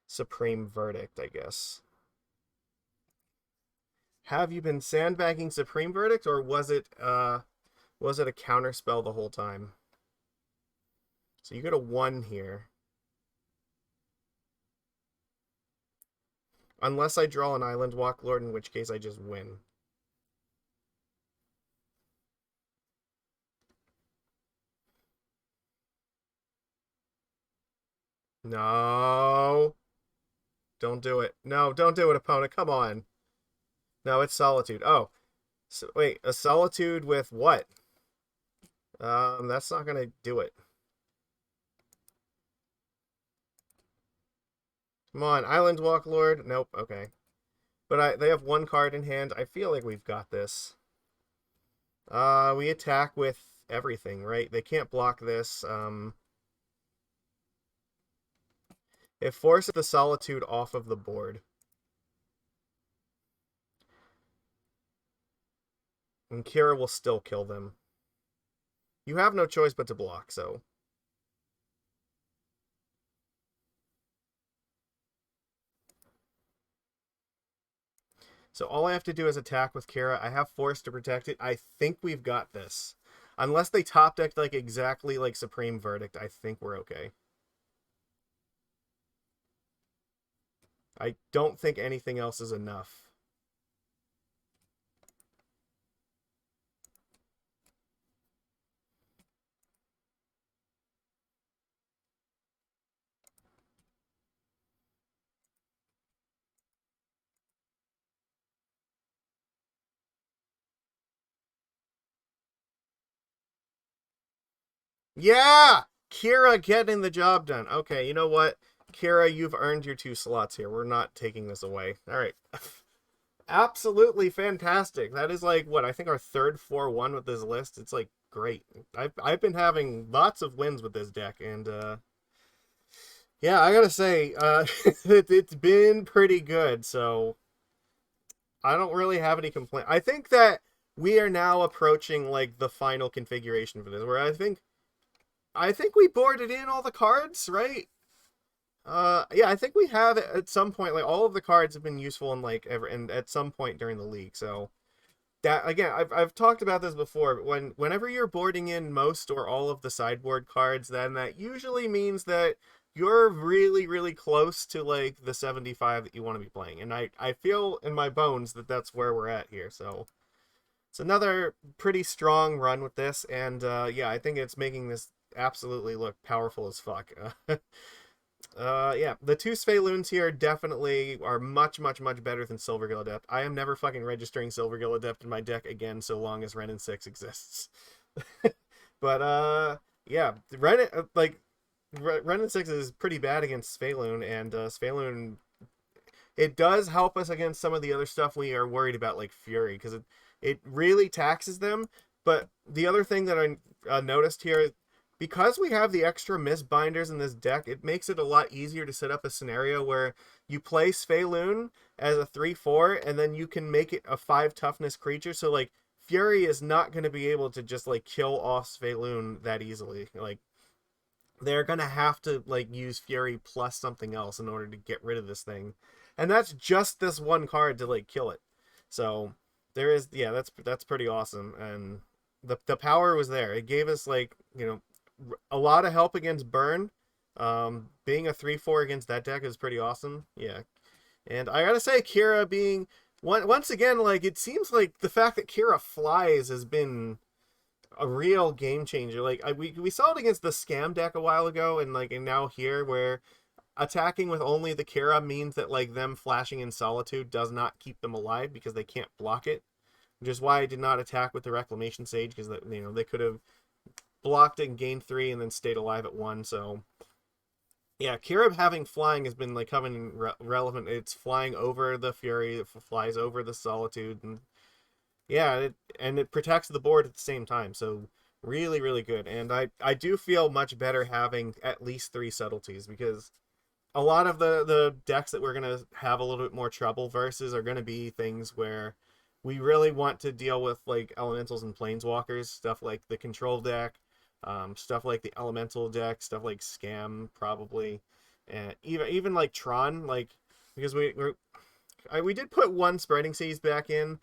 Supreme Verdict, I guess. Have you been sandbagging Supreme Verdict, or was it a counterspell the whole time? So you get a 1 here. Unless I draw an Island Walk Lord, in which case I just win. No. Don't do it. No, don't do it, opponent. Come on. No, it's Solitude. Oh. So, wait, a Solitude with what? That's not going to do it. Come on, Island Walk Lord. Nope, okay. But they have 1 card in hand. I feel like we've got this. We attack with everything, right? They can't block this. It forces the Solitude off of the board. And Kira will still kill them. You have no choice but to block, so... So all I have to do is attack with Kira. I have Force to protect it. I think we've got this. Unless they top decked like exactly like Supreme Verdict, I think we're okay. I don't think anything else is enough. Yeah! Kira getting the job done. Okay, you know what? Kira, you've earned your 2 slots here. We're not taking this away. All right. Absolutely fantastic. That is like, what, I think our third 4-1 with this list. It's like great. I've been having lots of wins with this deck, and yeah, I gotta say, it's been pretty good, so I don't really have any complaint. I think that we are now approaching like the final configuration for this, where I think we boarded in all the cards, right? Yeah, I think we have at some point. Like all of the cards have been useful in like and at some point during the league. So that again, I've talked about this before. But whenever you're boarding in most or all of the sideboard cards, then that usually means that you're really really close to like the 75 that you want to be playing. And I feel in my bones that that's where we're at here. So it's another pretty strong run with this, and yeah, I think it's making this absolutely look powerful as fuck. Yeah, the 2 Svyelun's here definitely are much, much, much better than Silvergill Adept. I am never fucking registering Silvergill Adept in my deck again so long as Ren and 6 exists. But, yeah, Ren and 6 is pretty bad against Svyelun, and Svyelun, it does help us against some of the other stuff we are worried about, like Fury, because it really taxes them. But the other thing that I noticed here, because we have the extra Mistbinders in this deck, it makes it a lot easier to set up a scenario where you play Svyelun as a 3/4, and then you can make it a 5 toughness creature. So, like, Fury is not going to be able to just, like, kill off Svyelun that easily. Like, they're going to have to, like, use Fury plus something else in order to get rid of this thing. And that's just this one card to, like, kill it. So, there is, yeah, that's pretty awesome. And the power was there. It gave us, like, you know, a lot of help against burn. Being a 3/4 against that deck is pretty awesome. Yeah. And I gotta say, Kira being once again, like, it seems like the fact that Kira flies has been a real game changer. Like, we saw it against the scam deck a while ago, and now here, where attacking with only the Kira means that, like, them flashing in Solitude does not keep them alive because they can't block it. Which is why I did not attack with the Reclamation Sage, because they could have blocked it and gained 3 and then stayed alive at 1. So yeah, Kira having flying has been like coming relevant. It's flying over the Fury, it flies over the Solitude, and yeah, it protects the board at the same time. So really really good. And I do feel much better having at least 3 subtleties, because a lot of the decks that we're going to have a little bit more trouble versus are going to be things where we really want to deal with, like, elementals and planeswalkers, stuff like the control deck, stuff like the elemental deck, stuff like Scam probably, and even like Tron, like, because we did put 1 Spreading Seas back in,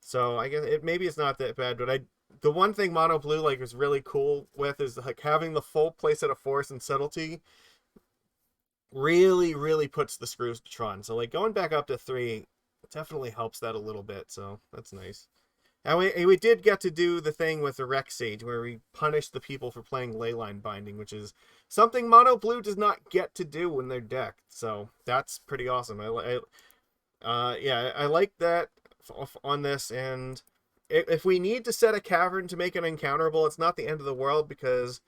so I guess maybe it's not that bad. But the one thing Mono Blue, like, was really cool with is, like, having the full playset of Force and Subtlety really really puts the screws to Tron. So, like, going back up to 3 definitely helps that a little bit, so that's nice. And we did get to do the thing with the Rec Sage, where we punished the people for playing Leyline Binding, which is something Mono Blue does not get to do in their deck. So that's pretty awesome. Yeah, I like that on this. And if we need to set a Cavern to make it uncounterable, it's not the end of the world, because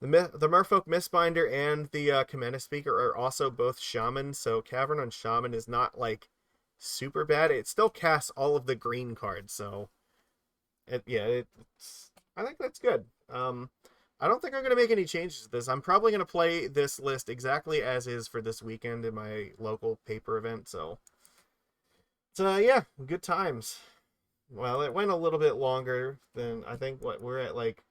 the Merfolk Mistbinder and the Kumena Speaker are also both Shaman. So Cavern on Shaman is not, like, super bad. It still casts all of the green cards, so I think that's good. I don't think I'm going to make any changes to this. I'm probably going to play this list exactly as is for this weekend in my local paper event. So yeah, good times. Well, it went a little bit longer than I think. We're at, like,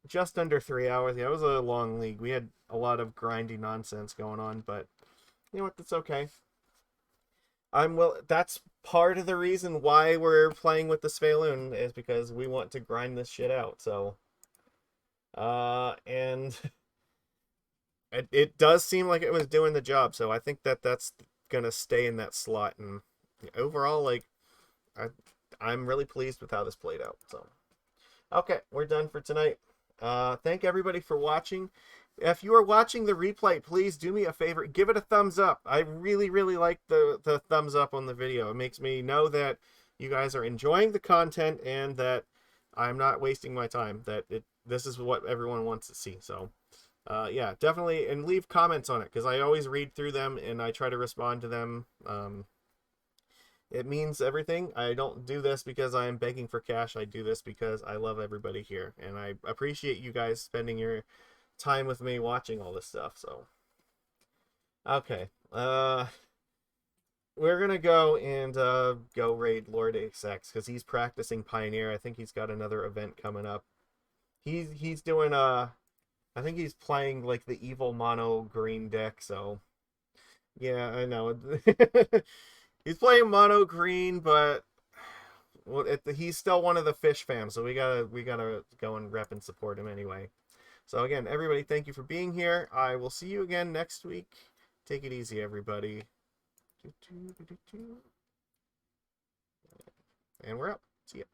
just under 3 hours. Yeah, it was a long league. We had a lot of grindy nonsense going on, but you know what? That's okay. That's part of the reason why we're playing with the Svyelun, is because we want to grind this shit out. So, and it does seem like it was doing the job. So I think that's gonna stay in that slot. And overall, like, I'm really pleased with how this played out. So, okay, we're done for tonight. Thank everybody for watching. If you are watching the replay, please do me a favor, give it a thumbs up. I really, really like the thumbs up on the video. It makes me know that you guys are enjoying the content and that I'm not wasting my time. This is what everyone wants to see. So, yeah, definitely, and leave comments on it because I always read through them and I try to respond to them. It means everything. I don't do this because I am begging for cash. I do this because I love everybody here, and I appreciate you guys spending your time with me watching all this stuff. So, okay, we're gonna go and go raid Lord XX because he's practicing Pioneer. I think he's got another event coming up. He's doing I think he's playing like the evil mono green deck. So yeah, I know. He's playing mono green, but he's still one of the fish fam. So we gotta go and rep and support him anyway. So again, everybody, thank you for being here. I will see you again next week. Take it easy, everybody. And we're up. See ya.